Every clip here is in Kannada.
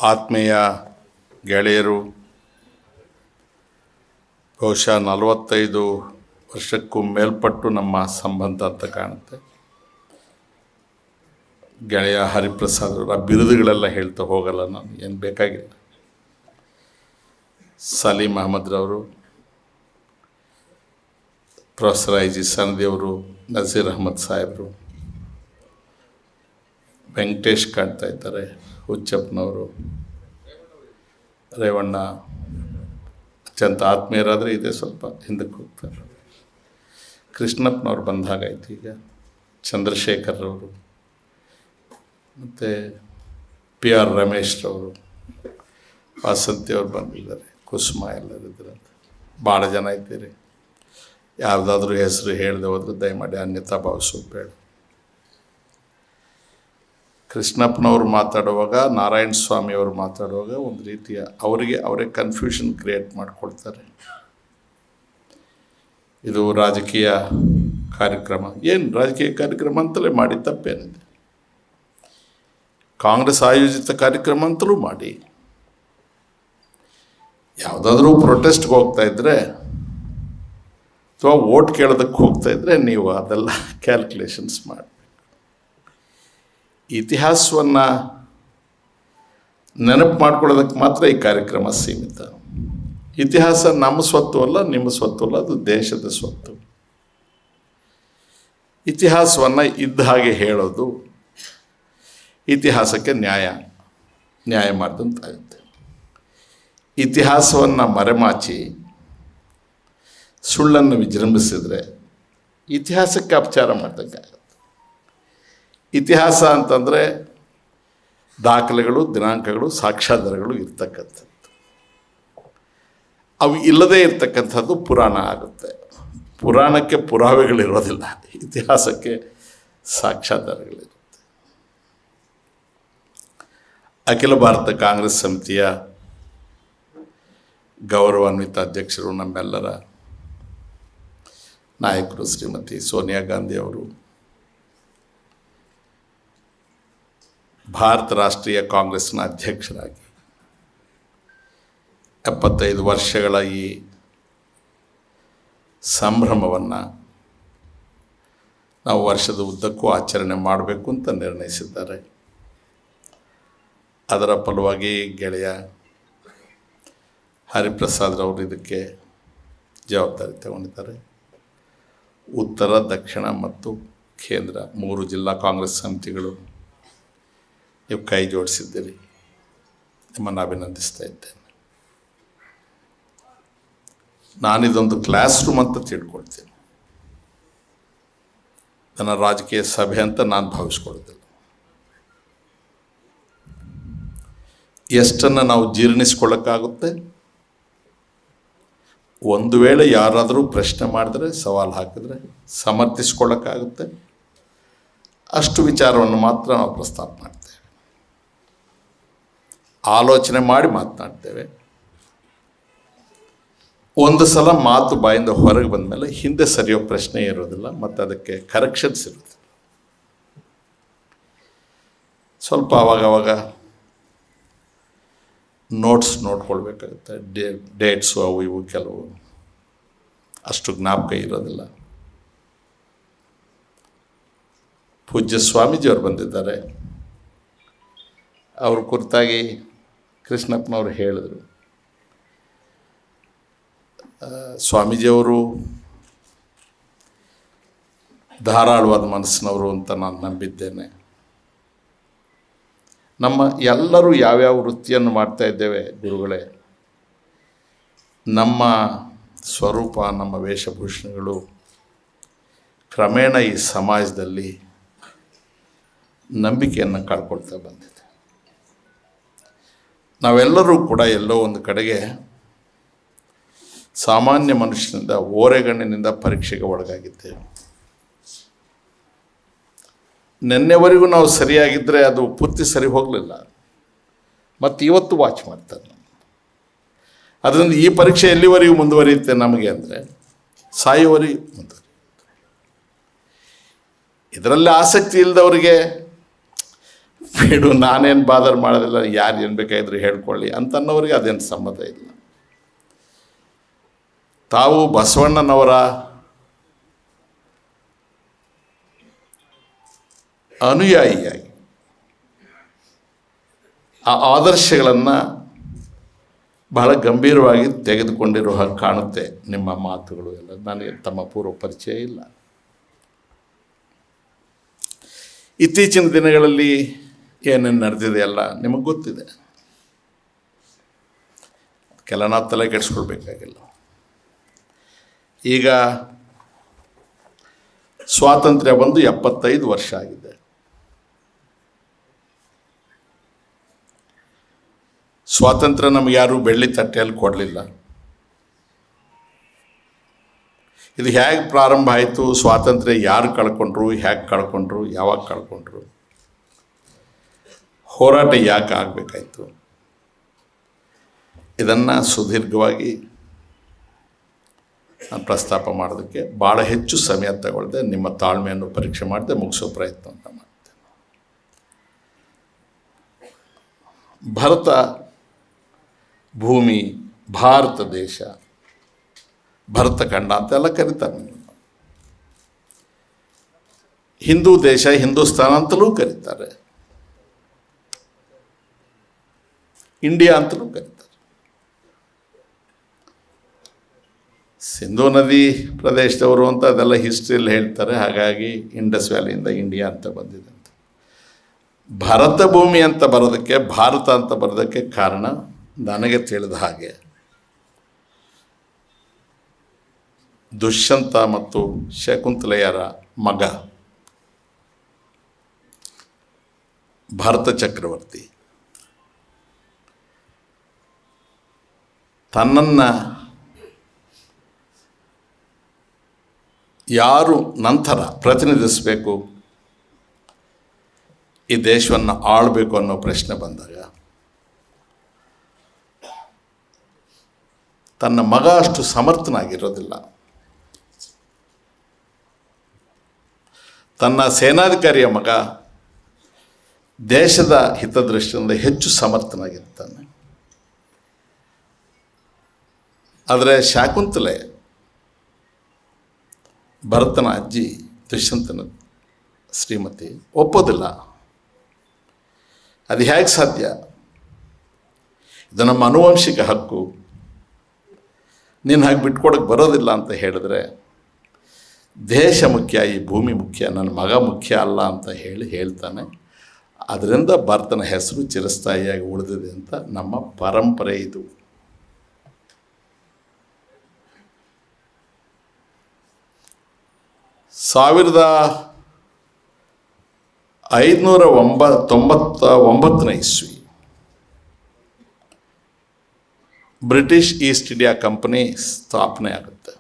ಆತ್ಮೀಯ ಗೆಳೆಯರು, ಬಹುಶಃ 45 ವರ್ಷಕ್ಕೂ ಮೇಲ್ಪಟ್ಟು ನಮ್ಮ ಸಂಬಂಧ ಅಂತ ಕಾಣುತ್ತೆ. ಗೆಳೆಯ ಹರಿಪ್ರಸಾದ್ ಅವರ ಬಿರುದುಗಳೆಲ್ಲ ಹೇಳ್ತಾ ಹೋಗಲ್ಲ, ನಾನು ಏನು ಬೇಕಾಗಿಲ್ಲ. ಸಲೀಂ ಅಹಮದ್ರವರು, ಪ್ರೊಫೆಸರ್ ಐ ಜಿ ಸನದಿಯವರು, ನಜೀರ್ ಅಹಮದ್ ಸಾಹೇಬರು, ವೆಂಕಟೇಶ್ ಕಾಣ್ತಾ ಇದ್ದಾರೆ, ಹುಚ್ಚಪ್ಪನವರು, ರೇವಣ್ಣ ಅತ್ಯಂತ ಆತ್ಮೀಯರಾದರೆ ಇದೆ, ಸ್ವಲ್ಪ ಹಿಂದಕ್ಕೆ ಹೋಗ್ತಾರೆ. ಕೃಷ್ಣಪ್ಪನವ್ರು ಬಂದಾಗಾಯ್ತು. ಈಗ ಚಂದ್ರಶೇಖರ್ರವರು, ಮತ್ತು ಪಿ ಆರ್ ರಮೇಶ್ರವರು, ವಾಸಂತಿಯವ್ರು ಬಂದಿದ್ದಾರೆ, ಕುಸುಮ ಎಲ್ಲರಿದ್ದಾರೆ, ಭಾಳ ಜನ ಇದ್ದೀರಿ. ಯಾವುದಾದ್ರೂ ಹೆಸರು ಹೇಳದೆ ಹೋದ್ರೆ ದಯಮಾಡಿ ಅನ್ಯತಾ ಭಾವಿಸೋದು ಬೇಡ. ಕೃಷ್ಣಪ್ಪನವರು ಮಾತಾಡುವಾಗ, ನಾರಾಯಣ ಸ್ವಾಮಿಯವರು ಮಾತಾಡುವಾಗ ಒಂದು ರೀತಿಯ ಅವರೇ ಕನ್ಫ್ಯೂಷನ್ ಕ್ರಿಯೇಟ್ ಮಾಡಿಕೊಳ್ತಾರೆ. ಇದು ರಾಜಕೀಯ ಕಾರ್ಯಕ್ರಮ, ಏನು ರಾಜಕೀಯ ಕಾರ್ಯಕ್ರಮ ಅಂತಲೇ ಮಾಡಿ, ತಪ್ಪೇನಿದೆ. ಕಾಂಗ್ರೆಸ್ ಆಯೋಜಿತ ಕಾರ್ಯಕ್ರಮ ಅಂತಲೂ ಮಾಡಿ. ಯಾವುದಾದ್ರೂ ಪ್ರೊಟೆಸ್ಟ್ಗೆ ಹೋಗ್ತಾ ಇದ್ದರೆ ಅಥವಾ ವೋಟ್ ಕೇಳೋದಕ್ಕೆ ಹೋಗ್ತಾ ಇದ್ದರೆ ನೀವು ಅದೆಲ್ಲ ಕ್ಯಾಲ್ಕುಲೇಷನ್ಸ್ ಮಾಡಿ. ಇತಿಹಾಸವನ್ನು ನೆನಪು ಮಾಡ್ಕೊಳ್ಳೋದಕ್ಕೆ ಮಾತ್ರ ಈ ಕಾರ್ಯಕ್ರಮ ಸೀಮಿತ. ಇತಿಹಾಸ ನಮ್ಮ ಸ್ವತ್ತು ಅಲ್ಲ, ನಿಮ್ಮ ಸ್ವತ್ತು ಅಲ್ಲ, ಅದು ದೇಶದ ಸ್ವತ್ತು. ಇತಿಹಾಸವನ್ನು ಇದ್ದ ಹಾಗೆ ಹೇಳೋದು ಇತಿಹಾಸಕ್ಕೆ ನ್ಯಾಯ ಮಾಡಿದಂತಾಗುತ್ತೆ. ಇತಿಹಾಸವನ್ನು ಮರೆಮಾಚಿ ಸುಳ್ಳನ್ನು ವಿಜೃಂಭಿಸಿದರೆ ಇತಿಹಾಸಕ್ಕೆ ಅಪಚಾರ ಮಾಡ್ದಂಗಾಗುತ್ತೆ. ಇತಿಹಾಸ ಅಂತಂದರೆ ದಾಖಲೆಗಳು, ದಿನಾಂಕಗಳು, ಸಾಕ್ಷ್ಯಾಧಾರಗಳು ಇರ್ತಕ್ಕಂಥದ್ದು. ಅವು ಇಲ್ಲದೇ ಇರ್ತಕ್ಕಂಥದ್ದು ಪುರಾಣ ಆಗುತ್ತೆ. ಪುರಾಣಕ್ಕೆ ಪುರಾವೆಗಳಿರೋದಿಲ್ಲ, ಇತಿಹಾಸಕ್ಕೆ ಸಾಕ್ಷ್ಯಾಧಾರಗಳಿರುತ್ತೆ. ಅಖಿಲ ಭಾರತ ಕಾಂಗ್ರೆಸ್ ಸಮಿತಿಯ ಗೌರವಾನ್ವಿತ ಅಧ್ಯಕ್ಷರು, ನಮ್ಮೆಲ್ಲರ ನಾಯಕರು ಶ್ರೀಮತಿ ಸೋನಿಯಾ ಗಾಂಧಿ ಅವರು, ಭಾರತ ರಾಷ್ಟ್ರೀಯ ಕಾಂಗ್ರೆಸ್ನ ಅಧ್ಯಕ್ಷರಾಗಿ 75 ವರ್ಷಗಳ ಈ ಸಂಭ್ರಮವನ್ನು ನಾವು ವರ್ಷದ ಉದ್ದಕ್ಕೂ ಆಚರಣೆ ಮಾಡಬೇಕು ಅಂತ ನಿರ್ಣಯಿಸಿದ್ದಾರೆ. ಅದರ ಫಲವಾಗಿ ಗೆಳೆಯ ಹರಿಪ್ರಸಾದ್ರವರು ಇದಕ್ಕೆ ಜವಾಬ್ದಾರಿ ತಗೊಂಡಿದ್ದಾರೆ. ಉತ್ತರ, ದಕ್ಷಿಣ ಮತ್ತು ಕೇಂದ್ರ 3 ಜಿಲ್ಲಾ ಕಾಂಗ್ರೆಸ್ ಸಮಿತಿಗಳು ನೀವು ಕೈ ಜೋಡಿಸಿದ್ದೀರಿ, ನಿಮ್ಮನ್ನು ಅಭಿನಂದಿಸ್ತಾ ಇದ್ದೇನೆ. ನಾನಿದೊಂದು ಕ್ಲಾಸ್ ರೂಮ್ ಅಂತ ತಿಳ್ಕೊಳ್ತೀನಿ, ನನ್ನ ರಾಜಕೀಯ ಸಭೆ ಅಂತ ನಾನು ಭಾವಿಸ್ಕೊಳ್ತಿಲ್ಲ. ಎಷ್ಟನ್ನು ನಾವು ಜೀರ್ಣಿಸ್ಕೊಳ್ಳೋಕ್ಕಾಗುತ್ತೆ, ಒಂದು ವೇಳೆ ಯಾರಾದರೂ ಪ್ರಶ್ನೆ ಮಾಡಿದ್ರೆ, ಸವಾಲು ಹಾಕಿದ್ರೆ ಸಮರ್ಥಿಸ್ಕೊಳ್ಳೋಕ್ಕಾಗುತ್ತೆ, ಅಷ್ಟು ವಿಚಾರವನ್ನು ಮಾತ್ರ ನಾವು ಪ್ರಸ್ತಾಪ ಮಾಡ್ತೇವೆ. ಆಲೋಚನೆ ಮಾಡಿ ಮಾತನಾಡ್ತೇವೆ. ಒಂದು ಸಲ ಮಾತು ಬಾಯಿಂದ ಹೊರಗೆ ಬಂದ ಮೇಲೆ ಹಿಂದೆ ಸರಿಯೋ ಪ್ರಶ್ನೆ ಇರೋದಿಲ್ಲ, ಮತ್ತು ಅದಕ್ಕೆ ಕರೆಕ್ಷನ್ಸ್ ಇರುತ್ತೆ. ಸ್ವಲ್ಪ ಆವಾಗವಾಗ ನೋಟ್ಸ್ ನೋಡ್ಕೊಳ್ಬೇಕಾಗುತ್ತೆ. ಡೇಟ್ಸು ಅವು ಇವು ಕೆಲವು ಅಷ್ಟು ಜ್ಞಾಪಕ ಇರೋದಿಲ್ಲ. ಪೂಜ್ಯ ಸ್ವಾಮೀಜಿಯವರು ಬಂದಿದ್ದಾರೆ. ಅವ್ರ ಕುರಿತಾಗಿ ಕೃಷ್ಣಪ್ಪನವರು ಹೇಳಿದರು. ಸ್ವಾಮೀಜಿಯವರು ಧಾರಾಳವಾದ ಮನಸ್ಸಿನವರು ಅಂತ ನಾನು ನಂಬಿದ್ದೇನೆ. ನಮ್ಮ ಎಲ್ಲರೂ ಯಾವ್ಯಾವ ವೃತ್ತಿಯನ್ನು ಮಾಡ್ತಾ ಇದ್ದೇವೆ ಗುರುಗಳೇ, ನಮ್ಮ ಸ್ವರೂಪ, ನಮ್ಮ ವೇಷಭೂಷಣಗಳು ಕ್ರಮೇಣ ಈ ಸಮಾಜದಲ್ಲಿ ನಂಬಿಕೆಯನ್ನು ಕಳ್ಕೊಳ್ತಾ ಬಂದಿದೆ. ನಾವೆಲ್ಲರೂ ಕೂಡ ಎಲ್ಲೋ ಒಂದು ಕಡೆಗೆ ಸಾಮಾನ್ಯ ಮನುಷ್ಯನಿಂದ, ಓರೆಗಣ್ಣಿನಿಂದ ಪರೀಕ್ಷೆಗೆ ಒಳಗಾಗಿದ್ದೇವೆ. ನಿನ್ನೆವರೆಗೂ ನಾವು ಸರಿಯಾಗಿದ್ದರೆ ಅದು ಪೂರ್ತಿ ಸರಿ ಹೋಗಲಿಲ್ಲ, ಮತ್ತು ಇವತ್ತು ವಾಚ್ ಮಾಡ್ತಾರೆ. ಅದರಿಂದ ಈ ಪರೀಕ್ಷೆ ಎಲ್ಲಿವರೆಗೂ ಮುಂದುವರಿಯುತ್ತೆ ನಮಗೆ ಅಂದರೆ ಸಾಯುವವರೆಗೂ ಮುಂದುವರಿಯುತ್ತೆ. ಇದರಲ್ಲಿ ಆಸಕ್ತಿ ಇಲ್ಲದವರಿಗೆ ಬಿಡು ನಾನೇನು ಬಾದರ್ ಮಾಡೋದಿಲ್ಲ, ಯಾರು ಏನು ಬೇಕಾಗಿದ್ರು ಹೇಳ್ಕೊಳ್ಳಿ ಅಂತನ್ನೋರಿಗೆ ಅದೇನು ಸಂಬಂಧ ಇಲ್ಲ. ತಾವು ಬಸವಣ್ಣನವರ ಅನುಯಾಯಿಯಾಗಿ ಆ ಆದರ್ಶಗಳನ್ನು ಬಹಳ ಗಂಭೀರವಾಗಿ ತೆಗೆದುಕೊಂಡಿರುವ ಹಾಗೆ ಕಾಣುತ್ತೆ ನಿಮ್ಮ ಮಾತುಗಳು ಎಲ್ಲ. ನನಗೆ ತಮ್ಮ ಪೂರ್ವ ಪರಿಚಯ ಇಲ್ಲ. ಇತ್ತೀಚಿನ ದಿನಗಳಲ್ಲಿ ಏನೇನು ನಡೆದಿದೆ ಎಲ್ಲ ನಿಮಗೆ ಗೊತ್ತಿದೆ. ಕೆಲ ನಾವು ತಲೆ ಕೆಡಿಸ್ಕೊಳ್ಬೇಕಾಗಿಲ್ಲ. ಈಗ ಸ್ವಾತಂತ್ರ್ಯ ಬಂದು 75 ವರ್ಷ ಆಗಿದೆ. ಸ್ವಾತಂತ್ರ್ಯ ನಮಗೆ ಯಾರೂ ಬೆಳ್ಳಿ ತಟ್ಟೆಯಲ್ಲಿ ಕೊಡಲಿಲ್ಲ. ಇದು ಹೇಗೆ ಪ್ರಾರಂಭ ಆಯಿತು, ಸ್ವಾತಂತ್ರ್ಯ ಯಾರು ಕಳ್ಕೊಂಡ್ರು, ಹೇಗೆ ಕಳ್ಕೊಂಡ್ರು, ಯಾವಾಗ ಕಳ್ಕೊಂಡ್ರು, ಹೋರಾಟ ಯಾಕೆ ಆಗಬೇಕಾಯಿತು, ಇದನ್ನು ಸುದೀರ್ಘವಾಗಿ ನಾನು ಪ್ರಸ್ತಾಪ ಮಾಡೋದಕ್ಕೆ ಭಾಳ ಹೆಚ್ಚು ಸಮಯ ತಗೊಳ್ದೆ, ನಿಮ್ಮ ತಾಳ್ಮೆಯನ್ನು ಪರೀಕ್ಷೆ ಮಾಡದೆ ಮುಗಿಸೋ ಪ್ರಯತ್ನ ಅಂತ ಮಾಡ್ತೇನೆ. ಭಾರತ ಭೂಮಿ, ಭಾರತ ದೇಶ, ಭರತ ಖಂಡ ಅಂತೆಲ್ಲ ಕರೀತಾರೆ. ಹಿಂದೂ ದೇಶ, ಹಿಂದೂಸ್ತಾನ ಅಂತಲೂ ಕರೀತಾರೆ, ಇಂಡಿಯಾ ಅಂತಲೂ ಕರೀತಾರೆ. ಸಿಂಧೂ ನದಿ ಪ್ರದೇಶದವರು ಅಂತ ಅದೆಲ್ಲ ಹಿಸ್ಟ್ರಿಯಲ್ಲಿ ಹೇಳ್ತಾರೆ. ಹಾಗಾಗಿ ಇಂಡಸ್ ವ್ಯಾಲಿಯಿಂದ ಇಂಡಿಯಾ ಅಂತ ಬಂದಿದೆ ಅಂತ. ಭರತ ಭೂಮಿ ಅಂತ ಬರೋದಕ್ಕೆ, ಭಾರತ ಅಂತ ಬರೋದಕ್ಕೆ ಕಾರಣ ನನಗೆ ತಿಳಿದ ಹಾಗೆ ದುಷ್ಯಂತ ಮತ್ತು ಶಕುಂತಲೆಯರ ಮಗ ಭರತ ಚಕ್ರವರ್ತಿ ತನ್ನನ್ನು ಯಾರು ನಂತರ ಪ್ರತಿನಿಧಿಸಬೇಕು, ಈ ದೇಶವನ್ನು ಆಳಬೇಕು ಅನ್ನೋ ಪ್ರಶ್ನೆ ಬಂದಾಗ ತನ್ನ ಮಗ ಅಷ್ಟು ಸಮರ್ಥನಾಗಿರೋದಿಲ್ಲ. ತನ್ನ ಸೇನಾಧಿಕಾರಿಯ ಮಗ ದೇಶದ ಹಿತದೃಷ್ಟಿಯಿಂದ ಹೆಚ್ಚು ಸಮರ್ಥನಾಗಿರ್ತಾನೆ. ಆದರೆ ಶಾಕುಂತಲೆ ಭರತನ ಅಜ್ಜಿ ದುಷ್ಯಂತನ ಶ್ರೀಮತಿ ಒಪ್ಪೋದಿಲ್ಲ. ಅದು ಹೇಗೆ ಸಾಧ್ಯ? ಇದು ನಮ್ಮ ಆನುವಂಶಿಕ ಹಕ್ಕು, ನೀನು ಹಾಗೆ ಬಿಟ್ಕೊಡೋಕ್ಕೆ ಬರೋದಿಲ್ಲ ಅಂತ ಹೇಳಿದ್ರೆ, ದೇಶ ಮುಖ್ಯ, ಈ ಭೂಮಿ ಮುಖ್ಯ, ನನ್ನ ಮಗ ಮುಖ್ಯ ಅಲ್ಲ ಅಂತ ಹೇಳ್ತಾನೆ. ಅದರಿಂದ ಭರತನ ಹೆಸರು ಚಿರಸ್ಥಾಯಿಯಾಗಿ ಉಳಿದಿದೆ ಅಂತ ನಮ್ಮ ಪರಂಪರೆ ಇದು. ಸಾವಿರದ 599 ಇಸ್ವಿ ಬ್ರಿಟಿಷ್ ಈಸ್ಟ್ ಇಂಡಿಯಾ ಕಂಪನಿ ಸ್ಥಾಪನೆ ಆಗುತ್ತೆ.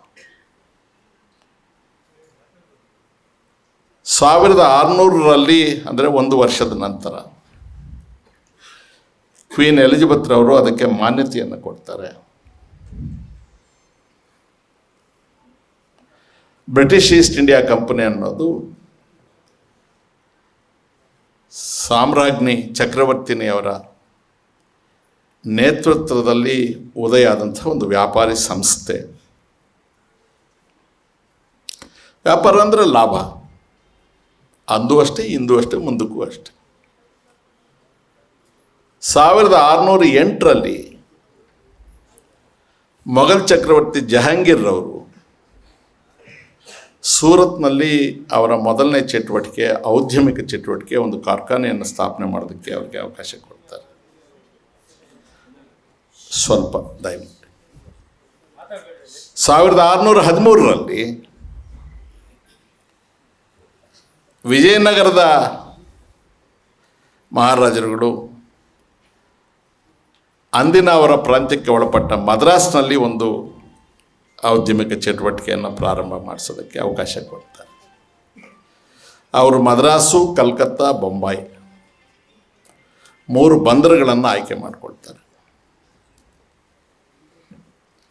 1600ರಲ್ಲಿ, ಅಂದರೆ 1 ವರ್ಷದ ನಂತರ, ಕ್ವೀನ್ ಎಲಿಜಬೆತ್ ರವರು ಅದಕ್ಕೆ ಮಾನ್ಯತೆಯನ್ನು ಕೊಡ್ತಾರೆ. ಬ್ರಿಟಿಷ್ ಈಸ್ಟ್ ಇಂಡಿಯಾ ಕಂಪನಿ ಅನ್ನೋದು ಸಾಮ್ರಾಜ್ಞಿ ಚಕ್ರವರ್ತಿನಿಯವರ ನೇತೃತ್ವದಲ್ಲಿ ಉದಯ ಆದಂಥ ಒಂದು ವ್ಯಾಪಾರಿ ಸಂಸ್ಥೆ. ವ್ಯಾಪಾರ ಅಂದರೆ ಲಾಭ, ಅಂದು ಅಷ್ಟೇ, ಇಂದು ಅಷ್ಟೇ, ಮುಂದಕ್ಕೂ ಅಷ್ಟೆ. 1608ರಲ್ಲಿ ಮೊಘಲ್ ಚಕ್ರವರ್ತಿ ಜಹಾಂಗೀರ್ ರವರು ಸೂರತ್ನಲ್ಲಿ ಅವರ ಮೊದಲನೇ ಚಟುವಟಿಕೆ, ಔದ್ಯಮಿಕ ಚಟುವಟಿಕೆ, ಒಂದು ಕಾರ್ಖಾನೆಯನ್ನು ಸ್ಥಾಪನೆ ಮಾಡೋದಕ್ಕೆ ಅವ್ರಿಗೆ ಅವಕಾಶ ಕೊಡ್ತಾರೆ. ಸ್ವಲ್ಪ ದಯವಿಟ್ಟು 1613ರಲ್ಲಿ ವಿಜಯನಗರದ ಮಹಾರಾಜರುಗಳು ಅಂದಿನ ಅವರ ಪ್ರಾಂತ್ಯಕ್ಕೆ ಒಳಪಟ್ಟ ಮದ್ರಾಸ್ನಲ್ಲಿ ಒಂದು ಔದ್ಯಮಿಕ ಚಟುವಟಿಕೆಯನ್ನು ಪ್ರಾರಂಭ ಮಾಡಿಸೋದಕ್ಕೆ ಅವಕಾಶ ಕೊಡ್ತಾರೆ. ಅವರು ಮದ್ರಾಸು, ಕಲ್ಕತ್ತಾ, ಬೊಂಬಾಯಿ 3 ಬಂದರುಗಳನ್ನು ಆಯ್ಕೆ ಮಾಡಿಕೊಳ್ತಾರೆ.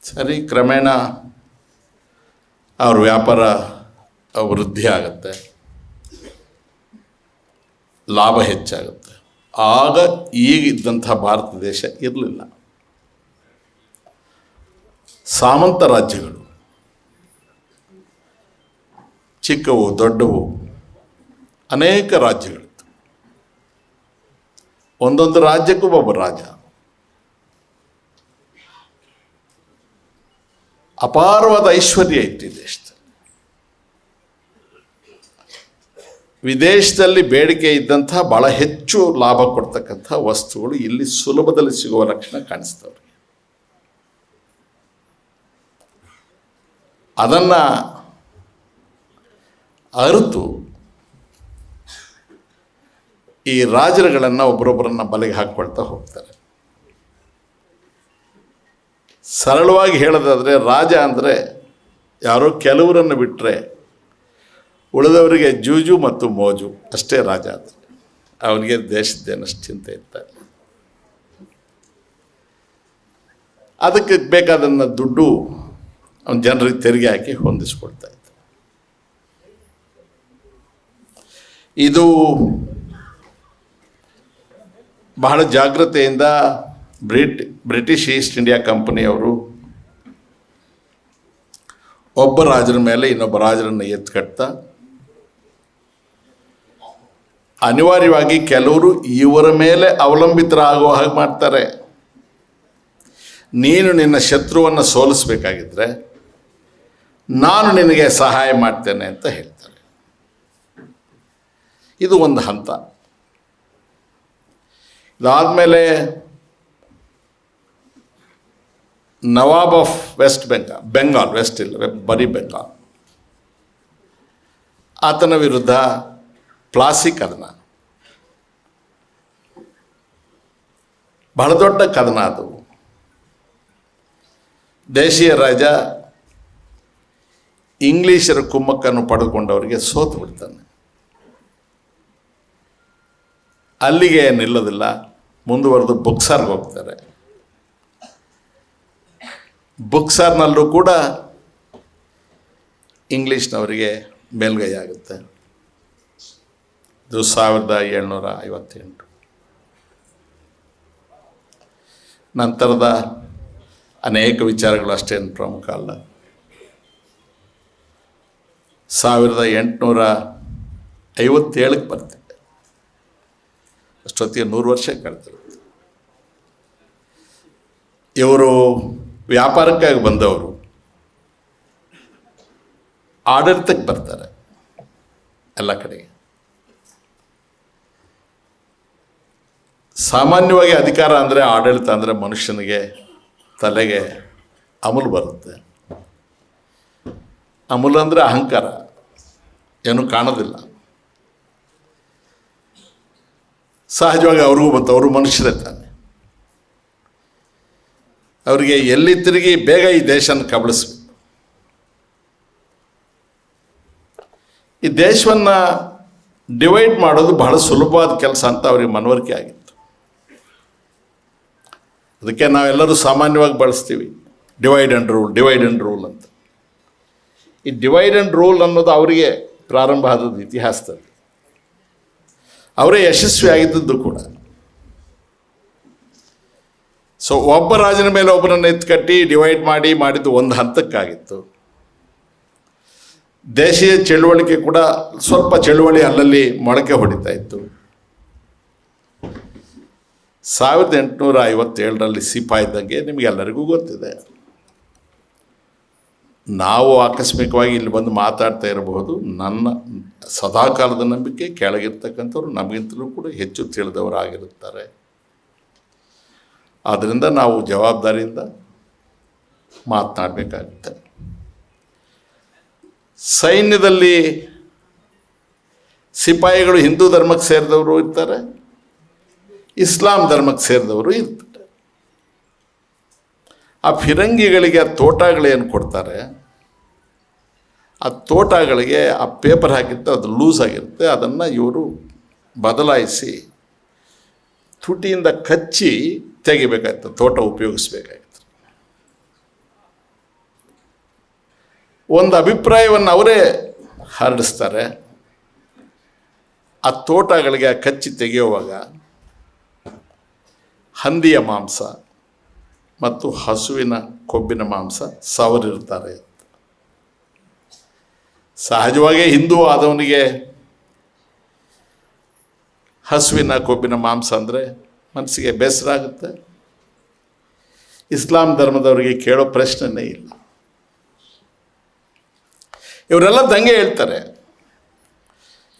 ಸರಿ, ಕ್ರಮೇಣ ಅವ್ರ ವ್ಯಾಪಾರ ವೃದ್ಧಿ ಆಗುತ್ತೆ, ಲಾಭ ಹೆಚ್ಚಾಗುತ್ತೆ. ಆಗ ಈಗಿದ್ದಂಥ ಭಾರತ ದೇಶ ಇರಲಿಲ್ಲ. ಸಾಮಂತ ರಾಜ್ಯಗಳು ಚಿಕ್ಕವು ದೊಡ್ಡವು ಅನೇಕ ರಾಜ್ಯಗಳಿತ್ತು. ಒಂದೊಂದು ರಾಜ್ಯಕ್ಕೂ ಒಬ್ಬ ರಾಜ. ಅಪಾರವಾದ ಐಶ್ವರ್ಯ ಇತ್ತು ಈ ದೇಶದಲ್ಲಿ. ವಿದೇಶದಲ್ಲಿ ಬೇಡಿಕೆ ಇದ್ದಂಥ ಭಾಳ ಹೆಚ್ಚು ಲಾಭ ಕೊಡ್ತಕ್ಕಂಥ ವಸ್ತುಗಳು ಇಲ್ಲಿ ಸುಲಭದಲ್ಲಿ ಸಿಗುವ ಲಕ್ಷಣ ಕಾಣಿಸ್ತವ್ರೆ. ಅದನ್ನು ಅರಿತು ಈ ರಾಜರುಗಳನ್ನು ಒಬ್ಬರೊಬ್ಬರನ್ನು ಬಲೆಗೆ ಹಾಕ್ಕೊಳ್ತಾ ಹೋಗ್ತಾರೆ. ಸರಳವಾಗಿ ಹೇಳೋದಾದರೆ ರಾಜ ಅಂದರೆ ಯಾರೋ ಕೆಲವರನ್ನು ಬಿಟ್ಟರೆ ಉಳಿದವರಿಗೆ ಜೂಜು ಮತ್ತು ಮೋಜು ಅಷ್ಟೇ ರಾಜ. ಅಂದರೆ ಅವನಿಗೆ ದೇಶದ್ದೇನಷ್ಟು ಚಿಂತೆ ಇರ್ತಾರೆ. ಅದಕ್ಕೆ ಬೇಕಾದನ್ನ ದುಡ್ಡು ಅವನ ಜನರಿಗೆ ತೆರಿಗೆ ಹಾಕಿ ಹೊಂದಿಸ್ಕೊಳ್ತಾ ಇದ್ದ. ಇದು ಬಹಳ ಜಾಗ್ರತೆಯಿಂದ ಬ್ರಿಟಿಷ್ ಈಸ್ಟ್ ಇಂಡಿಯಾ ಕಂಪನಿಯವರು ಒಬ್ಬ ರಾಜರ ಮೇಲೆ ಇನ್ನೊಬ್ಬ ರಾಜರನ್ನು ಎತ್ಕಟ್ತಾ ಅನಿವಾರ್ಯವಾಗಿ ಕೆಲವರು ಇವರ ಮೇಲೆ ಅವಲಂಬಿತರಾಗುವ ಹಾಗೆ ಮಾಡ್ತಾರೆ. ನೀನು ನಿನ್ನ ಶತ್ರುವನ್ನು ಸೋಲಿಸಬೇಕಾಗಿದ್ದರೆ ನಾನು ನಿನಗೆ ಸಹಾಯ ಮಾಡ್ತೇನೆ ಅಂತ ಹೇಳ್ತಾರೆ. ಇದು ಒಂದು ಹಂತ. ಇದಾದಮೇಲೆ ನವಾಬ್ ಆಫ್ ಬೆಂಗಾಲ್ ವೆಸ್ಟ್ ಇಲ್ಲ ಬರೀ ಬೆಂಗಾಲ್, ಆತನ ವಿರುದ್ಧ ಪ್ಲಾಸಿ ಕದನ, ಬಹಳ ದೊಡ್ಡ ಕದನ ಅದು. ದೇಶೀಯ ರಾಜ ಇಂಗ್ಲೀಷರ ಕುಮ್ಮಕ್ಕನ್ನು ಪಡೆದುಕೊಂಡವರಿಗೆ ಸೋತು ಬಿಡ್ತಾನೆ. ಅಲ್ಲಿಗೆ ನಿಲ್ಲೋದಿಲ್ಲ, ಮುಂದುವರೆದು ಬುಕ್ಸಾರ್ಗೆ ಹೋಗ್ತಾರೆ. ಬುಕ್ಸಾರ್ನಲ್ಲೂ ಕೂಡ ಇಂಗ್ಲೀಷ್ನವರಿಗೆ ಮೇಲ್ಗೈ ಆಗುತ್ತೆ. ಇದು 1758. ನಂತರದ ಅನೇಕ ವಿಚಾರಗಳು ಅಷ್ಟೇನು ಪ್ರಮುಖ ಅಲ್ಲ. 1857ಕ್ಕೆ ಬರ್ತಿದ್ದೆ. ಅಷ್ಟೊತ್ತಿಗೆ 100 ವರ್ಷ ಕಳೆದಿರುತ್ತೆ. ಇವರು ವ್ಯಾಪಾರಕ್ಕಾಗಿ ಬಂದವರು ಆಡಳಿತಕ್ಕೆ ಬರ್ತಾರೆ ಎಲ್ಲ ಕಡೆಗೆ. ಸಾಮಾನ್ಯವಾಗಿ ಅಧಿಕಾರ ಅಂದರೆ, ಆಡಳಿತ ಅಂದರೆ ಮನುಷ್ಯನಿಗೆ ತಲೆಗೆ ಅಮಲು ಬರುತ್ತೆ. ಅಮಲು ಅಂದರೆ ಅಹಂಕಾರ, ಏನೂ ಕಾಣೋದಿಲ್ಲ. ಸಹಜವಾಗಿ ಅವ್ರಿಗೂ ಬಂತು, ಅವರು ಮನುಷ್ಯರೇ ತಾನೆ. ಅವರಿಗೆ ಎಲ್ಲಿ ತಿರುಗಿ ಬೇಗ ಈ ದೇಶನ ಕಬಳಿಸ್ಬೇಕು. ಈ ದೇಶವನ್ನು ಡಿವೈಡ್ ಮಾಡೋದು ಬಹಳ ಸುಲಭವಾದ ಕೆಲಸ ಅಂತ ಅವ್ರಿಗೆ ಮನವರಿಕೆ ಆಗಿತ್ತು. ಅದಕ್ಕೆ ನಾವೆಲ್ಲರೂ ಸಾಮಾನ್ಯವಾಗಿ ಬಳಸ್ತೀವಿ ಡಿವೈಡ್ ಆ್ಯಂಡ್ ರೂಲ್ ಅಂತ. ಈ ಡಿವೈಡ್ ಆ್ಯಂಡ್ ರೂಲ್ ಅನ್ನೋದು ಅವರಿಗೆ ಪ್ರಾರಂಭ ಆದದ್ದು ಇತಿಹಾಸದಲ್ಲಿ. ಅವರೇ ಯಶಸ್ವಿ ಆಗಿದ್ದದ್ದು ಕೂಡ. ಸೊ ಒಬ್ಬ ರಾಜನ ಮೇಲೆ ಒಬ್ಬರನ್ನು ಎತ್ಕಟ್ಟಿ ಡಿವೈಡ್ ಮಾಡಿದ್ದು ಒಂದು ಹಂತಕ್ಕಾಗಿತ್ತು. ದೇಶೀಯ ಚಳುವಳಿಕೆ ಕೂಡ ಸ್ವಲ್ಪ ಚಳುವಳಿ ಅಲ್ಲಲ್ಲಿ ಮೊಳಕೆ ಹೊಡಿತಾ ಇತ್ತು. 1857ರಲ್ಲಿ ಸಿಪಾಯಿ ಇದ್ದಂಗೆ ನಿಮಗೆಲ್ಲರಿಗೂ ಗೊತ್ತಿದೆ. ನಾವು ಆಕಸ್ಮಿಕವಾಗಿ ಇಲ್ಲಿ ಬಂದು ಮಾತಾಡ್ತಾ ಇರಬಹುದು. ನನ್ನ ಸದಾಕಾಲದ ನಂಬಿಕೆ ಕೆಳಗಿರ್ತಕ್ಕಂಥವ್ರು ನಮಗಿಂತಲೂ ಕೂಡ ಹೆಚ್ಚು ತಿಳಿದವರಾಗಿರುತ್ತಾರೆ. ಆದ್ದರಿಂದ ನಾವು ಜವಾಬ್ದಾರಿಯಿಂದ ಮಾತನಾಡಬೇಕಾಗುತ್ತೆ. ಸೈನ್ಯದಲ್ಲಿ ಸಿಪಾಯಿಗಳು ಹಿಂದೂ ಧರ್ಮಕ್ಕೆ ಸೇರಿದವರು ಇರ್ತಾರೆ, ಇಸ್ಲಾಂ ಧರ್ಮಕ್ಕೆ ಸೇರಿದವರು ಇರ್ತಾರೆ. ಆ ಫಿರಂಗಿಗಳಿಗೆ ಆ ತೋಟಗಳೇನು ಕೊಡ್ತಾರೆ, ಆ ತೋಟಗಳಿಗೆ ಆ ಪೇಪರ್ ಹಾಕಿತ್ತು, ಅದು ಲೂಸ್ ಆಗಿರುತ್ತೆ. ಅದನ್ನು ಇವರು ಬದಲಾಯಿಸಿ ತುಟಿಯಿಂದ ಕಚ್ಚಿ ತೆಗಿಬೇಕಾಯ್ತು, ತೋಟ ಉಪಯೋಗಿಸ್ಬೇಕಾಗಿತ್ತು. ಒಂದು ಅಭಿಪ್ರಾಯವನ್ನು ಅವರೇ ಹರಡಿಸ್ತಾರೆ. ಆ ತೋಟಗಳಿಗೆ ಕಚ್ಚಿ ತೆಗೆಯುವಾಗ ಹಂದಿಯ ಮಾಂಸ ಮತ್ತು ಹಸುವಿನ ಕೊಬ್ಬಿನ ಮಾಂಸ ಸವರಿರ್ತಾರೆ. ಸಹಜವಾಗಿ ಹಿಂದೂ ಆದವನಿಗೆ ಹಸುವಿನ ಕೊಬ್ಬಿನ ಮಾಂಸ ಅಂದರೆ ಮನಸ್ಸಿಗೆ ಬೇಸರ ಆಗುತ್ತೆ. ಇಸ್ಲಾಂ ಧರ್ಮದವರಿಗೆ ಕೇಳೋ ಪ್ರಶ್ನೆನೇ ಇಲ್ಲ. ಇವರೆಲ್ಲ ದಂಗೆ ಹೇಳ್ತಾರೆ.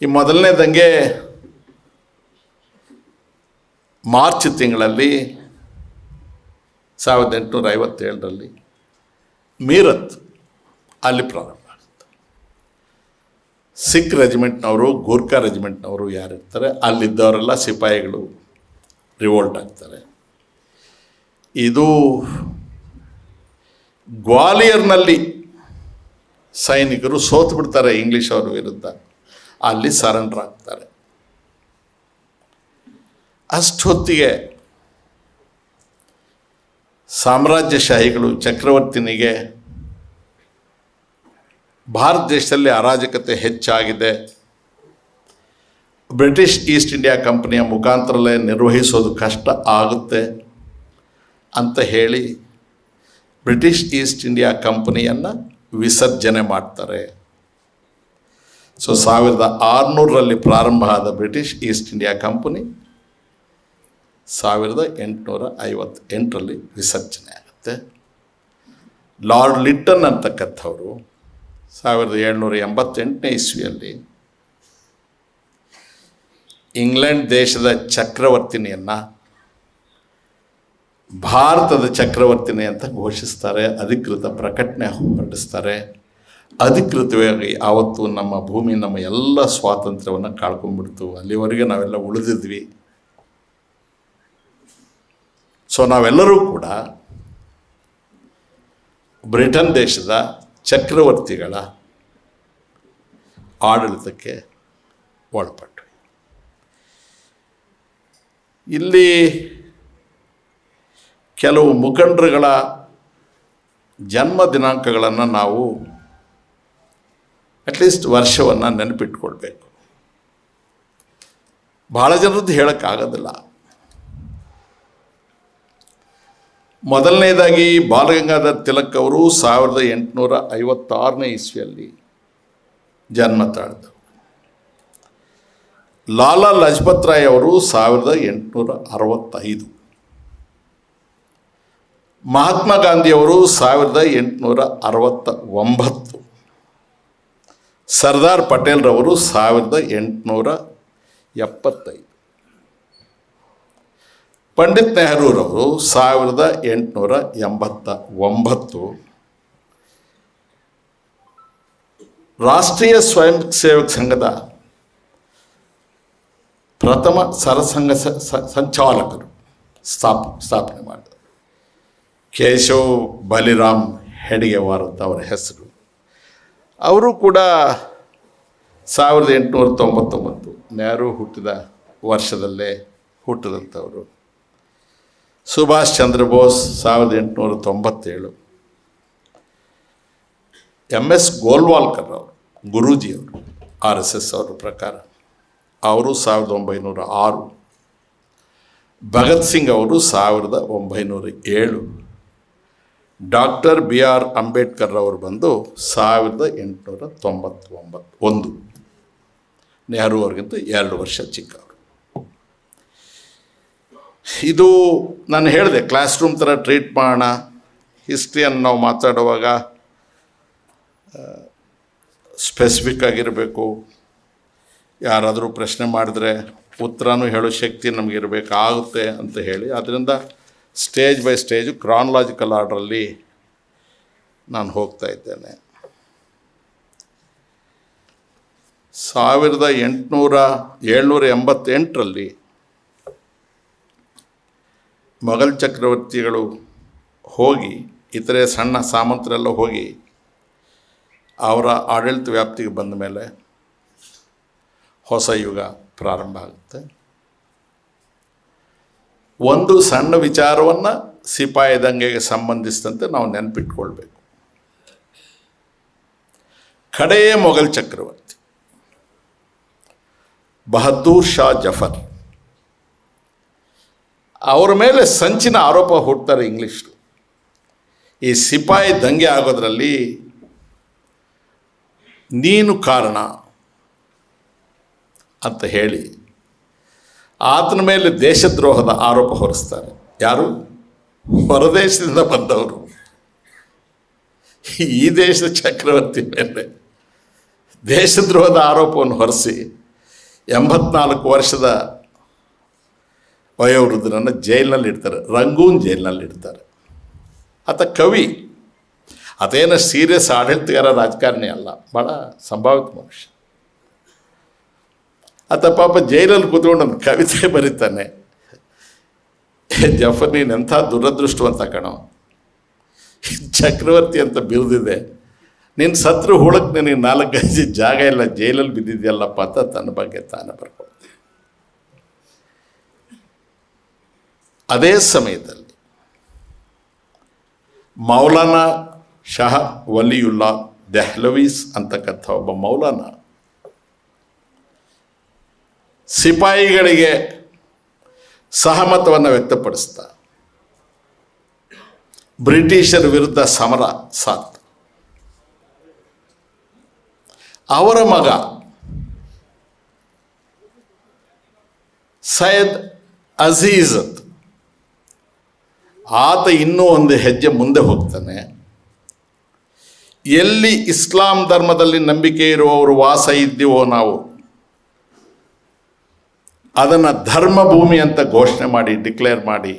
ಈ ಮೊದಲನೇ ದಂಗೆ ಮಾರ್ಚ್ ತಿಂಗಳಲ್ಲಿ 1857ರಲ್ಲಿ ಮೀರತ್ ಅಲ್ಲಿ ಪ್ರಾರಂಭ ಆಗುತ್ತೆ. ಸಿಖ್ ರೆಜಿಮೆಂಟ್ನವರು, ಗೂರ್ಖಾ ರೆಜಿಮೆಂಟ್ನವರು ಯಾರಿರ್ತಾರೆ ಅಲ್ಲಿದ್ದವರೆಲ್ಲ ಸಿಪಾಯಿಗಳು ರಿವೋಲ್ಟ್ ಆಗ್ತಾರೆ. ಇದು ಗ್ವಾಲಿಯರ್ನಲ್ಲಿ ಸೈನಿಕರು ಸೋತು ಬಿಡ್ತಾರೆ ಇಂಗ್ಲೀಷ್ ಅವ್ರ ವಿರುದ್ಧ. ಅಲ್ಲಿ ಸರೆಂಡರ್ ಆಗ್ತಾರೆ. ಅಷ್ಟೊತ್ತಿಗೆ ಸಾಮ್ರಾಜ್ಯಶಾಹಿಗಳು ಚಕ್ರವರ್ತಿನಿಗೆ ಭಾರತ ದೇಶದಲ್ಲಿ ಅರಾಜಕತೆ ಹೆಚ್ಚಾಗಿದೆ, ಬ್ರಿಟಿಷ್ ಈಸ್ಟ್ ಇಂಡಿಯಾ ಕಂಪನಿಯ ಮುಖಾಂತರಲೇ ನಿರ್ವಹಿಸೋದು ಕಷ್ಟ ಆಗುತ್ತೆ ಅಂತ ಹೇಳಿ ಬ್ರಿಟಿಷ್ ಈಸ್ಟ್ ಇಂಡಿಯಾ ಕಂಪನಿಯನ್ನು ವಿಸರ್ಜನೆ ಮಾಡ್ತಾರೆ. ಸೊ 1600ರಲ್ಲಿ ಪ್ರಾರಂಭ ಆದ ಬ್ರಿಟಿಷ್ ಈಸ್ಟ್ ಇಂಡಿಯಾ ಕಂಪನಿ 1858ರಲ್ಲಿ ವಿಸರ್ಜನೆ ಆಗುತ್ತೆ. ಲಾರ್ಡ್ ಲಿಟ್ಟನ್ ಅಂತಕ್ಕಂಥವರು 1788ನೇ ಇಸ್ವಿಯಲ್ಲಿ ಇಂಗ್ಲೆಂಡ್ ದೇಶದ ಚಕ್ರವರ್ತಿನಿಯನ್ನು ಭಾರತದ ಚಕ್ರವರ್ತಿನಿ ಅಂತ ಘೋಷಿಸ್ತಾರೆ. ಅಧಿಕೃತ ಪ್ರಕಟಣೆ ಹೊರಡಿಸ್ತಾರೆ. ಅಧಿಕೃತವಾಗಿ ಆವತ್ತು ನಮ್ಮ ಭೂಮಿ ನಮ್ಮ ಎಲ್ಲ ಸ್ವಾತಂತ್ರ್ಯವನ್ನು ಕಳ್ಕೊಂಡ್ಬಿಡ್ತು. ಅಲ್ಲಿವರೆಗೆ ನಾವೆಲ್ಲ ಉಳಿದಿದ್ವಿ. ಸೊ ನಾವೆಲ್ಲರೂ ಕೂಡ ಬ್ರಿಟನ್ ದೇಶದ ಚಕ್ರವರ್ತಿಗಳ ಆಡಳಿತಕ್ಕೆ ಒಳಪಟ್ವಿ. ಇಲ್ಲಿ ಕೆಲವು ಮುಖಂಡರುಗಳ ಜನ್ಮ ದಿನಾಂಕಗಳನ್ನು ನಾವು ಅಟ್ಲೀಸ್ಟ್ ವರ್ಷವನ್ನು ನೆನಪಿಟ್ಕೊಳ್ಬೇಕು. ಭಾಳ ಜನರದ್ದು ಹೇಳೋಕ್ಕಾಗೋದಿಲ್ಲ. ಮೊದಲನೇದಾಗಿ ಬಾಲಗಂಗಾಧರ್ ತಿಲಕ್ ಅವರು 1856ನೇ ಇಸ್ವಿಯಲ್ಲಿ ಜನ್ಮ ತಾಳಿದರು. ಲಾಲಾ ಲಜಪತ್ ರಾಯ್ ಅವರು 1865. ಮಹಾತ್ಮ ಗಾಂಧಿಯವರು 1869. ಸರ್ದಾರ್ ಪಟೇಲ್ರವರು 1875. ಪಂಡಿತ್ ನೆಹರೂರವರು 1889. ರಾಷ್ಟ್ರೀಯ ಸ್ವಯಂ ಸೇವಕ ಸಂಘದ ಪ್ರಥಮ ಸರಸಂಘ ಸಂಚಾಲಕರು ಸ್ಥಾಪನೆ ಮಾಡಿದರು. ಕೇಶವ್ ಬಲಿರಾಮ್ ಹೆಡ್ಗೇವಾರ್ ಅಂತ ಅವರ ಹೆಸರು. ಅವರು ಕೂಡ 1899 ನೆಹರು ಹುಟ್ಟಿದ ವರ್ಷದಲ್ಲೇ ಹುಟ್ಟಿದಂಥವರು. ಸುಭಾಷ್ ಚಂದ್ರ ಬೋಸ್ 1897. MS ಗೋಲ್ವಾಲ್ಕರ್ ಅವರು ಗುರೂಜಿಯವರು RSS ಅವರ ಪ್ರಕಾರ ಅವರು 1906. ಭಗತ್ ಸಿಂಗ್ ಅವರು 1907. ಡಾಕ್ಟರ್ BR ಅಂಬೇಡ್ಕರ್ ಅವರು ಬಂದು 1891. ನೆಹರು ಅವ್ರಿಗಿಂತ 2 ವರ್ಷ ಚಿಕ್ಕವರು. ಇದು ನಾನು ಹೇಳಿದೆ ಕ್ಲಾಸ್ ರೂಮ್ ಥರ ಟ್ರೀಟ್ ಮಾಡೋಣ. ಹಿಸ್ಟ್ರಿಯನ್ನು ನಾವು ಮಾತಾಡುವಾಗ ಸ್ಪೆಸಿಫಿಕ್ ಆಗಿರಬೇಕು. ಯಾರಾದರೂ ಪ್ರಶ್ನೆ ಮಾಡಿದ್ರೆ ಉತ್ತರನೂ ಹೇಳೋ ಶಕ್ತಿ ನಮಗಿರಬೇಕಾಗುತ್ತೆ ಅಂತ ಹೇಳಿ, ಅದರಿಂದ ಸ್ಟೇಜ್ ಬೈ ಸ್ಟೇಜು ಕ್ರಾನಲಾಜಿಕಲ್ ಆರ್ಡ್ರಲ್ಲಿ ನಾನು ಹೋಗ್ತಾ ಇದ್ದೇನೆ. 1788ರಲ್ಲಿ ಮೊಘಲ್ ಚಕ್ರವರ್ತಿಗಳು ಹೋಗಿ, ಇತರೆ ಸಣ್ಣ ಸಾಮಂತರೆಲ್ಲ ಹೋಗಿ ಅವರ ಆಡಳಿತ ವ್ಯಾಪ್ತಿಗೆ ಬಂದ ಮೇಲೆ ಹೊಸ ಯುಗ ಪ್ರಾರಂಭ ಆಗುತ್ತೆ. ಒಂದು ಸಣ್ಣ ವಿಚಾರವನ್ನು ಸಿಪಾಯಿ ದಂಗೆಗೆ ಸಂಬಂಧಿಸಿದಂತೆ ನಾವು ನೆನಪಿಟ್ಕೊಳ್ಬೇಕು. ಕಡೆಯ ಮೊಘಲ್ ಚಕ್ರವರ್ತಿ ಬಹದ್ದೂರ್ ಶಾ ಜಫರ್ ಅವರ ಮೇಲೆ ಸಂಚಿನ ಆರೋಪ ಹುಡ್ತಾರೆ ಇಂಗ್ಲೀಷರು. ಈ ಸಿಪಾಯಿ ದಂಗೆ ಆಗೋದ್ರಲ್ಲಿ ನೀನು ಕಾರಣ ಅಂತ ಹೇಳಿ ಆತನ ಮೇಲೆ ದೇಶದ್ರೋಹದ ಆರೋಪ ಹೊರಿಸ್ತಾರೆ. ಯಾರು? ಹೊರದೇಶದಿಂದ ಬಂದವರು. ಈ ದೇಶದ ಚಕ್ರವರ್ತಿ ಮೇಲೆ ದೇಶದ್ರೋಹದ ಆರೋಪವನ್ನು ಹೊರಿಸಿ 84 ವರ್ಷದ ವಯೋವೃದ್ಧರನ್ನು ಜೈಲಿನಲ್ಲಿ ಇಡ್ತಾರೆ, ರಂಗೂನ್ ಜೈಲಿನಲ್ಲಿ ಇಡ್ತಾರೆ. ಆತ ಕವಿ, ಅದೇನು ಸೀರಿಯಸ್ ಆಡಳಿತಗಾರ ರಾಜಕಾರಣಿ ಅಲ್ಲ, ಭಾಳ ಸಂಭಾವಿತ ಮನುಷ್ಯ. ಆತ ಪಾಪ ಜೈಲಲ್ಲಿ ಕೂತ್ಕೊಂಡು ಒಂದು ಕವಿತೆ ಬರೀತಾನೆ. ಜಫರ್, ನೀನು ಎಂಥ ದುರದೃಷ್ಟವಂತ ಕಣೋ, ಚಕ್ರವರ್ತಿ ಅಂತ ಬಿರುದಿದೆ, ನಿನ್ನ ಸತ್ರು ಹುಳಕ್ಕೆ ನಿನಗೆ 4 ಗಜ ಜಾಗ ಇಲ್ಲ, ಜೈಲಲ್ಲಿ ಬಿದ್ದಿದೆಯಲ್ಲಪ್ಪ ಅಂತ ತನ್ನ ಬಗ್ಗೆ ತಾನೇ ಬರ್ಕೊಳ್ತಾನೆ. ಅದೇ ಸಮಯದಲ್ಲಿ ಮೌಲಾನಾ ಶಹ ವಲಿಯುಲ್ಲಾ ದೆಹ್ಲವೀಸ್ ಅಂತಕ್ಕಂಥ ಒಬ್ಬ ಮೌಲಾನಾ ಸಿಪಾಯಿಗಳಿಗೆ ಸಹಮತವನ್ನು ವ್ಯಕ್ತಪಡಿಸ್ತಾ ಬ್ರಿಟಿಷರ ವಿರುದ್ಧ ಸಮರ ಸಾತ್ತ. ಅವರ ಮಗ ಸೈಯದ್ ಅಜೀಜ್ ಅಂತ, ಆತ ಇನ್ನೂ ಒಂದು ಹೆಜ್ಜೆ ಮುಂದೆ ಹೋಗ್ತಾನೆ. ಎಲ್ಲಿ ಇಸ್ಲಾಂ ಧರ್ಮದಲ್ಲಿ ನಂಬಿಕೆ ಇರುವವರು ವಾಸ ಇದ್ದೀವೋ ನಾವು ಅದನ್ನು ಧರ್ಮ ಭೂಮಿ ಅಂತ ಘೋಷಣೆ ಮಾಡಿ, ಡಿಕ್ಲೇರ್ ಮಾಡಿ,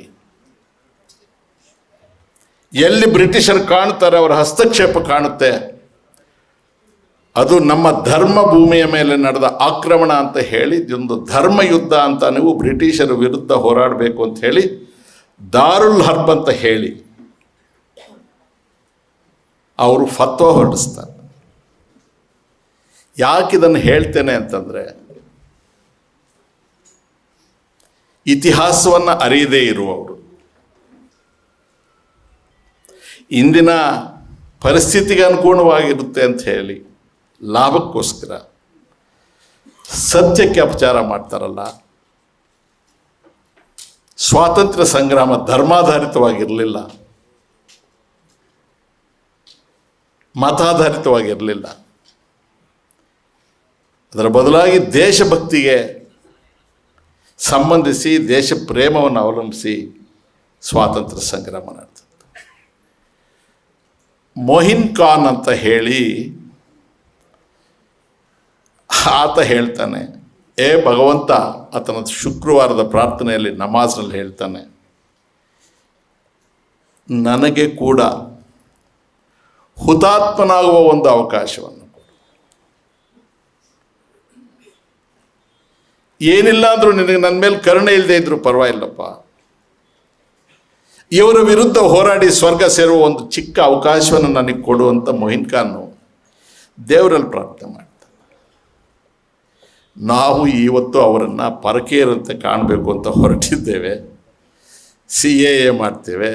ಎಲ್ಲಿ ಬ್ರಿಟಿಷರು ಕಾಣುತ್ತಾರೆ, ಅವರ ಹಸ್ತಕ್ಷೇಪ ಕಾಣುತ್ತೆ, ಅದು ನಮ್ಮ ಧರ್ಮ ಭೂಮಿಯ ಮೇಲೆ ನಡೆದ ಆಕ್ರಮಣ ಅಂತ ಹೇಳಿ, ಇದೊಂದು ಧರ್ಮ ಯುದ್ಧ ಅಂತ ನೀವು ಬ್ರಿಟಿಷರ ವಿರುದ್ಧ ಹೋರಾಡಬೇಕು ಅಂತ ಹೇಳಿ ದಾರುಲ್ ಹರ್ಬ್ ಅಂತ ಹೇಳಿ ಅವರು ಫತ್ವಾ ಹೊರಡಿಸ್ತಾರೆ. ಯಾಕಿದನ್ನು ಹೇಳ್ತೇನೆ ಅಂತಂದರೆ, ಇತಿಹಾಸವನ್ನು ಅರಿಯದೇ ಇರುವವರು, ಇಂದಿನ ಪರಿಸ್ಥಿತಿಗೆ ಅನುಗುಣವಾಗಿರುತ್ತೆ ಅಂತ ಹೇಳಿ ಲಾಭಕ್ಕೋಸ್ಕರ ಸತ್ಯಕ್ಕೆ ಅಪಚಾರ ಮಾಡ್ತಾರಲ್ಲ. ಸ್ವಾತಂತ್ರ್ಯ ಸಂಗ್ರಾಮ ಧರ್ಮಾಧಾರಿತವಾಗಿರಲಿಲ್ಲ, ಮತಾಧಾರಿತವಾಗಿರಲಿಲ್ಲ. ಅದರ ಬದಲಾಗಿ ದೇಶಭಕ್ತಿಗೆ ಸಂಬಂಧಿಸಿ, ದೇಶ ಪ್ರೇಮವನ್ನು ಅವಲಂಬಿಸಿ ಸ್ವಾತಂತ್ರ್ಯ ಸಂಗ್ರಾಮ ನಡೆದಿತ್ತು. ಮೊಹಿನ್ ಖಾನ್ ಅಂತ ಹೇಳಿ ಆತ ಹೇಳ್ತಾನೆ, ಏ ಭಗವಂತ, ಆತನ ಶುಕ್ರವಾರದ ಪ್ರಾರ್ಥನೆಯಲ್ಲಿ ನಮಾಜ್ನಲ್ಲಿ ಹೇಳ್ತಾನೆ, ನನಗೆ ಕೂಡ ಹುತಾತ್ಮನಾಗುವ ಒಂದು ಅವಕಾಶವನ್ನು ಕೊಡು. ಏನಿಲ್ಲ ಅಂದರೂ ನಿನಗೆ ನನ್ನ ಮೇಲೆ ಕರುಣೆ ಇಲ್ಲದೆ ಇದ್ರೂ ಪರವಾಗಿಲ್ಲಪ್ಪ, ಇವರ ವಿರುದ್ಧ ಹೋರಾಡಿ ಸ್ವರ್ಗ ಸೇರುವ ಒಂದು ಚಿಕ್ಕ ಅವಕಾಶವನ್ನು ನನಗೆ ಕೊಡುವಂಥ ಮೊಹಿನ್ ಖಾನ್ ದೇವರಲ್ಲಿ ಪ್ರಾರ್ಥನೆ ಮಾಡ್ತಾನೆ. ನಾವು ಇವತ್ತು ಅವರನ್ನು ಪರಕೀಯರಂತೆ ಕಾಣಬೇಕು ಅಂತ ಹೊರಟಿದ್ದೇವೆ. CAA ಮಾಡ್ತೇವೆ,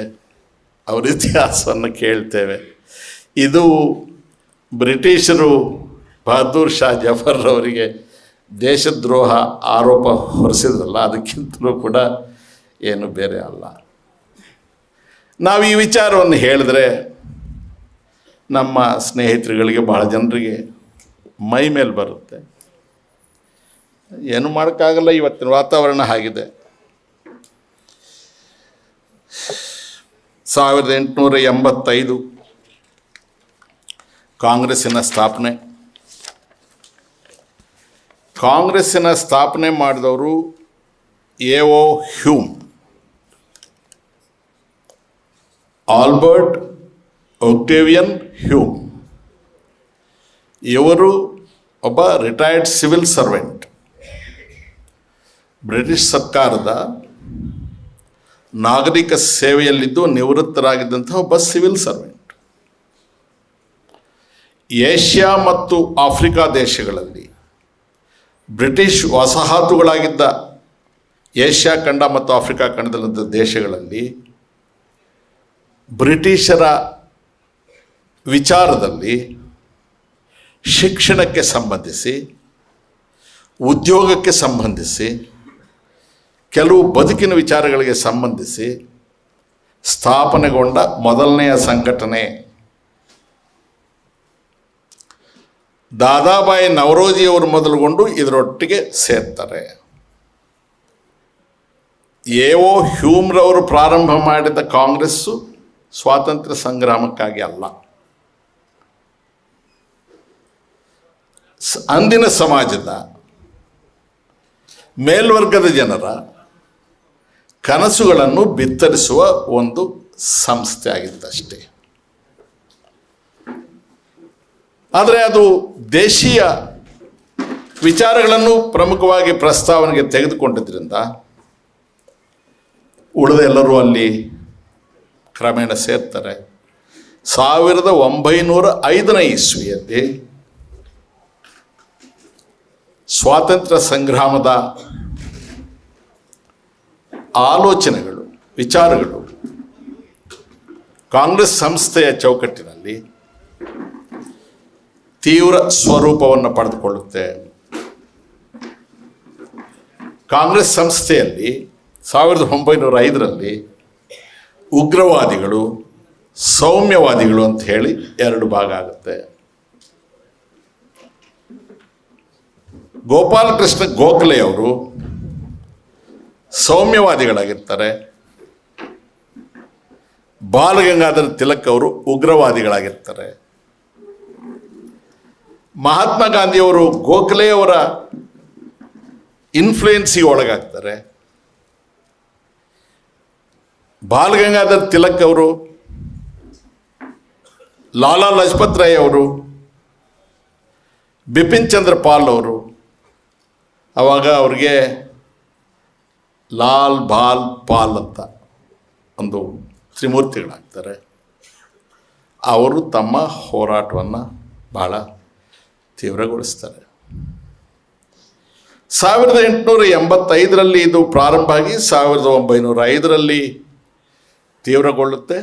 ಅವರ ಇತಿಹಾಸವನ್ನು ಕೇಳ್ತೇವೆ. ಇದು ಬ್ರಿಟಿಷರು ಬಹದ್ದೂರ್ ಶಾ ಜಫರ್ ಅವರಿಗೆ ದೇಶದ್ರೋಹ ಆರೋಪ ಹೊರಿಸಿದ್ರಲ್ಲ, ಅದಕ್ಕಿಂತಲೂ ಕೂಡ ಏನು ಬೇರೆ ಅಲ್ಲ. ನಾವು ಈ ವಿಚಾರವನ್ನು ಹೇಳಿದ್ರೆ ನಮ್ಮ ಸ್ನೇಹಿತರುಗಳಿಗೆ, ಬಹಳ ಜನರಿಗೆ ಮೈ ಮೇಲೆ ಬರುತ್ತೆ. ಏನು ಮಾಡೋಕ್ಕಾಗಲ್ಲ, ಇವತ್ತಿನ ವಾತಾವರಣ ಆಗಿದೆ. 1885 ಕಾಂಗ್ರೆಸ್ಸಿನ ಸ್ಥಾಪನೆ. ಕಾಂಗ್ರೆಸ್ಸಿನ ಸ್ಥಾಪನೆ ಮಾಡಿದವರು A.O. Hume, Albert Octavian Hume. ಇವರು ಒಬ್ಬ ರಿಟೈರ್ಡ್ ಸಿವಿಲ್ ಸರ್ವೆಂಟ್, ಬ್ರಿಟಿಷ್ ಸರ್ಕಾರದ ನಾಗರಿಕ ಸೇವೆಯಲ್ಲಿದ್ದು ನಿವೃತ್ತರಾಗಿದ್ದಂಥ ಒಬ್ಬ ಸಿವಿಲ್ ಸರ್ವೆಂಟ್. ಏಷ್ಯಾ ಮತ್ತು ಆಫ್ರಿಕಾ ದೇಶಗಳಲ್ಲಿ, ಬ್ರಿಟಿಷ್ ವಸಾಹತುಗಳಾಗಿದ್ದ ಏಷ್ಯಾ ಖಂಡ ಮತ್ತು ಆಫ್ರಿಕಾ ಖಂಡದಲ್ಲಿದ್ದ ದೇಶಗಳಲ್ಲಿ ಬ್ರಿಟಿಷರ ವಿಚಾರದಲ್ಲಿ ಶಿಕ್ಷಣಕ್ಕೆ ಸಂಬಂಧಿಸಿ, ಉದ್ಯೋಗಕ್ಕೆ ಸಂಬಂಧಿಸಿ ಕೆಲವು ಬದುಕಿನ ವಿಚಾರಗಳಿಗೆ ಸಂಬಂಧಿಸಿ ಸ್ಥಾಪನೆಗೊಂಡ ಮೊದಲನೆಯ ಸಂಘಟನೆ. ದಾದಾಬಾಯಿ ನವರೋಜಿಯವರು ಮೊದಲುಗೊಂಡು ಇದರೊಟ್ಟಿಗೆ ಸೇರ್ತಾರೆ. ಎ.ಓ. ಹ್ಯೂಮ್ರವರು ಪ್ರಾರಂಭ ಮಾಡಿದ ಕಾಂಗ್ರೆಸ್ಸು ಸ್ವಾತಂತ್ರ್ಯ ಸಂಗ್ರಾಮಕ್ಕಾಗಿ ಅಲ್ಲ, ಅಂದಿನ ಸಮಾಜದ ಮೇಲ್ವರ್ಗದ ಜನರ ಕನಸುಗಳನ್ನು ಬಿತ್ತರಿಸುವ ಒಂದು ಸಂಸ್ಥೆ ಆಗಿತ್ತಷ್ಟೇ. ಆದರೆ ಅದು ದೇಶೀಯ ವಿಚಾರಗಳನ್ನು ಪ್ರಮುಖವಾಗಿ ಪ್ರಸ್ತಾವನೆಗೆ ತೆಗೆದುಕೊಂಡಿದ್ದರಿಂದ ಉಳಿದ ಎಲ್ಲರೂ ಅಲ್ಲಿ ಕ್ರಮೇಣ ಸೇರ್ತಾರೆ. 1905ನೇ ಇಸ್ವಿಯಲ್ಲಿ ಸ್ವಾತಂತ್ರ್ಯ ಸಂಗ್ರಾಮದ ಆಲೋಚನೆಗಳು, ವಿಚಾರಗಳು ಕಾಂಗ್ರೆಸ್ ಸಂಸ್ಥೆಯ ಚೌಕಟ್ಟಿನಲ್ಲಿ ತೀವ್ರ ಸ್ವರೂಪವನ್ನು ಪಡೆದುಕೊಳ್ಳುತ್ತೆ. ಕಾಂಗ್ರೆಸ್ ಸಂಸ್ಥೆಯಲ್ಲಿ 1905ರಲ್ಲಿ ಉಗ್ರವಾದಿಗಳು, ಸೌಮ್ಯವಾದಿಗಳು ಅಂತ ಹೇಳಿ ಎರಡು ಭಾಗ ಆಗುತ್ತೆ. ಗೋಪಾಲಕೃಷ್ಣ ಗೋಖಲೆ ಅವರು ಸೌಮ್ಯವಾದಿಗಳಾಗಿರ್ತಾರೆ, ಬಾಲಗಂಗಾಧರ ತಿಲಕ್ ಅವರು ಉಗ್ರವಾದಿಗಳಾಗಿರ್ತಾರೆ. ಮಹಾತ್ಮ ಗಾಂಧಿಯವರು ಗೋಖಲೆಯವರ ಇನ್ಫ್ಲೂಯೆನ್ಸಿಗೆ ಒಳಗಾಗ್ತಾರೆ. ಬಾಲಗಂಗಾಧರ್ ತಿಲಕ್ ಅವರು, ಲಾಲಾ ಲಜಪತ್ ರಾಯ್ ಅವರು, ಬಿಪಿನ್ ಚಂದ್ರ ಪಾಲ್ ಅವರು, ಆವಾಗ ಅವ್ರಿಗೆ ಲಾಲ್ ಬಾಲ್ ಪಾಲ್ ಅಂತ ಒಂದು ತ್ರಿಮೂರ್ತಿಗಳಾಗ್ತಾರೆ. ಅವರು ತಮ್ಮ ಹೋರಾಟವನ್ನು ಬಹಳ ತೀವ್ರಗೊಳಿಸ್ತಾರೆ. 1885ರಲ್ಲಿ ಇದು ಪ್ರಾರಂಭ ಆಗಿ 1905ರಲ್ಲಿ ತೀವ್ರಗೊಳ್ಳುತ್ತೆ.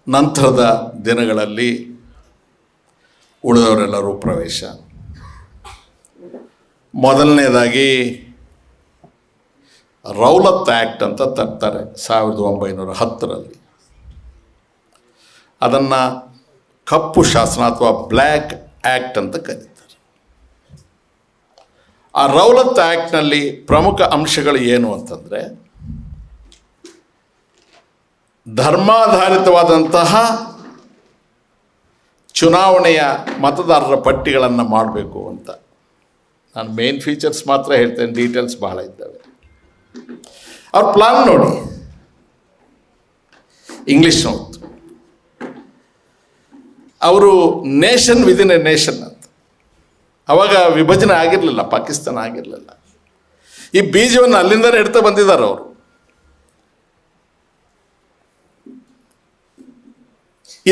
ನಂತರದ ದಿನಗಳಲ್ಲಿ ಉಳಿದವರೆಲ್ಲರೂ ಪ್ರವೇಶ. ಮೊದಲನೇದಾಗಿ ರೌಲತ್ ಆ್ಯಕ್ಟ್ ಅಂತ ತರ್ತಾರೆ 1910ರಲ್ಲಿ. ಅದನ್ನು ಕಪ್ಪು ಶಾಸನ ಅಥವಾ ಬ್ಲ್ಯಾಕ್ ಆ್ಯಕ್ಟ್ ಅಂತ ಕರೀತಾರೆ. ಆ ರೌಲತ್ ಆ್ಯಕ್ಟ್ನಲ್ಲಿ ಪ್ರಮುಖ ಅಂಶಗಳು ಏನು ಅಂತಂದರೆ, ಧರ್ಮಾಧಾರಿತವಾದಂತಹ ಚುನಾವಣೆಯ ಮತದಾರರ ಪಟ್ಟಿಗಳನ್ನು ಮಾಡಬೇಕು ಅಂತ. ನಾನು ಮೇನ್ ಫೀಚರ್ಸ್ ಮಾತ್ರ ಹೇಳ್ತೇನೆ, ಡೀಟೇಲ್ಸ್ ಬಹಳ ಇದ್ದಾವೆ. ಅವ್ರ ಪ್ಲಾನ್ ನೋಡಿ, ಇಂಗ್ಲೀಷ್ ನೋಡ್ತು. ಅವರು ನೇಷನ್ ವಿದಿನ್ ಎ ನೇಷನ್ ಅಂತ. ಅವಾಗ ವಿಭಜನೆ ಆಗಿರಲಿಲ್ಲ, ಪಾಕಿಸ್ತಾನ ಆಗಿರಲಿಲ್ಲ. ಈ ಬೀಜವನ್ನು ಅಲ್ಲಿಂದಲೇ ಇಡ್ತಾ ಬಂದಿದ್ದಾರೆ ಅವರು.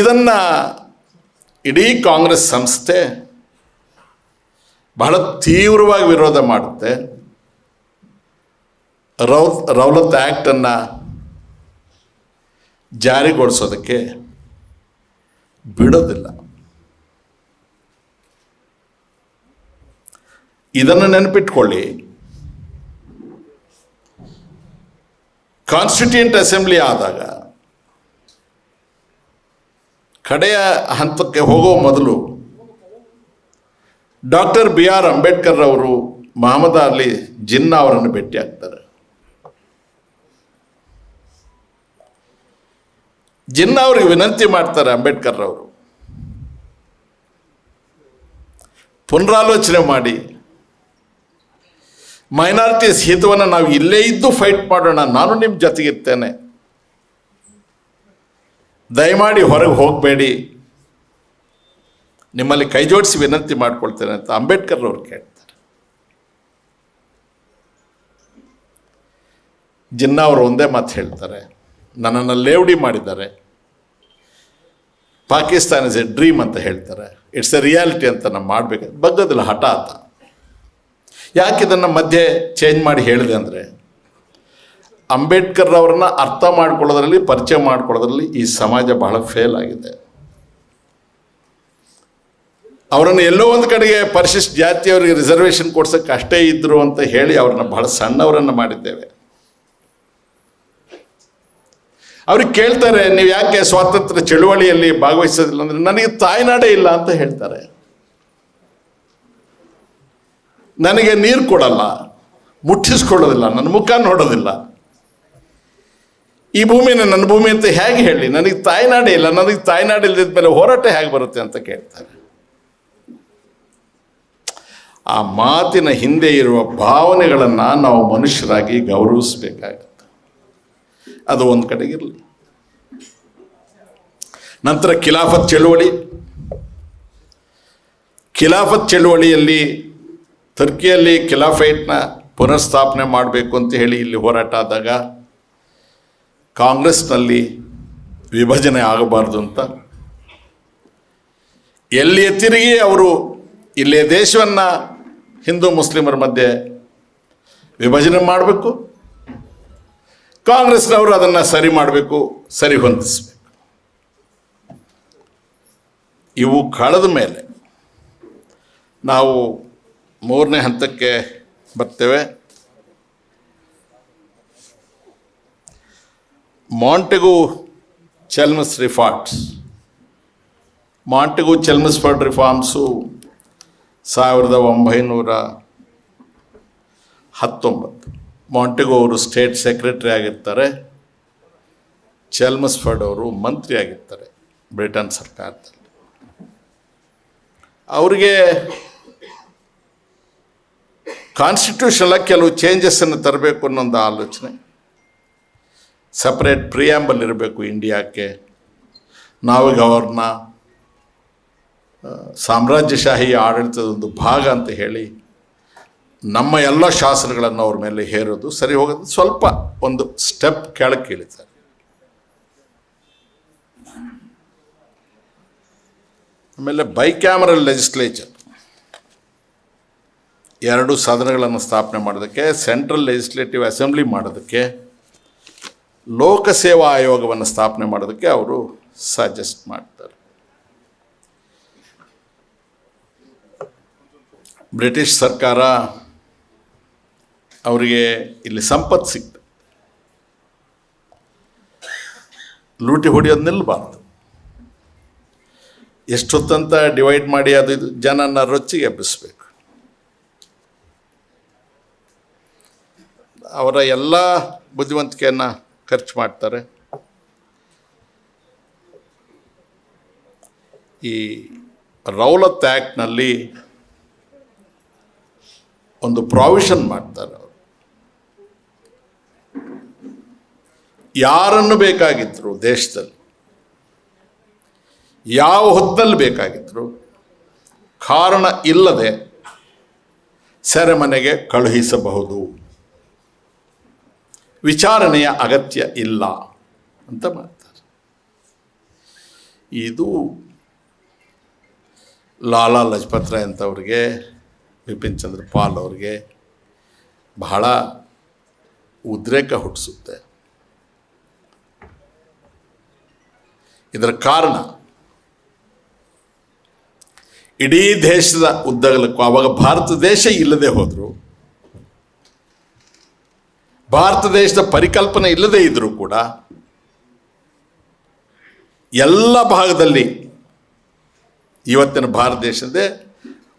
ಇದನ್ನು ಇಡೀ ಕಾಂಗ್ರೆಸ್ ಸಂಸ್ಥೆ ಬಹಳ ತೀವ್ರವಾಗಿ ವಿರೋಧ ಮಾಡುತ್ತೆ. ರೌಲತ್ ಆ್ಯಕ್ಟನ್ನು ಜಾರಿಗೊಳಿಸೋದಕ್ಕೆ ಬಿಡೋದಿಲ್ಲ. ಇದನ್ನು ನೆನಪಿಟ್ಕೊಳ್ಳಿ, ಕಾನ್ಸ್ಟಿಟ್ಯೂಂಟ್ ಅಸೆಂಬ್ಲಿ ಆದಾಗ ಕಡೆಯ ಹಂತಕ್ಕೆ ಹೋಗೋ ಮೊದಲು ಡಾಕ್ಟರ್ B.R. ಅಂಬೇಡ್ಕರ್ ಅವರು ಮಹಮ್ಮದ್ ಅಲಿ ಜಿನ್ನಾ ಅವರನ್ನು ಭೇಟಿ ಆಗ್ತಾರೆ. ಜಿನ್ನಾ ಅವರಿಗೆ ವಿನಂತಿ ಮಾಡ್ತಾರೆ ಅಂಬೇಡ್ಕರ್ ಅವರು, ಪುನರಾಲೋಚನೆ ಮಾಡಿ ಮೈನಾರಿಟೀಸ್ ಹಿತವನ್ನು ನಾವು ಇಲ್ಲೇ ಇದ್ದು ಫೈಟ್ ಮಾಡೋಣ, ನಾನು ನಿಮ್ಮ ಜೊತೆಗಿರ್ತೇನೆ, ದಯಮಾಡಿ ಹೊರಗೆ ಹೋಗಬೇಡಿ, ನಿಮ್ಮಲ್ಲಿ ಕೈ ಜೋಡಿಸಿ ವಿನಂತಿ ಮಾಡ್ಕೊಳ್ತೇನೆ ಅಂತ ಅಂಬೇಡ್ಕರ್ ಅವರು ಕೇಳ್ತಾರೆ. ಜಿನ್ನಾ ಅವರು ಒಂದೇ ಮಾತು ಹೇಳ್ತಾರೆ, ನನ್ನನ್ನು ಲೇವಡಿ ಮಾಡಿದ್ದಾರೆ, ಪಾಕಿಸ್ತಾನ ಇಸ್ ಎ ಡ್ರೀಮ್ ಅಂತ ಹೇಳ್ತಾರೆ, ಇಟ್ಸ್ ಎ ರಿಯಾಲಿಟಿ ಅಂತ ನಾವು ಮಾಡಬೇಕು. ಬಗ್ಗದಿಲ್ಲ, ಹಠಾತ್. ಯಾಕೆ ಇದನ್ನು ಮಧ್ಯೆ ಚೇಂಜ್ ಮಾಡಿ ಹೇಳಿದೆ ಅಂದರೆ, ಅಂಬೇಡ್ಕರ್ ಅವರನ್ನ ಅರ್ಥ ಮಾಡ್ಕೊಳ್ಳೋದ್ರಲ್ಲಿ, ಪರಿಚಯ ಮಾಡ್ಕೊಳ್ಳೋದ್ರಲ್ಲಿ ಈ ಸಮಾಜ ಬಹಳ ಫೇಲ್ ಆಗಿದೆ. ಅವರನ್ನು ಎಲ್ಲೋ ಒಂದು ಕಡೆಗೆ ಪರಿಶಿಷ್ಟ ಜಾತಿಯವರಿಗೆ ರಿಸರ್ವೇಷನ್ ಕೊಡ್ಸೋಕ್ಕೆ ಅಷ್ಟೇ ಇದ್ದರು ಅಂತ ಹೇಳಿ ಅವ್ರನ್ನ ಬಹಳ ಸಣ್ಣವರನ್ನು ಮಾಡಿದ್ದೇವೆ. ಅವ್ರಿಗೆ ಕೇಳ್ತಾರೆ, ನೀವು ಯಾಕೆ ಸ್ವಾತಂತ್ರ್ಯ ಚಳುವಳಿಯಲ್ಲಿ ಭಾಗವಹಿಸೋದಿಲ್ಲ ಅಂದರೆ, ನನಗೆ ತಾಯ್ನಾಡೇ ಇಲ್ಲ ಅಂತ ಹೇಳ್ತಾರೆ. ನನಗೆ ನೀರು ಕೊಡಲ್ಲ, ಮುಟ್ಟಿಸ್ಕೊಳ್ಳೋದಿಲ್ಲ, ನನ್ನ ಮುಖ ನೋಡೋದಿಲ್ಲ, ಈ ಭೂಮಿನ ನನ್ನ ಭೂಮಿ ಅಂತ ಹೇಗೆ ಹೇಳಿ, ನನಗೆ ತಾಯ್ನಾಡೇ ಇಲ್ಲ, ನನಗೆ ತಾಯ್ನಾಡು ಇಲ್ಲದ ಮೇಲೆ ಹೋರಾಟ ಹೇಗೆ ಬರುತ್ತೆ ಅಂತ ಕೇಳ್ತಾರೆ. ಆ ಮಾತಿನ ಹಿಂದೆ ಇರುವ ಭಾವನೆಗಳನ್ನು ನಾವು ಮನುಷ್ಯರಾಗಿ ಗೌರವಿಸಬೇಕಾಗುತ್ತೆ. ಅದು ಒಂದು ಕಡೆಗಿರಲಿ. ನಂತರ ಖಿಲಾಫತ್ ಚಳುವಳಿಯಲ್ಲಿ ಟರ್ಕಿಯಲ್ಲಿ ಖಿಲಾಫೈಟ್ನ ಪುನರ್ಸ್ಥಾಪನೆ ಮಾಡಬೇಕು ಅಂತ ಹೇಳಿ ಇಲ್ಲಿ ಹೋರಾಟ ಆದಾಗ ಕಾಂಗ್ರೆಸ್ನಲ್ಲಿ ವಿಭಜನೆ ಆಗಬಾರ್ದು ಅಂತ ಎಲ್ಲಿಯೇ ತಿರುಗಿ ಅವರು ಇಲ್ಲಿಯ ದೇಶವನ್ನು ಹಿಂದೂ ಮುಸ್ಲಿಮರ ಮಧ್ಯೆ ವಿಭಜನೆ ಮಾಡಬೇಕು, ಕಾಂಗ್ರೆಸ್ನವರು ಅದನ್ನು ಸರಿ ಮಾಡಬೇಕು, ಸರಿ ಹೊಂದಿಸಬೇಕು. ಇವು ಕಳೆದ ಮೇಲೆ ನಾವು ಮೂರನೇ ಹಂತಕ್ಕೆ ಬರ್ತೇವೆ. ಮಾಂಟೆಗು ಚೆಲ್ಮಸ್ ರಿಫಾರ್ಮ್ಸು 1919 ಮಾಂಟೆಗು ಅವರು ಸ್ಟೇಟ್ ಸೆಕ್ರೆಟರಿ ಆಗಿರ್ತಾರೆ, ಚೆಲ್ಮಸ್ಫರ್ಡ್ ಅವರು ಮಂತ್ರಿ ಆಗಿರ್ತಾರೆ ಬ್ರಿಟನ್ ಸರ್ಕಾರದಲ್ಲಿ. ಅವರಿಗೆ ಕಾನ್ಸ್ಟಿಟ್ಯೂಷನಲ್ಲಿ ಕೆಲವು ಚೇಂಜಸ್ಸನ್ನು ತರಬೇಕು ಅನ್ನೋದು ಆಲೋಚನೆ. ಸಪ್ರೇಟ್ ಪ್ರಿಯಾಂಬಲ್ ಇರಬೇಕು ಇಂಡಿಯಾಕ್ಕೆ, ನಾವೀಗ ಅವ್ರನ್ನ ಸಾಮ್ರಾಜ್ಯಶಾಹಿ ಆಡಳಿತದ ಒಂದು ಭಾಗ ಅಂತ ಹೇಳಿ ನಮ್ಮ ಎಲ್ಲ ಶಾಸನಗಳನ್ನು ಅವ್ರ ಮೇಲೆ ಹೇರೋದು ಸರಿ ಹೋಗೋದು, ಸ್ವಲ್ಪ ಒಂದು ಸ್ಟೆಪ್ ಕೆಳಕ್ಕೆ ಇಳಿತಾರೆ. ಆಮೇಲೆ ಬೈಕ್ಯಾಮರಲ್ ಲೆಜಿಸ್ಲೇಚರ್, 2 ಸದನಗಳನ್ನು ಸ್ಥಾಪನೆ ಮಾಡೋದಕ್ಕೆ, ಸೆಂಟ್ರಲ್ ಲೆಜಿಸ್ಲೇಟಿವ್ ಅಸೆಂಬ್ಲಿ ಮಾಡೋದಕ್ಕೆ, ಲೋಕಸೇವಾ ಆಯೋಗವನ್ನು ಸ್ಥಾಪನೆ ಮಾಡೋದಕ್ಕೆ ಅವರು ಸಜೆಸ್ಟ್ ಮಾಡ್ತಾರೆ. ಬ್ರಿಟಿಷ್ ಸರ್ಕಾರ ಅವರಿಗೆ ಇಲ್ಲಿ ಸಂಪತ್ತು ಸಿಗ್ತದೆ, ಲೂಟಿ ಹೊಡೆಯೋದು ನಿಲ್ಲಬಾರ್ದು. ಎಷ್ಟೊತ್ತಂತ ಡಿವೈಡ್ ಮಾಡಿ ಅದು ಇದು ಜನನ ರೊಚ್ಚಿಗೆ ಎಬ್ಬಿಸಬೇಕು. ಅವರ ಎಲ್ಲ ಬುದ್ಧಿವಂತಿಕೆಯನ್ನು ಖರ್ಚು ಮಾಡ್ತಾರೆ. ಈ ರೌಲತ್ ಆ್ಯಕ್ಟ್ನಲ್ಲಿ ಒಂದು ಪ್ರಾವಿಷನ್ ಮಾಡ್ತಾರೆ. ಅವರು ಯಾರನ್ನು ಬೇಕಾಗಿದ್ರು ದೇಶದಲ್ಲಿ, ಯಾವ ಹೊತ್ತಲ್ಲಿ ಬೇಕಾಗಿದ್ರು, ಕಾರಣ ಇಲ್ಲದೆ ಸೆರೆಮನೆಗೆ ಕಳುಹಿಸಬಹುದು, ವಿಚಾರಣೆಯ ಅಗತ್ಯ ಇಲ್ಲ ಅಂತ ಮಾಡ್ತಾರೆ. ಇದು ಲಾಲಾ ಲಜಪತ್ ರಾಯ್ ಅಂತವ್ರಿಗೆ, ಬಿಪಿನ್ ಚಂದ್ರ ಪಾಲ್ ಅವ್ರಿಗೆ ಬಹಳ ಉದ್ರೇಕ ಹುಟ್ಟಿಸುತ್ತೆ. ಇದರ ಕಾರಣ ಇಡೀ ದೇಶದ ಉದ್ದಗಲಕ್ಕೂ, ಆವಾಗ ಭಾರತ ದೇಶ ಇಲ್ಲದೆ ಹೋದರು, ಭಾರತ ದೇಶದ ಪರಿಕಲ್ಪನೆ ಇಲ್ಲದೇ ಇದ್ದರೂ ಕೂಡ ಎಲ್ಲ ಭಾಗದಲ್ಲಿ ಇವತ್ತಿನ ಭಾರತ ದೇಶದ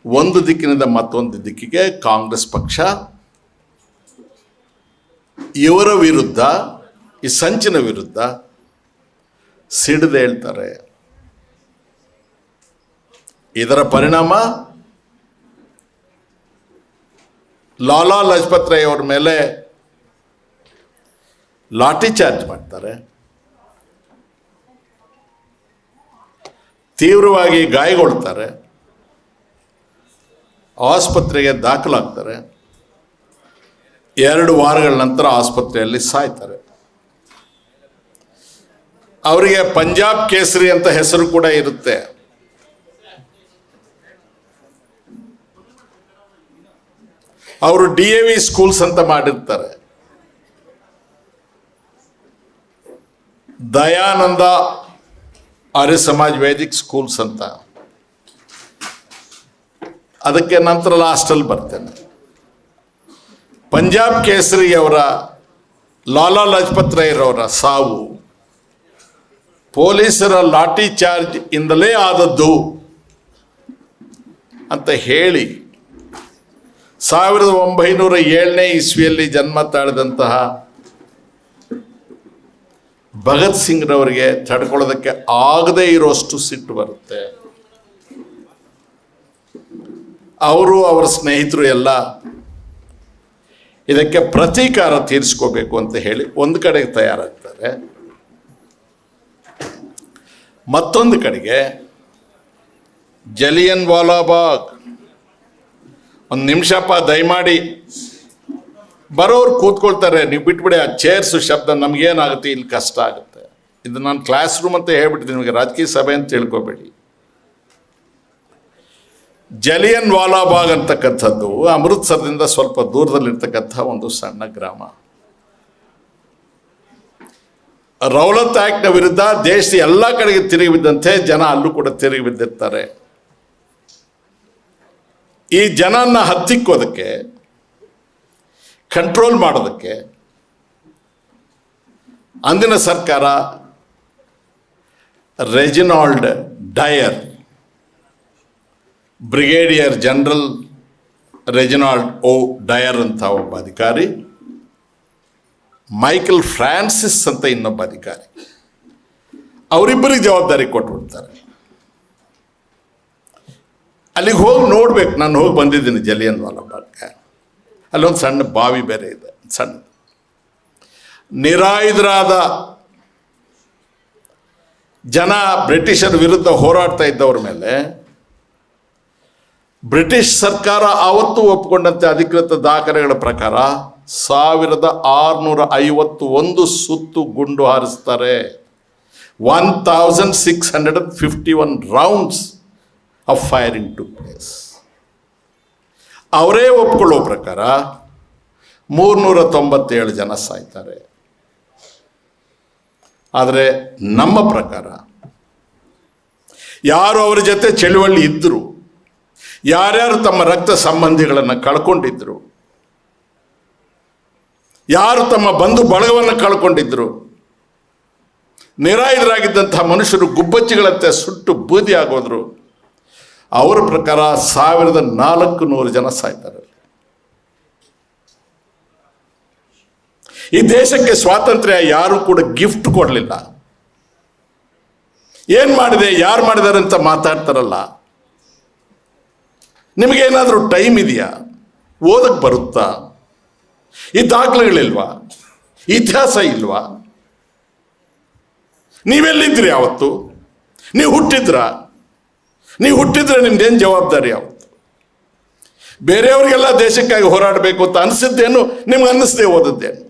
ಒಂದು ದಿಕ್ಕಿನಿಂದ ಮತ್ತೊಂದು ದಿಕ್ಕಿಗೆ ಕಾಂಗ್ರೆಸ್ ಪಕ್ಷ ಇವರ ವಿರುದ್ಧ, ಈ ಸಂಚಿನ ವಿರುದ್ಧ ಸಿಡಿದೇಳ್ತಾರೆ. ಇದರ ಪರಿಣಾಮ ಲಾಲಾ ಲಜಪತ್ ರಾಯ್ ಅವ್ರ ಮೇಲೆ ಲಾಠಿ ಚಾರ್ಜ್ ಮಾಡ್ತಾರೆ, ತೀವ್ರವಾಗಿ ಗಾಯಗೊಳ್ತಾರೆ, ಆಸ್ಪತ್ರೆಗೆ ದಾಖಲಾಗ್ತಾರೆ, 2 ವಾರಗಳ ನಂತರ ಆಸ್ಪತ್ರೆಯಲ್ಲಿ ಸಾಯ್ತಾರೆ. ಅವರಿಗೆ ಪಂಜಾಬ್ ಕೇಸರಿ ಅಂತ ಹೆಸರು ಕೂಡ ಇರುತ್ತೆ. ಅವರು DAV ಸ್ಕೂಲ್ಸ್ ಅಂತ ಮಾಡಿರ್ತಾರೆ, ದಯಾನಂದ ಆರ್ಯ ಸಮಾಜ್ ವೇದಿಕ್ ಸ್ಕೂಲ್ಸ್ ಅಂತ. ಅದಕ್ಕೆ ನಂತರ ಲಾಸ್ಟಲ್ಲಿ ಬರ್ತೇನೆ. ಪಂಜಾಬ್ ಕೇಸರಿ ಅವರ ಲಾಲಾ ಲಜಪತ್ ರಾಯ್ರವರ ಸಾವು ಪೊಲೀಸರ ಲಾಠಿ ಚಾರ್ಜ್ ಇಂದಲೇ ಆದದ್ದು ಅಂತ ಹೇಳಿ 1907ನೇ ಇಸ್ವಿಯಲ್ಲಿ ಜನ್ಮ ತಾಳಿದಂತಹ ಭಗತ್ ಸಿಂಗ್ರವರಿಗೆ ತಡ್ಕೊಳ್ಳೋದಕ್ಕೆ ಆಗದೇ ಇರೋಷ್ಟು ಸಿಟ್ಟು ಬರುತ್ತೆ. ಅವರು ಅವರ ಸ್ನೇಹಿತರು ಎಲ್ಲ ಇದಕ್ಕೆ ಪ್ರತೀಕಾರ ತೀರಿಸ್ಕೋಬೇಕು ಅಂತ ಹೇಳಿ ಒಂದು ಕಡೆಗೆ ತಯಾರಾಗ್ತಾರೆ. ಮತ್ತೊಂದು ಕಡೆಗೆ ಜಲಿಯನ್ ವಾಲಾಬಾಗ್, ಒಂದು ನಿಮಿಷಪ್ಪ ದಯಮಾಡಿ ಬರೋರು ಕೂತ್ಕೊಳ್ತಾರೆ, ನೀವು ಬಿಟ್ಬಿಡಿ ಆ ಚೇರ್ಸು ಶಬ್ದ ನಮಗೇನಾಗುತ್ತೆ, ಇಲ್ಲಿ ಕಷ್ಟ ಆಗುತ್ತೆ. ಇದು ನಾನು ಕ್ಲಾಸ್ ರೂಮ್ ಅಂತ ಹೇಳ್ಬಿಟ್ಟಿದ್ದೀನಿ, ನಿಮಗೆ ರಾಜಕೀಯ ಸಭೆ ಅಂತ ತಿಳ್ಕೊಬೇಡಿ. ಜಲಿಯನ್ ವಾಲಾಬಾಗ್ ಅಂತಕ್ಕಂಥದ್ದು ಅಮೃತ್ಸರದಿಂದ ಸ್ವಲ್ಪ ದೂರದಲ್ಲಿರ್ತಕ್ಕಂಥ ಒಂದು ಸಣ್ಣ ಗ್ರಾಮ. ರೌಲತ್ ಆಕ್ಟ್ನ ವಿರುದ್ಧ ದೇಶದ ಎಲ್ಲ ಕಡೆಗೆ ತಿರುಗಿ ಬಿದ್ದಂತೆ ಜನ ಅಲ್ಲೂ ಕೂಡ ತಿರುಗಿ ಬಿದ್ದಿರ್ತಾರೆ. ಈ ಜನನ ಹತ್ತಿಕ್ಕೋದಕ್ಕೆ, ಕಂಟ್ರೋಲ್ ಮಾಡೋದಕ್ಕೆ ಅಂದಿನ ಸರ್ಕಾರ Reginald Dyer, brigadier general Reginald O Dyer ಅಂತ ಒಬ್ಬ ಅಧಿಕಾರಿ, ಮೈಕಲ್ ಫ್ರಾನ್ಸಿಸ್ ಅಂತ ಇನ್ನೊಬ್ಬ ಅಧಿಕಾರಿ, ಅವರಿಬ್ಬರಿಗೆ ಜವಾಬ್ದಾರಿ ಕೊಟ್ಬಿಡ್ತಾರೆ. ಅಲ್ಲಿಗೆ ಹೋಗಿ ನೋಡ್ಬೇಕು. ನಾನು ಹೋಗಿ ಬಂದಿದ್ದೀನಿ ಜಲಿಯನ್ ವಾಲಾಬಾಗ್ಗೆ. ಅಲ್ಲೊಂದು ಸಣ್ಣ ಬಾವಿ ಬೇರೆ ಇದೆ, ಸಣ್ಣ. ನಿರಾಯುಧರಾದ ಜನ ಬ್ರಿಟಿಷರ ವಿರುದ್ಧ ಹೋರಾಡ್ತಾ ಇದ್ದವ್ರ ಮೇಲೆ ಬ್ರಿಟಿಷ್ ಸರ್ಕಾರ ಆವತ್ತು ಒಪ್ಪಿಕೊಂಡಂತೆ ಅಧಿಕೃತ ದಾಖಲೆಗಳ ಪ್ರಕಾರ 1651 ಸುತ್ತು ಗುಂಡು ಹಾರಿಸ್ತಾರೆ. 1651 rounds of firing took place. ಅವರೇ ಒಪ್ಕೊಳ್ಳೋ ಪ್ರಕಾರ 397 ಜನ ಸಾಯ್ತಾರೆ. ಆದರೆ ನಮ್ಮ ಪ್ರಕಾರ ಯಾರು ಅವರ ಜೊತೆ ಚಳುವಳಿ ಇದ್ದರು, ಯಾರ್ಯಾರು ತಮ್ಮ ರಕ್ತ ಸಂಬಂಧಿಗಳನ್ನು ಕಳ್ಕೊಂಡಿದ್ರು, ಯಾರು ತಮ್ಮ ಬಂಧು ಬಳಗವನ್ನು ಕಳ್ಕೊಂಡಿದ್ರು, ನಿರಾಯುಧರಾಗಿದ್ದಂತಹ ಮನುಷ್ಯರು ಗುಬ್ಬಚ್ಚಿಗಳಂತೆ ಸುಟ್ಟು ಬೂದಿ ಆಗೋದ್ರು, ಅವರ ಪ್ರಕಾರ 1400 ಜನ ಸಾಯ್ತಾರೆ. ಈ ದೇಶಕ್ಕೆ ಸ್ವಾತಂತ್ರ್ಯ ಯಾರು ಕೂಡ ಗಿಫ್ಟ್ ಕೊಡಲಿಲ್ಲ. ಏನು ಮಾಡಿದೆ, ಯಾರು ಮಾಡಿದ್ದಾರೆ ಅಂತ ಮಾತಾಡ್ತಾರಲ್ಲ, ನಿಮಗೇನಾದರೂ ಟೈಮ್ ಇದೆಯಾ? ಓದಕ್ಕೆ ಬರುತ್ತಾ? ಈ ದಾಖಲೆಗಳಿಲ್ವಾ? ಇತಿಹಾಸ ಇಲ್ವಾ? ನೀವೆಲ್ಲಿದ್ರಿ ಯಾವತ್ತು? ನೀವು ಹುಟ್ಟಿದ್ರೆ ನಿಮ್ದೇನು ಜವಾಬ್ದಾರಿ ಯಾವತ್ತು? ಬೇರೆಯವ್ರಿಗೆಲ್ಲ ದೇಶಕ್ಕಾಗಿ ಹೋರಾಡಬೇಕು ಅಂತ ಅನಿಸಿದ್ದೇನು? ನಿಮ್ಗೆ ಅನ್ನಿಸ್ದೇ ಓದದ್ದೇನು?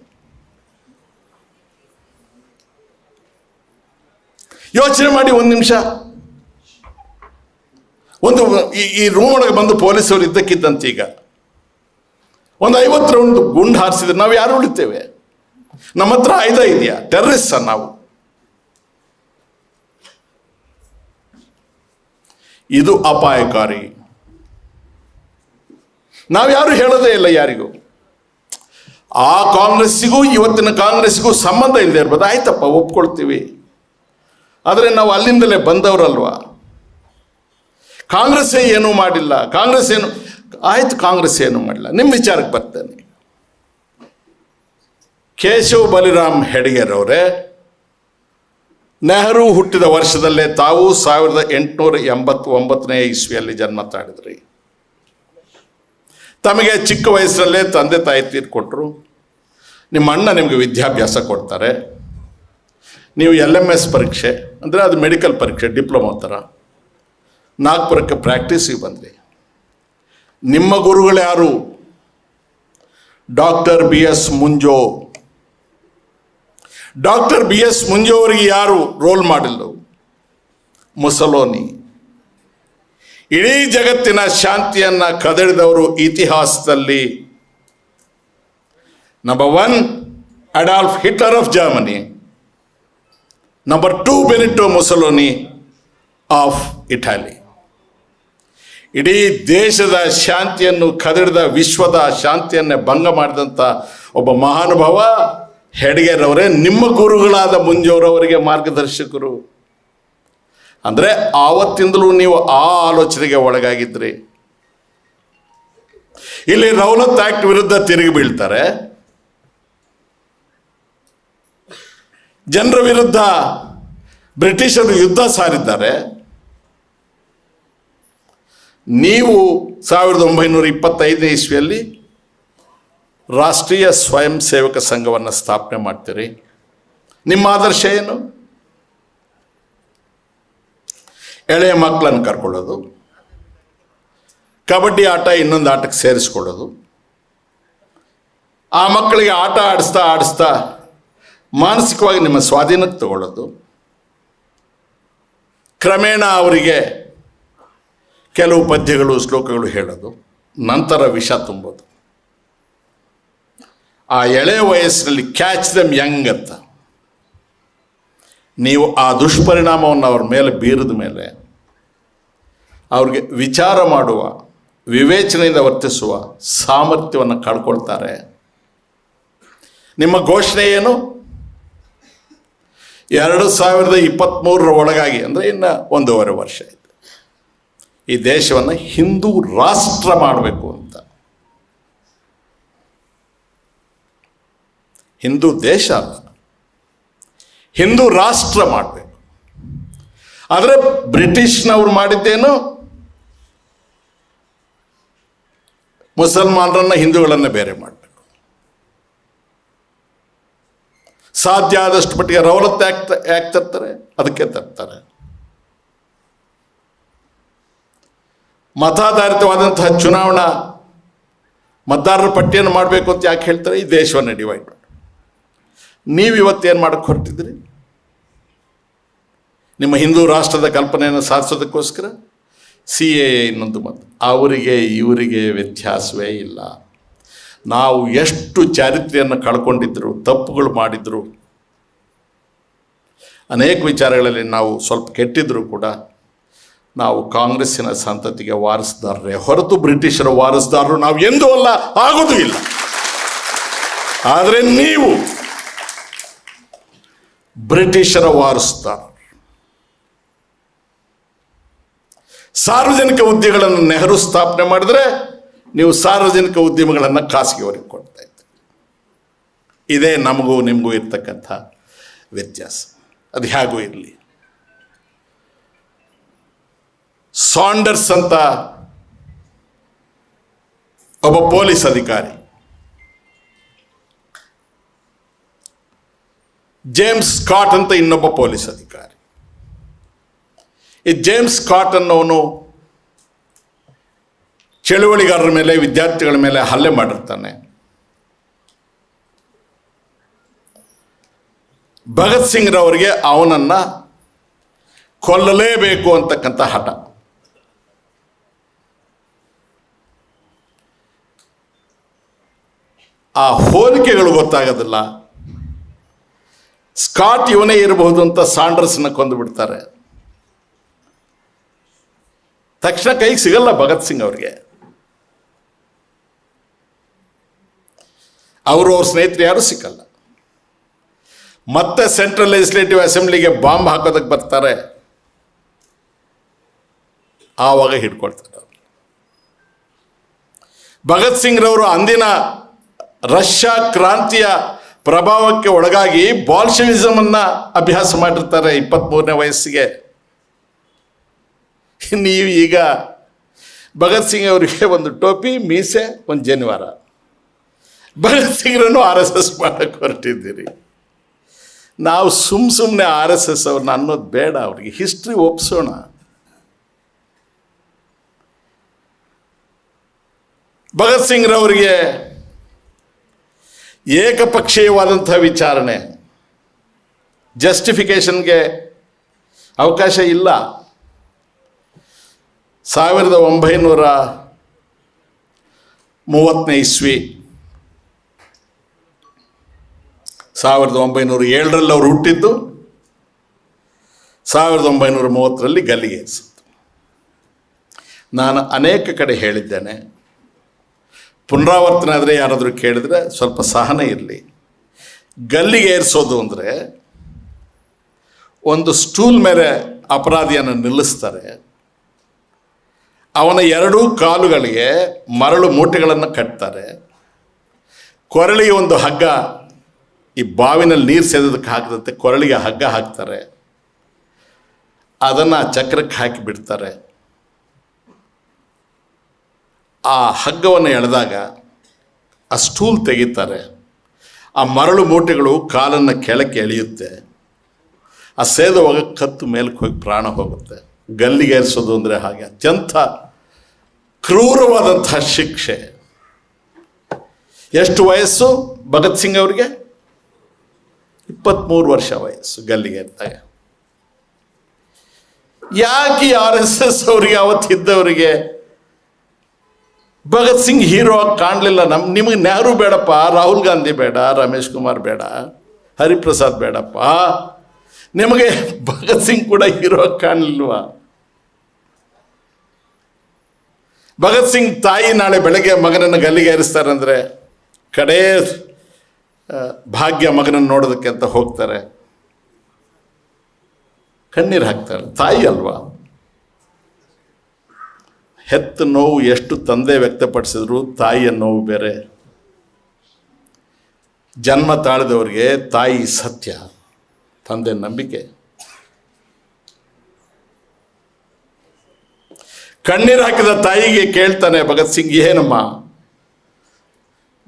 ಯೋಚನೆ ಮಾಡಿ ಒಂದು ನಿಮಿಷ. ಒಂದು ಈ ರೂಮ್ ಒಳಗೆ ಬಂದು ಪೊಲೀಸರು ಇದ್ದಕ್ಕಿದ್ದಂತೆ ಈಗ ಒಂದು 50 ರೌಂಡ್ ಗುಂಡು ಹಾರಿಸಿದ್ರೆ ನಾವು ಯಾರು ಉಳಿತೇವೆ? ನಮ್ಮ ಹತ್ರ ಆಯುಧ ಇದೆಯಾ? ಟೆರರಿಸ್ಟ್ ನಾವು? ಇದು ಅಪಾಯಕಾರಿ. ನಾವ್ಯಾರು ಹೇಳೋದೇ ಇಲ್ಲ ಯಾರಿಗೂ. ಆ ಕಾಂಗ್ರೆಸ್ಸಿಗೂ ಇವತ್ತಿನ ಕಾಂಗ್ರೆಸ್ಸಿಗೂ ಸಂಬಂಧ ಇಲ್ಲದೆ ಇರ್ಬೋದು, ಆಯ್ತಪ್ಪ ಒಪ್ಕೊಳ್ತೀವಿ. ಆದರೆ ನಾವು ಅಲ್ಲಿಂದಲೇ ಬಂದವರಲ್ವಾ? ಕಾಂಗ್ರೆಸ್ಸೇ ಏನೂ ಮಾಡಿಲ್ಲ, ಕಾಂಗ್ರೆಸ್ ಏನೂ ಮಾಡಿಲ್ಲ. ನಿಮ್ಮ ವಿಚಾರಕ್ಕೆ ಬರ್ತೇನೆ. ಕೇಶವ್ ಬಲಿರಾಮ್ ಹೆಡ್ಗೇರ್ ಅವರೇ ನೆಹರು ಹುಟ್ಟಿದ ವರ್ಷದಲ್ಲೇ ತಾವು 1889ನೇ ಇಸ್ವಿಯಲ್ಲಿ ಜನ್ಮ ತಾಳಿದ್ರಿ. ತಮಗೆ ಚಿಕ್ಕ ವಯಸ್ಸಲ್ಲೇ ತಂದೆ ತಾಯಿ ತೀರ್ಕೊಟ್ರು. ನಿಮ್ಮ ಅಣ್ಣ ನಿಮಗೆ ವಿದ್ಯಾಭ್ಯಾಸ ಕೊಡ್ತಾರೆ. ನೀವು LMS ಪರೀಕ್ಷೆ, ಅಂದರೆ ಅದು ಮೆಡಿಕಲ್ ಪರೀಕ್ಷೆ, ಡಿಪ್ಲೊಮಾ ಥರ, ನಾಗ್ಪುರಕ್ಕೆ ಪ್ರಾಕ್ಟೀಸಿಗೆ ಬಂದ್ರಿ. ನಿಮ್ಮ ಗುರುಗಳು ಯಾರು? Doctor BS ಮುಂಜೋ. ಡಾಕ್ಟರ್ BS ಮುಂಜೋ ಅವರಿಗೆ ಯಾರು ರೋಲ್ ಮಾಡಲು? ಮುಸೋಲಿನಿ. ಇಡೀ ಜಗತ್ತಿನ ಶಾಂತಿಯನ್ನು ಕದಡಿದವರು ಇತಿಹಾಸದಲ್ಲಿ. Number 1 Adolf Hitler of Germany. Number 2 ಬೆನಿಟೋ Mussolini of Italy. ಇಡೀ ದೇಶದ ಶಾಂತಿಯನ್ನು ಕದಡಿದ, ವಿಶ್ವದ ಶಾಂತಿಯನ್ನೇ ಭಂಗ ಮಾಡಿದಂಥ ಒಬ್ಬ ಮಹಾನುಭಾವ ಹೆಡ್ಗೇರವರೇ ನಿಮ್ಮ ಗುರುಗಳಾದ ಮುಂಜೋರವರಿಗೆ ಮಾರ್ಗದರ್ಶಕರು. ಅಂದರೆ ಆವತ್ತಿಂದಲೂ ನೀವು ಆ ಆಲೋಚನೆಗೆ ಒಳಗಾಗಿದ್ರಿ. ಇಲ್ಲಿ ರೌಲತ್ ಆಕ್ಟ್ ವಿರುದ್ಧ ತಿರುಗಿ ಬೀಳ್ತಾರೆ, ಜನರ ವಿರುದ್ಧ ಬ್ರಿಟಿಷರು ಯುದ್ಧ ಸಾರಿದ್ದಾರೆ. ನೀವು 1925ನೇ ಇಸ್ವಿಯಲ್ಲಿ ರಾಷ್ಟ್ರೀಯ ಸ್ವಯಂ ಸೇವಕ ಸಂಘವನ್ನು ಸ್ಥಾಪನೆ ಮಾಡ್ತೀರಿ. ನಿಮ್ಮ ಆದರ್ಶ ಏನು? ಎಳೆಯ ಮಕ್ಕಳನ್ನು ಕರ್ಕೊಳ್ಳೋದು, ಕಬಡ್ಡಿ ಆಟ ಇನ್ನೊಂದು ಆಟಕ್ಕೆ ಸೇರಿಸ್ಕೊಳ್ಳೋದು, ಆ ಮಕ್ಕಳಿಗೆ ಆಟ ಆಡಿಸ್ತಾ ಆಡಿಸ್ತಾ ಮಾನಸಿಕವಾಗಿ ನಿಮ್ಮ ಸ್ವಾಧೀನಕ್ಕೆ ತಗೊಳ್ಳೋದು, ಕ್ರಮೇಣ ಅವರಿಗೆ ಕೆಲವು ಪದ್ಯಗಳು ಶ್ಲೋಕಗಳು ಹೇಳೋದು, ನಂತರ ವಿಷ ತುಂಬೋದು. ಆ ಎಳೆಯ ವಯಸ್ಸಿನಲ್ಲಿ ಕ್ಯಾಚ್ ದಮ್ ಯಂಗ್ ಅಂತ ನೀವು ಆ ದುಷ್ಪರಿಣಾಮವನ್ನು ಅವ್ರ ಮೇಲೆ ಬೀರಿದ ಮೇಲೆ ಅವ್ರಿಗೆ ವಿಚಾರ ಮಾಡುವ, ವಿವೇಚನೆಯಿಂದ ವರ್ತಿಸುವ ಸಾಮರ್ಥ್ಯವನ್ನು ಕಳ್ಕೊಳ್ತಾರೆ. ನಿಮ್ಮ ಘೋಷಣೆ ಏನು? 2023 ಒಳಗಾಗಿ, ಅಂದರೆ ಇನ್ನು 1.5 ವರ್ಷ ಆಯಿತು, ಈ ದೇಶವನ್ನು ಹಿಂದೂ ರಾಷ್ಟ್ರ ಮಾಡಬೇಕು ಅಂತ. ಹಿಂದೂ ದೇಶ ಅಲ್ಲ, ಹಿಂದೂ ರಾಷ್ಟ್ರ ಮಾಡಬೇಕು. ಆದರೆ ಬ್ರಿಟಿಷ್ನವ್ರು ಮಾಡಿದ್ದೇನು? ಮುಸಲ್ಮಾನರನ್ನ ಹಿಂದೂಗಳನ್ನು ಬೇರೆ ಮಾಡಬೇಕು. ಸಾಧ್ಯ ಆದಷ್ಟು ಮಟ್ಟಿಗೆ ರೌಲತ್ ಆಕ್ಟ್ ತರ್ತಾರೆ, ಅದಕ್ಕೆ ತರ್ತಾರೆ. ಮತಾಧಾರಿತವಾದಂತಹ ಚುನಾವಣಾ ಮತದಾರರ ಪಟ್ಟಿಯನ್ನು ಮಾಡಬೇಕು ಅಂತ ಯಾಕೆ ಹೇಳ್ತಾರೆ? ಈ ದೇಶವನ್ನು ಡಿವೈಡ್ ಮಾಡಿ. ನೀವು ಇವತ್ತೇನು ಮಾಡಕ್ಕೆ ಹೊರಟಿದ್ರಿ? ನಿಮ್ಮ ಹಿಂದೂ ರಾಷ್ಟ್ರದ ಕಲ್ಪನೆಯನ್ನು ಸಾಧಿಸೋದಕ್ಕೋಸ್ಕರ CAA ಇನ್ನೊಂದು ಮಾತು. ಅವರಿಗೆ ಇವರಿಗೆ ವ್ಯತ್ಯಾಸವೇ ಇಲ್ಲ. ನಾವು ಎಷ್ಟು ಚಾರಿತ್ರ್ಯವನ್ನು ಕಳ್ಕೊಂಡಿದ್ರು, ತಪ್ಪುಗಳು ಮಾಡಿದ್ರು, ಅನೇಕ ವಿಚಾರಗಳಲ್ಲಿ ನಾವು ಸ್ವಲ್ಪ ಕೆಟ್ಟಿದ್ದರೂ ಕೂಡ ನಾವು ಕಾಂಗ್ರೆಸ್ಸಿನ ಸಂತತಿಗೆ ವಾರಸುದಾರರೇ ಹೊರತು ಬ್ರಿಟಿಷರ ವಾರಸುದಾರರು ನಾವು ಎಂದೂ ಅಲ್ಲ, ಆಗೋದು ಇಲ್ಲ. ಆದರೆ ನೀವು ಬ್ರಿಟಿಷರ ವಾರಸುದಾರ. ಸಾರ್ವಜನಿಕ ಉದ್ಯಮಗಳನ್ನು ನೆಹರು ಸ್ಥಾಪನೆ ಮಾಡಿದ್ರೆ ನೀವು ಸಾರ್ವಜನಿಕ ಉದ್ಯಮಗಳನ್ನು ಖಾಸಗಿಯವರಿಗೆ ಕೊಡ್ತಾ ಇದ್ದೀರಿ. ಇದೇ ನಮಗೂ ನಿಮಗೂ ಇರ್ತಕ್ಕಂಥ ವ್ಯತ್ಯಾಸ. ಅದು ಹೇಗೂ ಇರಲಿ. ಸಾಂಡರ್ಸ್ ಅಂತ ಒಬ್ಬ ಪೊಲೀಸ್ ಅಧಿಕಾರಿ, ಜೇಮ್ಸ್ ಸ್ಕಾಟ್ ಅಂತ ಇನ್ನೊಬ್ಬ ಪೊಲೀಸ್ ಅಧಿಕಾರಿ. ಈ ಜೇಮ್ಸ್ ಸ್ಕಾಟ್ ಅನ್ನೋನು ಚಳುವಳಿಗಾರರ ಮೇಲೆ, ವಿದ್ಯಾರ್ಥಿಗಳ ಮೇಲೆ ಹಲ್ಲೆ ಮಾಡಿರ್ತಾನೆ. ಭಗತ್ ಸಿಂಗ್ ರವರಿಗೆ ಅವನನ್ನು ಕೊಲ್ಲಲೇಬೇಕು ಅಂತಕ್ಕಂಥ ಹಠ. ಆ ಹೋಲಿಕೆಗಳು ಗೊತ್ತಾಗೋದಿಲ್ಲ. ಸ್ಕಾಟ್ ಇವನೇ ಇರಬಹುದು ಅಂತ ಸಾಂಡರ್ಸ್ನ ಕೊಂದು ಬಿಡ್ತಾರೆ. ತಕ್ಷಣ ಕೈಗೆ ಸಿಗಲ್ಲ ಭಗತ್ ಸಿಂಗ್ ಅವ್ರಿಗೆ. ಅವ್ರ ಸ್ನೇಹಿತರು ಯಾರು ಸಿಕ್ಕಲ್ಲ. ಮತ್ತೆ ಸೆಂಟ್ರಲ್ ಲೆಜಿಸ್ಲೇಟಿವ್ ಅಸೆಂಬ್ಲಿಗೆ ಬಾಂಬ್ ಹಾಕೋದಕ್ಕೆ ಬರ್ತಾರೆ. ಆವಾಗ ಹಿಡ್ಕೊಳ್ತಾರೆ. ಭಗತ್ ಸಿಂಗ್ ರವರು ಅಂದಿನ ರಷ್ಯಾ ಕ್ರಾಂತಿಯ ಪ್ರಭಾವಕ್ಕೆ ಒಳಗಾಗಿ ಬಾಲ್ಶವಿಸಮ್ ಅನ್ನ ಅಭ್ಯಾಸ ಮಾಡಿರ್ತಾರೆ 23ನೇ ವಯಸ್ಸಿಗೆ. ನೀವು ಈಗ ಭಗತ್ ಸಿಂಗ್ ಅವರಿಗೆ ಒಂದು ಟೋಪಿ, ಮೀಸೆ, ಒಂದು ಜನಿವಾರ. ಭಗತ್ ಸಿಂಗ್ರನ್ನು RSS ಮಾಡಕ್ಕೆ ಹೊರಟಿದ್ದೀರಿ. ನಾವು ಸುಮ್ಮನೆ RSS ಅವ್ರನ್ನ ಅನ್ನೋದು ಬೇಡ. ಅವ್ರಿಗೆ ಹಿಸ್ಟ್ರಿ ಒಪ್ಸೋಣ. ಭಗತ್ ಸಿಂಗ್ ರವರಿಗೆ ಏಕಪಕ್ಷೀಯವಾದಂಥ ವಿಚಾರಣೆ, ಜಸ್ಟಿಫಿಕೇಷನ್ಗೆ ಅವಕಾಶ ಇಲ್ಲ. 1930ನೇ ಇಸ್ವಿ, 1907ರಲ್ಲಿ ಅವರು ಹುಟ್ಟಿದ್ದು, 1930ರಲ್ಲಿ ಗಲ್ಲಿಗೆ ಏರಿಸಿದ್ದು. ನಾನು ಅನೇಕ ಕಡೆ ಹೇಳಿದ್ದೇನೆ, ಪುನರಾವರ್ತನೆ ಆದರೆ ಯಾರಾದರೂ ಕೇಳಿದ್ರೆ ಸ್ವಲ್ಪ ಸಹನೆ ಇರಲಿ. ಗಲ್ಲಿಗೆ ಏರಿಸೋದು ಅಂದರೆ ಒಂದು ಸ್ಟೂಲ್ ಮೇಲೆ ಅಪರಾಧಿಯನ್ನು ನಿಲ್ಲಿಸ್ತಾರೆ, ಅವನ ಎರಡೂ ಕಾಲುಗಳಿಗೆ ಮರಳು ಮೂಟೆಗಳನ್ನು ಕಟ್ತಾರೆ, ಕೊರಳಿಗೆ ಒಂದು ಹಗ್ಗ, ಈ ಬಾವಿನಲ್ಲಿ ನೀರು ಸೇದೋದಕ್ಕೆ ಹಾಕಿದಂತೆ ಕೊರಳಿಗೆ ಹಗ್ಗ ಹಾಕ್ತಾರೆ, ಅದನ್ನು ಚಕ್ರಕ್ಕೆ ಹಾಕಿ ಬಿಡ್ತಾರೆ. ಆ ಹಗ್ಗವನ್ನು ಎಳೆದಾಗ ಆ ಸ್ಟೂಲ್ ತೆಗಿತಾರೆ, ಆ ಮರಳು ಮೂಟೆಗಳು ಕಾಲನ್ನು ಕೆಳಕ್ಕೆ ಎಳೆಯುತ್ತೆ, ಆ ಸೇದುವಾಗ ಕತ್ತು ಮೇಲಕ್ಕೆ ಹೋಗಿ ಪ್ರಾಣ ಹೋಗುತ್ತೆ. ಗಲ್ಲಿಗೇರಿಸೋದು ಅಂದರೆ ಹಾಗೆ ಅತ್ಯಂತ ಕ್ರೂರವಾದಂತಹ ಶಿಕ್ಷೆ. ಎಷ್ಟು ವಯಸ್ಸು ಭಗತ್ ಸಿಂಗ್ ಅವರಿಗೆ? 23 ವರ್ಷ ವಯಸ್ಸು ಗಲ್ಲಿಗೇರಿದಾಗ. ಯಾಕೆ RSS ಅವರಿಗೆ ಅವತ್ತಿದ್ದವರಿಗೆ ಭಗತ್ ಸಿಂಗ್ ಹೀರೋ ಆಗಿ ಕಾಣಲಿಲ್ಲ? ನಿಮಗೆ ನೆಹರು ಬೇಡಪ್ಪ, ರಾಹುಲ್ ಗಾಂಧಿ ಬೇಡ, ರಮೇಶ್ ಕುಮಾರ್ ಬೇಡ, ಹರಿಪ್ರಸಾದ್ ಬೇಡಪ್ಪ, ನಿಮಗೆ ಭಗತ್ ಸಿಂಗ್ ಕೂಡ ಹೀರೋ ಆಗಿ ಕಾಣಲಿಲ್ವಾ? ಭಗತ್ ಸಿಂಗ್ ತಾಯಿ ನಾಳೆ ಬೆಳಗ್ಗೆ ಮಗನನ್ನು ಗಲ್ಲಿಗೇರಿಸ್ತಾರಂದರೆ ಕಡೇ ಭಾಗ್ಯ ಮಗನನ್ನು ನೋಡೋದಕ್ಕೆ ಅಂತ ಹೋಗ್ತಾರೆ, ಕಣ್ಣೀರು ಹಾಕ್ತಾರೆ. ತಾಯಿ ಅಲ್ವಾ? ಹೆತ್ತ ನೋವು ಎಷ್ಟು ತಂದೆ ವ್ಯಕ್ತಪಡಿಸಿದ್ರು ತಾಯಿಯ ನೋವು ಬೇರೆ. ಜನ್ಮ ತಾಳಿದವರಿಗೆ ತಾಯಿ ಸತ್ಯ, ತಂದೆ ನಂಬಿಕೆ. ಕಣ್ಣೀರು ಹಾಕಿದ ತಾಯಿಗೆ ಕೇಳ್ತಾನೆ ಭಗತ್ ಸಿಂಗ್, ಏನಮ್ಮ,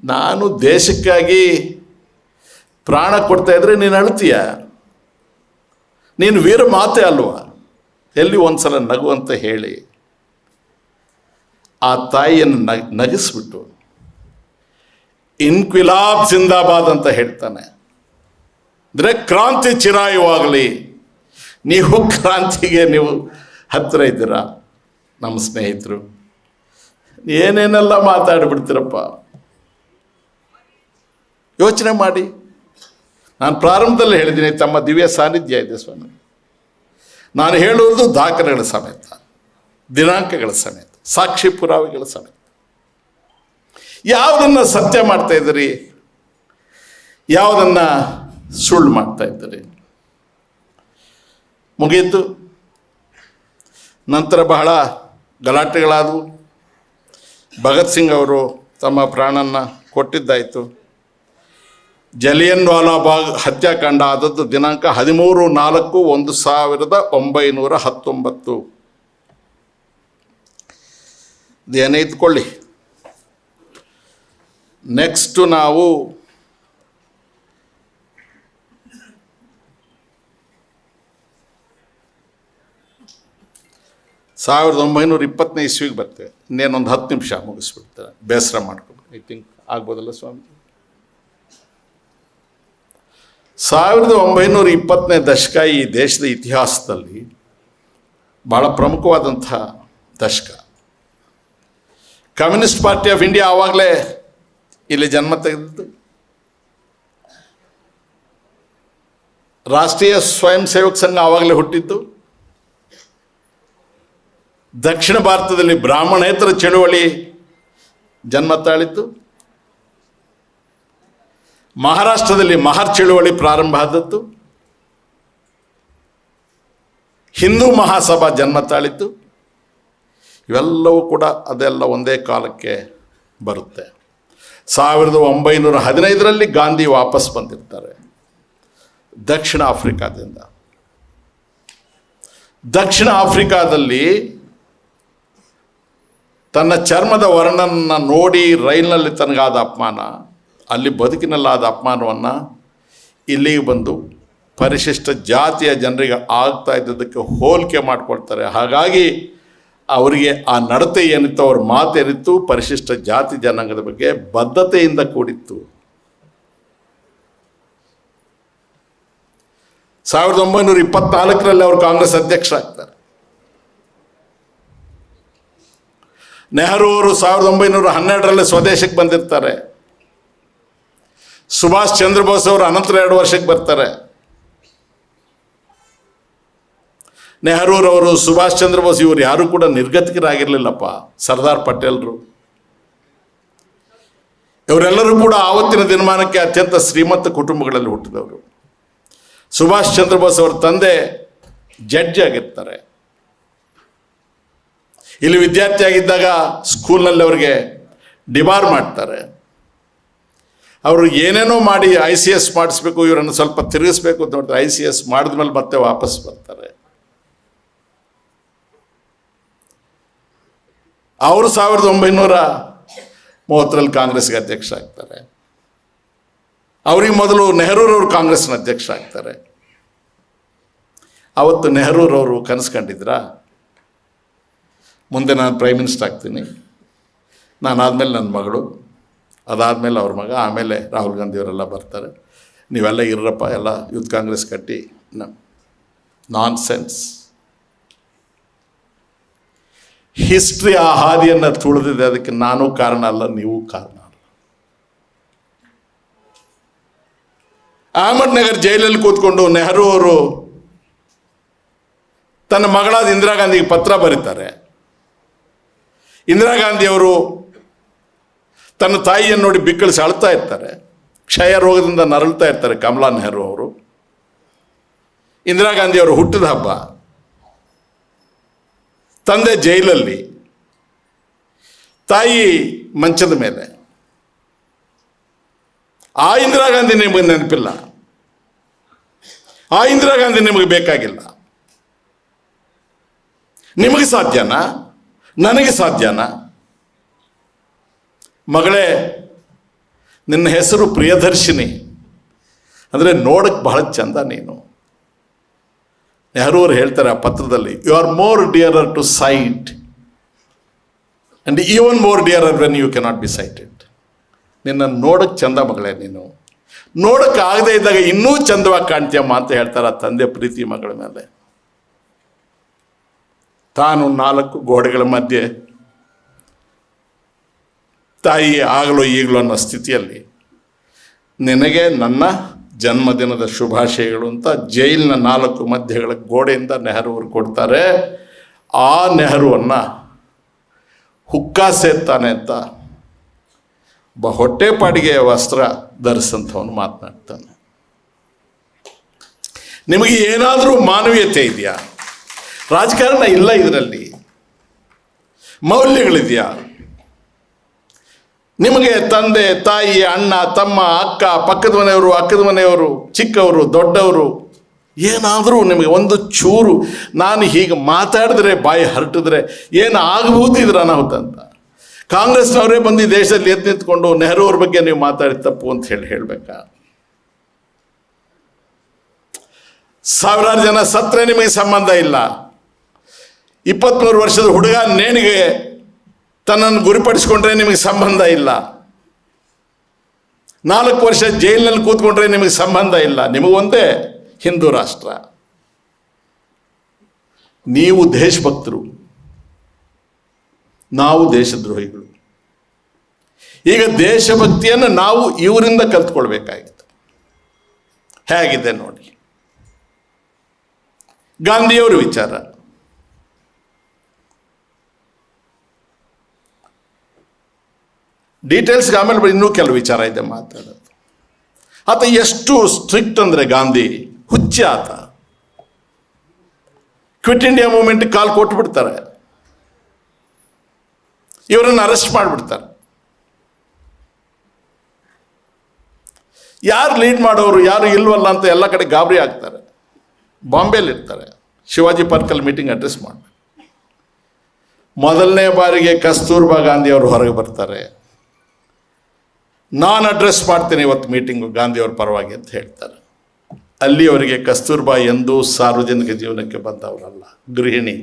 ನಾನು ದೇಶಕ್ಕಾಗಿ ಪ್ರಾಣ ಕೊಡ್ತಾ ಇದ್ರೆ ನೀನು ಅಳ್ತೀಯ? ನೀನು ವೀರ ಮಾತೆ ಅಲ್ವಾ? ಎಲ್ಲಿ ಒಂದ್ಸಲ ನಗು ಅಂತ ಹೇಳಿ ಆ ತಾಯಿಯನ್ನು ನಗಿಸ್ಬಿಟ್ಟು ಇನ್ಕ್ವಿಲಾಬ್ ಜಿಂದಾಬಾದ್ ಅಂತ ಹೇಳ್ತಾನೆ. ಅಂದರೆ ಕ್ರಾಂತಿ ಚಿರಾಯುವಾಗಲಿ. ನೀವು ಕ್ರಾಂತಿಗೆ ನೀವು ಹತ್ತಿರ ಇದ್ದೀರಾ ನಮ್ಮ ಸ್ನೇಹಿತರು. ಏನೇನೆಲ್ಲ ಮಾತಾಡಿಬಿಡ್ತೀರಪ್ಪ, ಯೋಚನೆ ಮಾಡಿ. ನಾನು ಪ್ರಾರಂಭದಲ್ಲಿ ಹೇಳಿದ್ದೀನಿ, ತಮ್ಮ ದಿವ್ಯ ಸಾನ್ನಿಧ್ಯ ಇದೆ ಸ್ವಾಮಿ. ನಾನು ಹೇಳುವುದು ದಾಖಲೆಗಳ ಸಮೇತ, ದಿನಾಂಕಗಳ ಸಮೇತ, ಸಾಕ್ಷಿ ಪುರಾವೆಗಳ ಸಮೇತ. ಯಾವುದನ್ನು ಸತ್ಯ ಮಾಡ್ತಾ ಇದ್ದೀರಿ, ಯಾವುದನ್ನು ಸುಳ್ಳು ಮಾಡ್ತಾ ಇದ್ದೀರಿ? ಮುಗಿಯಿತು. ನಂತರ ಬಹಳ ಗಲಾಟೆಗಳಾದವು. ಭಗತ್ ಸಿಂಗ್ ಅವರು ತಮ್ಮ ಪ್ರಾಣನ್ನು ಕೊಟ್ಟಿದ್ದಾಯಿತು. ಜಲಿಯನ್ ವಾಲಾ ಬಾಗ್ ಹತ್ಯಾಕಾಂಡ ಆದದ್ದು ದಿನಾಂಕ 13/4/1919. ಇದೇನೇ ಇದ್ಕೊಳ್ಳಿ. ನೆಕ್ಸ್ಟು ನಾವು ಸಾವಿರದ 1920ನೇ ಇಸ್ವಿಗೆ ಬರ್ತೇವೆ. ಇನ್ನೇನೊಂದು 10 ನಿಮಿಷ ಮುಗಿಸ್ಬಿಡ್ತಾರೆ, ಬೇಸರ ಮಾಡ್ಕೊಂಡು. ಐ ಥಿಂಕ್ ಆಗ್ಬೋದಲ್ಲ ಸ್ವಾಮಿ? 1920ನೇ ದಶಕ ಈ ದೇಶದ ಇತಿಹಾಸದಲ್ಲಿ ಭಾಳ ಪ್ರಮುಖವಾದಂಥ ದಶಕ. ಕಮ್ಯುನಿಸ್ಟ್ ಪಾರ್ಟಿ ಆಫ್ ಇಂಡಿಯಾ ಆವಾಗಲೇ ಇಲ್ಲಿ ಜನ್ಮ ತೆಗೆದಿದ್ದು. ರಾಷ್ಟ್ರೀಯ ಸ್ವಯಂ ಸೇವಕ ಸಂಘ ಆವಾಗಲೇ ಹುಟ್ಟಿದ್ದು. ದಕ್ಷಿಣ ಭಾರತದಲ್ಲಿ ಬ್ರಾಹ್ಮಣೇತರ ಚಳುವಳಿ ಜನ್ಮ ತಾಳಿದ್ದು. ಮಹಾರಾಷ್ಟ್ರದಲ್ಲಿ ಮಹರ್ ಚಳುವಳಿ ಪ್ರಾರಂಭ ಆದದ್ದು. ಹಿಂದೂ ಮಹಾಸಭಾ ಜನ್ಮ ತಾಳಿದ್ದು. ಇವೆಲ್ಲವೂ ಕೂಡ ಅದೆಲ್ಲ ಒಂದೇ ಕಾಲಕ್ಕೆ ಬರುತ್ತೆ. 1915ರಲ್ಲಿ ಗಾಂಧಿ ವಾಪಸ್ ಬಂದಿರ್ತಾರೆ ದಕ್ಷಿಣ ಆಫ್ರಿಕಾದಿಂದ. ದಕ್ಷಿಣ ಆಫ್ರಿಕಾದಲ್ಲಿ ತನ್ನ ಚರ್ಮದ ವರ್ಣನ ನೋಡಿ ರೈಲಿನಲ್ಲಿ ತನಗಾದ ಅಪಮಾನ, ಅಲ್ಲಿ ಬದುಕಿನಲ್ಲಾದ ಅಪಮಾನವನ್ನು ಇಲ್ಲಿಗೆ ಬಂದು ಪರಿಶಿಷ್ಟ ಜಾತಿಯ ಜನರಿಗೆ ಆಗ್ತಾ ಇದ್ದದಕ್ಕೆ ಹೋಲಿಕೆ ಮಾಡಿಕೊಳ್ತಾರೆ. ಹಾಗಾಗಿ ಅವರಿಗೆ ಆ ನಡತೆ ಏನಿತ್ತು, ಅವ್ರ ಮಾತೇನಿತ್ತು, ಪರಿಶಿಷ್ಟ ಜಾತಿ ಜನಾಂಗದ ಬಗ್ಗೆ ಬದ್ಧತೆಯಿಂದ ಕೂಡಿತ್ತು. 1924ರಲ್ಲಿ ಅವರು ಕಾಂಗ್ರೆಸ್ ಅಧ್ಯಕ್ಷರಾಗ್ತಾರೆ. ನೆಹರು ಅವರು 1912ರಲ್ಲಿ ಸ್ವದೇಶಕ್ಕೆ ಬಂದಿರ್ತಾರೆ. ಸುಭಾಷ್ ಚಂದ್ರ ಬೋಸ್ ಅವರು ಅನಂತರ 2 ವರ್ಷಕ್ಕೆ ಬರ್ತಾರೆ. ನೆಹರೂರವರು, ಸುಭಾಷ್ ಚಂದ್ರ ಬೋಸ್ ಇವರು ಯಾರೂ ಕೂಡ ನಿರ್ಗತಿಕರಾಗಿರಲಿಲ್ಲಪ್ಪ. ಸರ್ದಾರ್ ಪಟೇಲ್ರು ಇವರೆಲ್ಲರೂ ಕೂಡ ಆವತ್ತಿನ ದಿನಮಾನಕ್ಕೆ ಅತ್ಯಂತ ಶ್ರೀಮಂತ ಕುಟುಂಬಗಳಲ್ಲಿ ಹುಟ್ಟಿದವರು. ಸುಭಾಷ್ ಚಂದ್ರ ಬೋಸ್ ಅವರ ತಂದೆ ಜಡ್ಜ್ ಆಗಿರ್ತಾರೆ. ಇಲ್ಲಿ ವಿದ್ಯಾರ್ಥಿ ಆಗಿದ್ದಾಗ ಸ್ಕೂಲ್ನಲ್ಲಿ ಅವ್ರಿಗೆ ಡಿಬಾರ್ ಮಾಡ್ತಾರೆ. ಅವರು ಏನೇನೋ ಮಾಡಿ ICS ಮಾಡಿಸ್ಬೇಕು, ಇವರನ್ನು ಸ್ವಲ್ಪ ತಿರುಗಿಸ್ಬೇಕು ಅಂತ ನೋಡ್ತಾರೆ. ICS ಮಾಡಿದ್ಮೇಲೆ ಮತ್ತೆ ವಾಪಸ್ ಬರ್ತಾರೆ. ಅವರು 1930ರಲ್ಲಿ ಕಾಂಗ್ರೆಸ್ಗೆ ಅಧ್ಯಕ್ಷ ಆಗ್ತಾರೆ. ಅವ್ರಿಗೆ ಮೊದಲು ನೆಹರೂರವರು ಕಾಂಗ್ರೆಸ್ನ ಅಧ್ಯಕ್ಷ ಆಗ್ತಾರೆ. ಅವತ್ತು ನೆಹರೂರವರು ಕನಸು ಕಂಡಿದ್ರಾ, ಮುಂದೆ ನಾನು ಪ್ರೈಮ್ ಮಿನಿಸ್ಟರ್ ಆಗ್ತೀನಿ, ನಾನಾದಮೇಲೆ ನನ್ನ ಮಗಳು, ಅದಾದಮೇಲೆ ಅವ್ರ ಮಗ, ಆಮೇಲೆ ರಾಹುಲ್ ಗಾಂಧಿಯವರೆಲ್ಲ ಬರ್ತಾರೆ, ನೀವೆಲ್ಲ ಇರಪ್ಪ, ಎಲ್ಲ ಯೂತ್ ಕಾಂಗ್ರೆಸ್ ಕಟ್ಟಿ. ನಾನ್ ಸೆನ್ಸ್. ಹಿಸ್ಟ್ರಿ ಆ ಹಾದಿಯನ್ನು ತುಳಿದಿದೆ. ಅದಕ್ಕೆ ನಾನು ಕಾರಣ ಅಲ್ಲ, ನೀವು ಕಾರಣ ಅಲ್ಲ. ಅಹಮದ್ನಗರ್ ಜೈಲಲ್ಲಿ ಕೂತ್ಕೊಂಡು ನೆಹರು ಅವರು ತನ್ನ ಮಗಳಾದ ಇಂದಿರಾ ಗಾಂಧಿಗೆ ಪತ್ರ ಬರೀತಾರೆ. ಇಂದಿರಾ ಗಾಂಧಿಯವರು ತನ್ನ ತಾಯಿಯನ್ನು ನೋಡಿ ಬಿಕ್ಕಳಿಸಿ ಅಳ್ತಾ ಇರ್ತಾರೆ. ಕ್ಷಯ ರೋಗದಿಂದ ನರಳ್ತಾ ಇರ್ತಾರೆ ಕಮಲಾ ನೆಹರು ಅವರು. ಇಂದಿರಾ ಗಾಂಧಿಯವರು ಹುಟ್ಟಿದ ಹಬ್ಬ. ತಂದೆ ಜೈಲಲ್ಲಿ, ತಾಯಿ ಮಂಚದ ಮೇಲೆ. ಆ ಇಂದಿರಾ ಗಾಂಧಿ ನಿಮಗೆ ನೆನಪಿಲ್ಲ, ಆ ಇಂದಿರಾ ಗಾಂಧಿ ನಿಮಗೆ ಬೇಕಾಗಿಲ್ಲ. ನಿಮಗೆ ಸಾಧ್ಯನಾ? ನನಗೆ ಸಾಧ್ಯನಾ? ಮಗಳೇ, ನಿನ್ನ ಹೆಸರು ಪ್ರಿಯದರ್ಶಿನಿ, ಅಂದರೆ ನೋಡಕ್ಕೆ ಬಹಳ ಚಂದ ನೀನು. ನೆಹರು ಅವರು ಹೇಳ್ತಾರೆ ಆ ಪತ್ರದಲ್ಲಿ, you are more dearer to sight and even more dearer when you cannot be sighted. ನಿನ್ನ ನೋಡಕ್ಕೆ ಚಂದ ಮಗಳೇ, ನೀನು ನೋಡಕ್ಕೆ ಆಗದೆ ಇದ್ದಾಗ ಇನ್ನೂ ಚಂದವಾಗಿ ಕಾಣ್ತೀಯಮ್ಮ ಅಂತ ಹೇಳ್ತಾರೆ ಆ ತಂದೆ ಪ್ರೀತಿ ಮಗಳ ಮೇಲೆ. ತಾನು 4 ಗೋಡೆಗಳ ಮಧ್ಯೆ ತಾಯಿ ಆಗಲೋ ಈಗಲೋ ಅನ್ನೋ ಸ್ಥಿತಿಯಲ್ಲಿ ನಿನಗೆ ನನ್ನ ಜನ್ಮದಿನದ ಶುಭಾಶಯಗಳು ಅಂತ ಜೈಲಿನ 4 ಮಧ್ಯಗಳ ಗೋಡೆಯಿಂದ ನೆಹರು ಅವರು ಕೊಡ್ತಾರೆ. ಆ ನೆಹರುವನ್ನು ಹುಕ್ಕಾ ಸೇರ್ತಾನೆ ಅಂತ ಹೊಟ್ಟೆಪಾಡಿಗೆ ವಸ್ತ್ರ ಧರಿಸಂಥವನು ಮಾತನಾಡ್ತಾನೆ. ನಿಮಗೆ ಏನಾದರೂ ಮಾನವೀಯತೆ ಇದೆಯಾ? ರಾಜಕಾರಣ ಇಲ್ಲ, ಇದರಲ್ಲಿ ಮೌಲ್ಯಗಳಿದೆಯಾ? ನಿಮಗೆ ತಂದೆ, ತಾಯಿ, ಅಣ್ಣ, ತಮ್ಮ, ಅಕ್ಕ, ಪಕ್ಕದ ಮನೆಯವರು, ಅಕ್ಕದ ಮನೆಯವರು, ಚಿಕ್ಕವರು, ದೊಡ್ಡವರು, ಏನಾದರೂ ನಿಮಗೆ ಒಂದು ಚೂರು ನಾನು ಹೀಗೆ ಮಾತಾಡಿದ್ರೆ, ಬಾಯಿ ಹರಟಿದ್ರೆ ಏನು ಆಗಬಹುದು ಇದರ ಅನಾಹುತ ಅಂತ ಕಾಂಗ್ರೆಸ್ನವರೇ ಬಂದು ಈ ದೇಶದಲ್ಲಿ ಎದ್ದು ನಿಂತ್ಕೊಂಡು ನೆಹರು ಅವ್ರ ಬಗ್ಗೆ ನೀವು ಮಾತಾಡಿ ತಪ್ಪು ಅಂತ ಹೇಳಬೇಕಾ? ಸಾವಿರಾರು ಜನ ಸತ್ತರೆ ನಿಮಗೆ ಸಂಬಂಧ ಇಲ್ಲ. 23 ವರ್ಷದ ಹುಡುಗ ನೇಣಿಗೆ ತನ್ನನ್ನು ಗುರಿಪಡಿಸ್ಕೊಂಡ್ರೆ ನಿಮಗೆ ಸಂಬಂಧ ಇಲ್ಲ. 4 ವರ್ಷ ಜೈಲಿನಲ್ಲಿ ಕೂತ್ಕೊಂಡ್ರೆ ನಿಮಗೆ ಸಂಬಂಧ ಇಲ್ಲ. ನಿಮಗೊಂದೇ ಹಿಂದೂ ರಾಷ್ಟ್ರ. ನೀವು ದೇಶಭಕ್ತರು, ನಾವು ದೇಶದ್ರೋಹಿಗಳು. ಈಗ ದೇಶಭಕ್ತಿಯನ್ನು ನಾವು ಇವರಿಂದ ಕಲ್ತ್ಕೊಳ್ಬೇಕಾಗಿತ್ತು. ಹೇಗಿದೆ ನೋಡಿ ಗಾಂಧಿಯವರ ವಿಚಾರ. ಡೀಟೇಲ್ಸ್ಗೆ ಆಮೇಲೆ ಇನ್ನೂ ಕೆಲವು ವಿಚಾರ ಇದೆ ಮಾತಾಡೋದು. ಆತ ಎಷ್ಟು ಸ್ಟ್ರಿಕ್ಟ್ ಅಂದರೆ ಗಾಂಧಿ ಹುಚ್ಚ ಆತ. ಕ್ವಿಟ್ ಇಂಡಿಯಾ ಮೂವ್ಮೆಂಟ್ ಕಾಲ್ ಕೊಟ್ಬಿಡ್ತಾರೆ, ಇವರನ್ನು ಅರೆಸ್ಟ್ ಮಾಡಿಬಿಡ್ತಾರೆ. ಯಾರು ಲೀಡ್ ಮಾಡೋರು ಯಾರು ಇಲ್ವಲ್ಲ ಅಂತ ಎಲ್ಲ ಕಡೆ ಗಾಬರಿ ಆಗ್ತಾರೆ. ಬಾಂಬೆಲಿರ್ತಾರೆ, ಶಿವಾಜಿ ಪಾರ್ಕಲ್ಲಿ ಮೀಟಿಂಗ್ ಅಡ್ರೆಸ್ ಮಾಡಿ ಮೊದಲನೇ ಬಾರಿಗೆ ಕಸ್ತೂರ್ಬಾ ಗಾಂಧಿ ಅವರು ಹೊರಗೆ ಬರ್ತಾರೆ. ನಾನು ಅಡ್ರೆಸ್ ಮಾಡ್ತೇನೆ ಇವತ್ತು ಮೀಟಿಂಗು ಗಾಂಧಿಯವ್ರ ಪರವಾಗಿ ಅಂತ ಹೇಳ್ತಾರೆ. ಅಲ್ಲಿ ಅವರಿಗೆ ಕಸ್ತೂರ್ಬಾ ಎಂದೂ ಸಾರ್ವಜನಿಕ ಜೀವನಕ್ಕೆ ಬಂದವರಲ್ಲ, ಗೃಹಿಣಿ.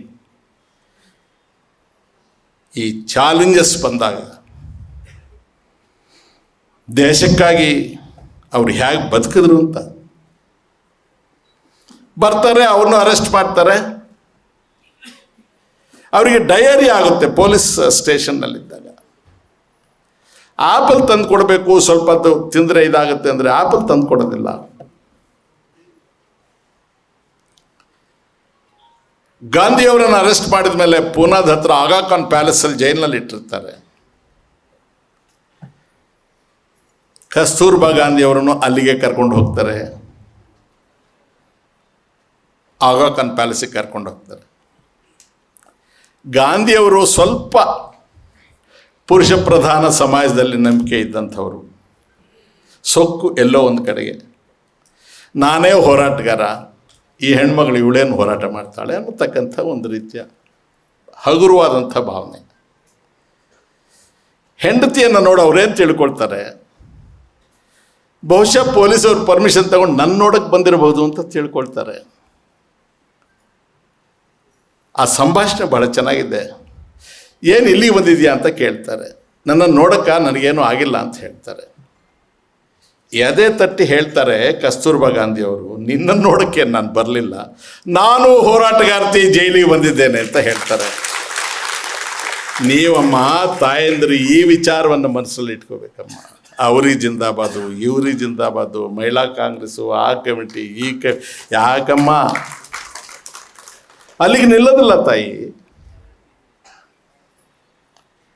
ಈ ಚಾಲೆಂಜಸ್ ಬಂದಾಗ ದೇಶಕ್ಕಾಗಿ ಅವ್ರು ಹೇಗೆ ಬದುಕಿದ್ರು ಅಂತ ಬರ್ತಾರೆ, ಅವ್ರನ್ನೂ ಅರೆಸ್ಟ್ ಮಾಡ್ತಾರೆ. ಅವರಿಗೆ ಡಯರಿ ಆಗುತ್ತೆ ಪೊಲೀಸ್ ಸ್ಟೇಷನ್ನಲ್ಲಿದ್ದಾಗ. ಆಪಲ್ ತಂದು ಕೊಡಬೇಕು, ಸ್ವಲ್ಪ ತಿಂದರೆ ಇದಾಗುತ್ತೆ ಅಂದರೆ ಆಪಲ್ ತಂದು ಕೊಡೋದಿಲ್ಲ. ಗಾಂಧಿಯವರನ್ನು ಅರೆಸ್ಟ್ ಮಾಡಿದ ಮೇಲೆ ಪೂನಾದ ಹತ್ರ ಆಗಾ ಖಾನ್ ಪ್ಯಾಲೇಸಲ್ಲಿ ಜೈಲಿನಲ್ಲಿ ಇಟ್ಟಿರ್ತಾರೆ. ಕಸ್ತೂರ್ಬಾ ಗಾಂಧಿಯವರನ್ನು ಅಲ್ಲಿಗೆ ಕರ್ಕೊಂಡು ಹೋಗ್ತಾರೆ, ಆಗಾ ಖಾನ್ ಪ್ಯಾಲೇಸಿಗೆ ಕರ್ಕೊಂಡು ಹೋಗ್ತಾರೆ. ಗಾಂಧಿಯವರು ಸ್ವಲ್ಪ ಪುರುಷ ಪ್ರಧಾನ ಸಮಾಜದಲ್ಲಿ ನಂಬಿಕೆ ಇದ್ದಂಥವರು. ಸೊಕ್ಕು ಎಲ್ಲೋ ಒಂದು ಕಡೆಗೆ ನಾನೇ ಹೋರಾಟಗಾರ, ಈ ಹೆಣ್ಮಗಳು ಇವಳೇನು ಹೋರಾಟ ಮಾಡ್ತಾಳೆ ಅನ್ನತಕ್ಕಂಥ ಒಂದು ರೀತಿಯ ಹಗುರವಾದಂಥ ಭಾವನೆ. ಹೆಂಡತಿಯನ್ನು ನೋಡಿ ಅವ್ರೇನು ತಿಳ್ಕೊಳ್ತಾರೆ, ಬಹುಶಃ ಪೊಲೀಸವ್ರು ಪರ್ಮಿಷನ್ ತಗೊಂಡು ನನ್ನ ನೋಡಕ್ಕೆ ಬಂದಿರಬಹುದು ಅಂತ ತಿಳ್ಕೊಳ್ತಾರೆ. ಆ ಸಂಭಾಷಣೆ ಭಾಳ ಚೆನ್ನಾಗಿದೆ. ಏನು ಇಲ್ಲಿಗೆ ಬಂದಿದೆಯಾ ಅಂತ ಕೇಳ್ತಾರೆ. ನನ್ನನ್ನು ನೋಡೋಕ್ಕೆ ನನಗೇನು ಆಗಿಲ್ಲ ಅಂತ ಹೇಳ್ತಾರೆ. ಎದೆ ತಟ್ಟಿ ಹೇಳ್ತಾರೆ ಕಸ್ತೂರ್ಬಾ ಗಾಂಧಿಯವರು, ನಿನ್ನನ್ನು ನೋಡೋಕ್ಕೆ ನಾನು ಬರಲಿಲ್ಲ, ನಾನು ಹೋರಾಟಗಾರ್ತಿ ಜೈಲಿಗೆ ಬಂದಿದ್ದೇನೆ ಅಂತ ಹೇಳ್ತಾರೆ. ನೀವಮ್ಮ ತಾಯಂದರು ಈ ವಿಚಾರವನ್ನು ಮನಸ್ಸಲ್ಲಿ ಇಟ್ಕೋಬೇಕಮ್ಮ. ಅವ್ರಿಗೆ ಜಿಂದಾಬಾದು, ಇವ್ರಿಗೆ ಜಿಂದಾಬಾದು, ಮಹಿಳಾ ಕಾಂಗ್ರೆಸ್ಸು, ಆ ಕಮಿಟಿ, ಯಾಕಮ್ಮ ಅಲ್ಲಿಗೆ ನಿಲ್ಲೋದಿಲ್ಲ ತಾಯಿ.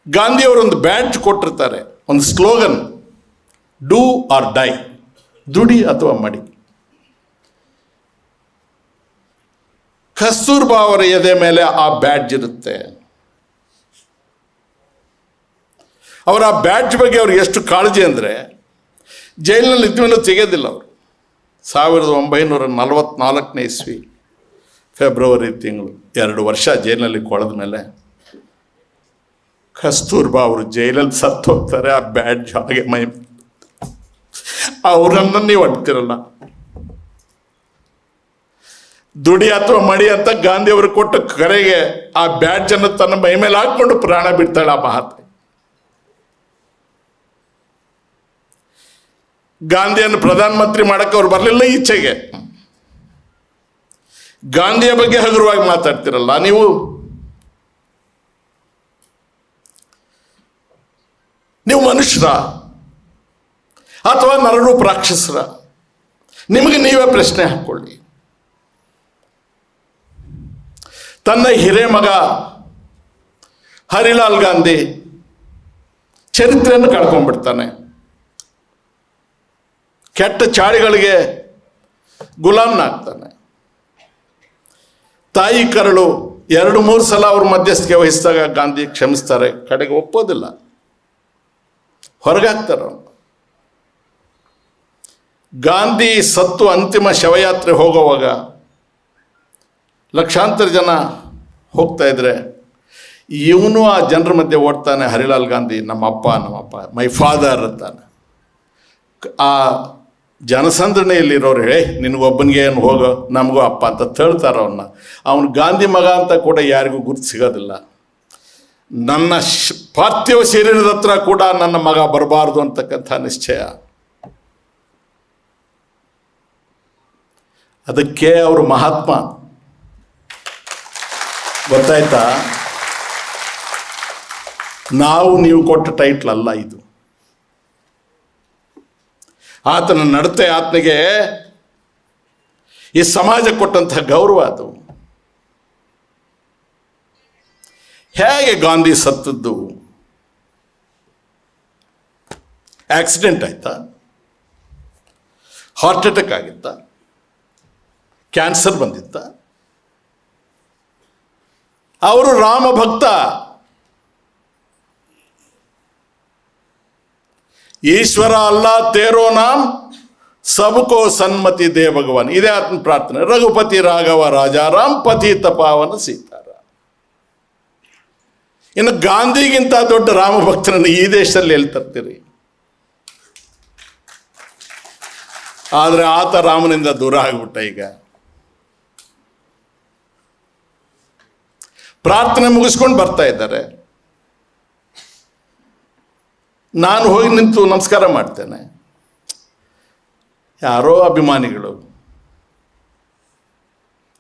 ಗಾಂಧಿಯವರೊಂದು ಬ್ಯಾಡ್ಜ್ ಕೊಟ್ಟಿರ್ತಾರೆ, ಒಂದು ಸ್ಲೋಗನ್, ಡೂ ಆರ್ ಡೈ, ದುಡಿ ಅಥವಾ ಮಡಿ. ಕಸ್ತೂರ್ಬಾ ಅವರ ಎದೆ ಮೇಲೆ ಆ ಬ್ಯಾಡ್ಜ್ ಇರುತ್ತೆ. ಅವರ ಆ ಬ್ಯಾಡ್ಜ್ ಬಗ್ಗೆ ಅವ್ರಿಗೆ ಎಷ್ಟು ಕಾಳಜಿ ಅಂದರೆ, ಜೈಲಿನಲ್ಲಿ ಇದ್ಮೇಲೆ ತೆಗೆಯೋದಿಲ್ಲ ಅವರು. 1944 ಇಸ್ವಿ ಫೆಬ್ರವರಿ ತಿಂಗಳು 2 ವರ್ಷ ಜೈಲಿನಲ್ಲಿ ಕೊಳೆದ ಮೇಲೆ ಕಸ್ತೂರ್ಬಾ ಅವರು ಜೈಲಲ್ಲಿ ಸತ್ತು ಹೋಗ್ತಾರೆ. ಆ ಬ್ಯಾಡ್ಜ್ ಹಾಗೆ ಮೈ ಅವರನ್ನು ನೀವು ಅಡ್ತಿರಲ್ಲ. ದುಡಿ ಅಥವಾ ಮಡಿ ಅಂತ ಗಾಂಧಿಯವರು ಕೊಟ್ಟ ಕರೆಗೆ ಆ ಬ್ಯಾಡ್ಜನ್ನು ತನ್ನ ಮೈ ಮೇಲೆ ಹಾಕ್ಕೊಂಡು ಪ್ರಾಣ ಬಿಡ್ತಾಳೆ ಆ ಮಹಾತ್ಮೆ. ಗಾಂಧಿಯನ್ನು ಪ್ರಧಾನಮಂತ್ರಿ ಮಾಡಕ್ಕೆ ಅವ್ರು ಬರಲಿಲ್ಲ ಈಚೆಗೆ. ಗಾಂಧಿಯ ಬಗ್ಗೆ ಹಗುರವಾಗಿ ಮಾತಾಡ್ತಿರಲ್ಲ ನೀವು. ನೀವು ಮನುಷ್ಯರ ಅಥವಾ ನರರೂಪ ರಾಕ್ಷಸರ? ನಿಮಗೆ ನೀವೇ ಪ್ರಶ್ನೆ ಹಾಕ್ಕೊಳ್ಳಿ. ತನ್ನ ಹಿರೇಮಗ ಹರಿಲಾಲ್ ಗಾಂಧಿ ಚರಿತ್ರೆಯನ್ನು ಕಳ್ಕೊಂಡ್ಬಿಡ್ತಾನೆ. ಕೆಟ್ಟ ಚಾಳಿಗಳಿಗೆ ಗುಲಾಮ್ನಾಗ್ತಾನೆ. ತಾಯಿ ಕರಳು 2-3 ಸಲ ಅವ್ರ ಮಧ್ಯಸ್ಥಿಕೆ ವಹಿಸಿದಾಗ ಗಾಂಧಿ ಕ್ಷಮಿಸ್ತಾರೆ, ಕಡೆಗೆ ಒಪ್ಪೋದಿಲ್ಲ, ಹೊರಗಾಗ್ತಾರೆ ಅವನು. ಗಾಂಧಿ ಸತ್ತು ಅಂತಿಮ ಶವಯಾತ್ರೆ ಹೋಗುವಾಗ ಲಕ್ಷಾಂತರ ಜನ ಹೋಗ್ತಾ ಇದ್ರೆ ಇವನು ಆ ಜನರ ಮಧ್ಯೆ ಓಡ್ತಾನೆ. ಹರಿಲಾಲ್ ಗಾಂಧಿ ನಮ್ಮಪ್ಪ ಮೈ ಫಾದರ್ ಅಂತಾನೆ. ಆ ಜನಸಂದ್ರಣೆಯಲ್ಲಿರೋರು ನಿನಗೊಬ್ಬನಿಗೆ ಏನು ಹೋಗೋ, ನಮಗೂ ಅಪ್ಪ ಅಂತ ತಳ್ತಾರೆ ಅವನ್ನ. ಅವನು ಗಾಂಧಿ ಮಗ ಅಂತ ಕೂಡ ಯಾರಿಗೂ ಗುರ್ತು ಸಿಗೋದಿಲ್ಲ. ನನ್ನ ಪಾರ್ಥಿವ ಶರೀರದ ಹತ್ರ ಕೂಡ ನನ್ನ ಮಗ ಬರಬಾರ್ದು ಅಂತಕ್ಕಂಥ ನಿಶ್ಚಯ. ಅದಕ್ಕೆ ಅವರು ಮಹಾತ್ಮ, ಗೊತ್ತಾಯ್ತಾ? ನಾವು ನೀವು ಕೊಟ್ಟ ಟೈಟ್ಲ್ ಅಲ್ಲ ಇದು. ಆತನ ನಡತೆ, ಆತನಿಗೆ ಈ ಸಮಾಜ ಕೊಟ್ಟಂತಹ ಗೌರವ ಅದು. ಹೇಗೆ ಗಾಂಧಿ ಸತ್ತದ್ದು? ಆಕ್ಸಿಡೆಂಟ್ ಆಯ್ತಾ? ಹಾರ್ಟ್ ಅಟ್ಯಾಕ್ ಆಗಿತ್ತ? ಕ್ಯಾನ್ಸರ್ ಬಂದಿತ್ತ? ಅವರು ರಾಮ ಭಕ್ತ. ಈಶ್ವರ ಅಲ್ಲ ತೇರೋ ನಾಮ್ ಸಬ್ಕೋ ಸನ್ಮತಿ ದೇ ಭಗವಾನ್, ಇದೇ ಆತ್ಮ ಪ್ರಾರ್ಥನೆ. ರಘುಪತಿ ರಾಘವ ರಾಜಾರಾಮ್ ಪತಿತ ಪಾವನ ಸೀತಾರಾಮ್. ಇನ್ನು ಗಾಂಧಿಗಿಂತ ದೊಡ್ಡ ರಾಮ ಭಕ್ತರನ್ನು ಈ ದೇಶದಲ್ಲಿ ಎಲ್ಲಿ ತರ್ತೀರಿ? ಆದರೆ ಆತ ರಾಮನಿಂದ ದೂರ ಆಗಿಬಿಟ್ಟ. ಈಗ ಪ್ರಾರ್ಥನೆ ಮುಗಿಸ್ಕೊಂಡು ಬರ್ತಾ ಇದ್ದಾರೆ. ನಾನು ಹೋಗಿ ನಿಂತು ನಮಸ್ಕಾರ ಮಾಡ್ತೇನೆ. ಯಾರೋ ಅಭಿಮಾನಿಗಳು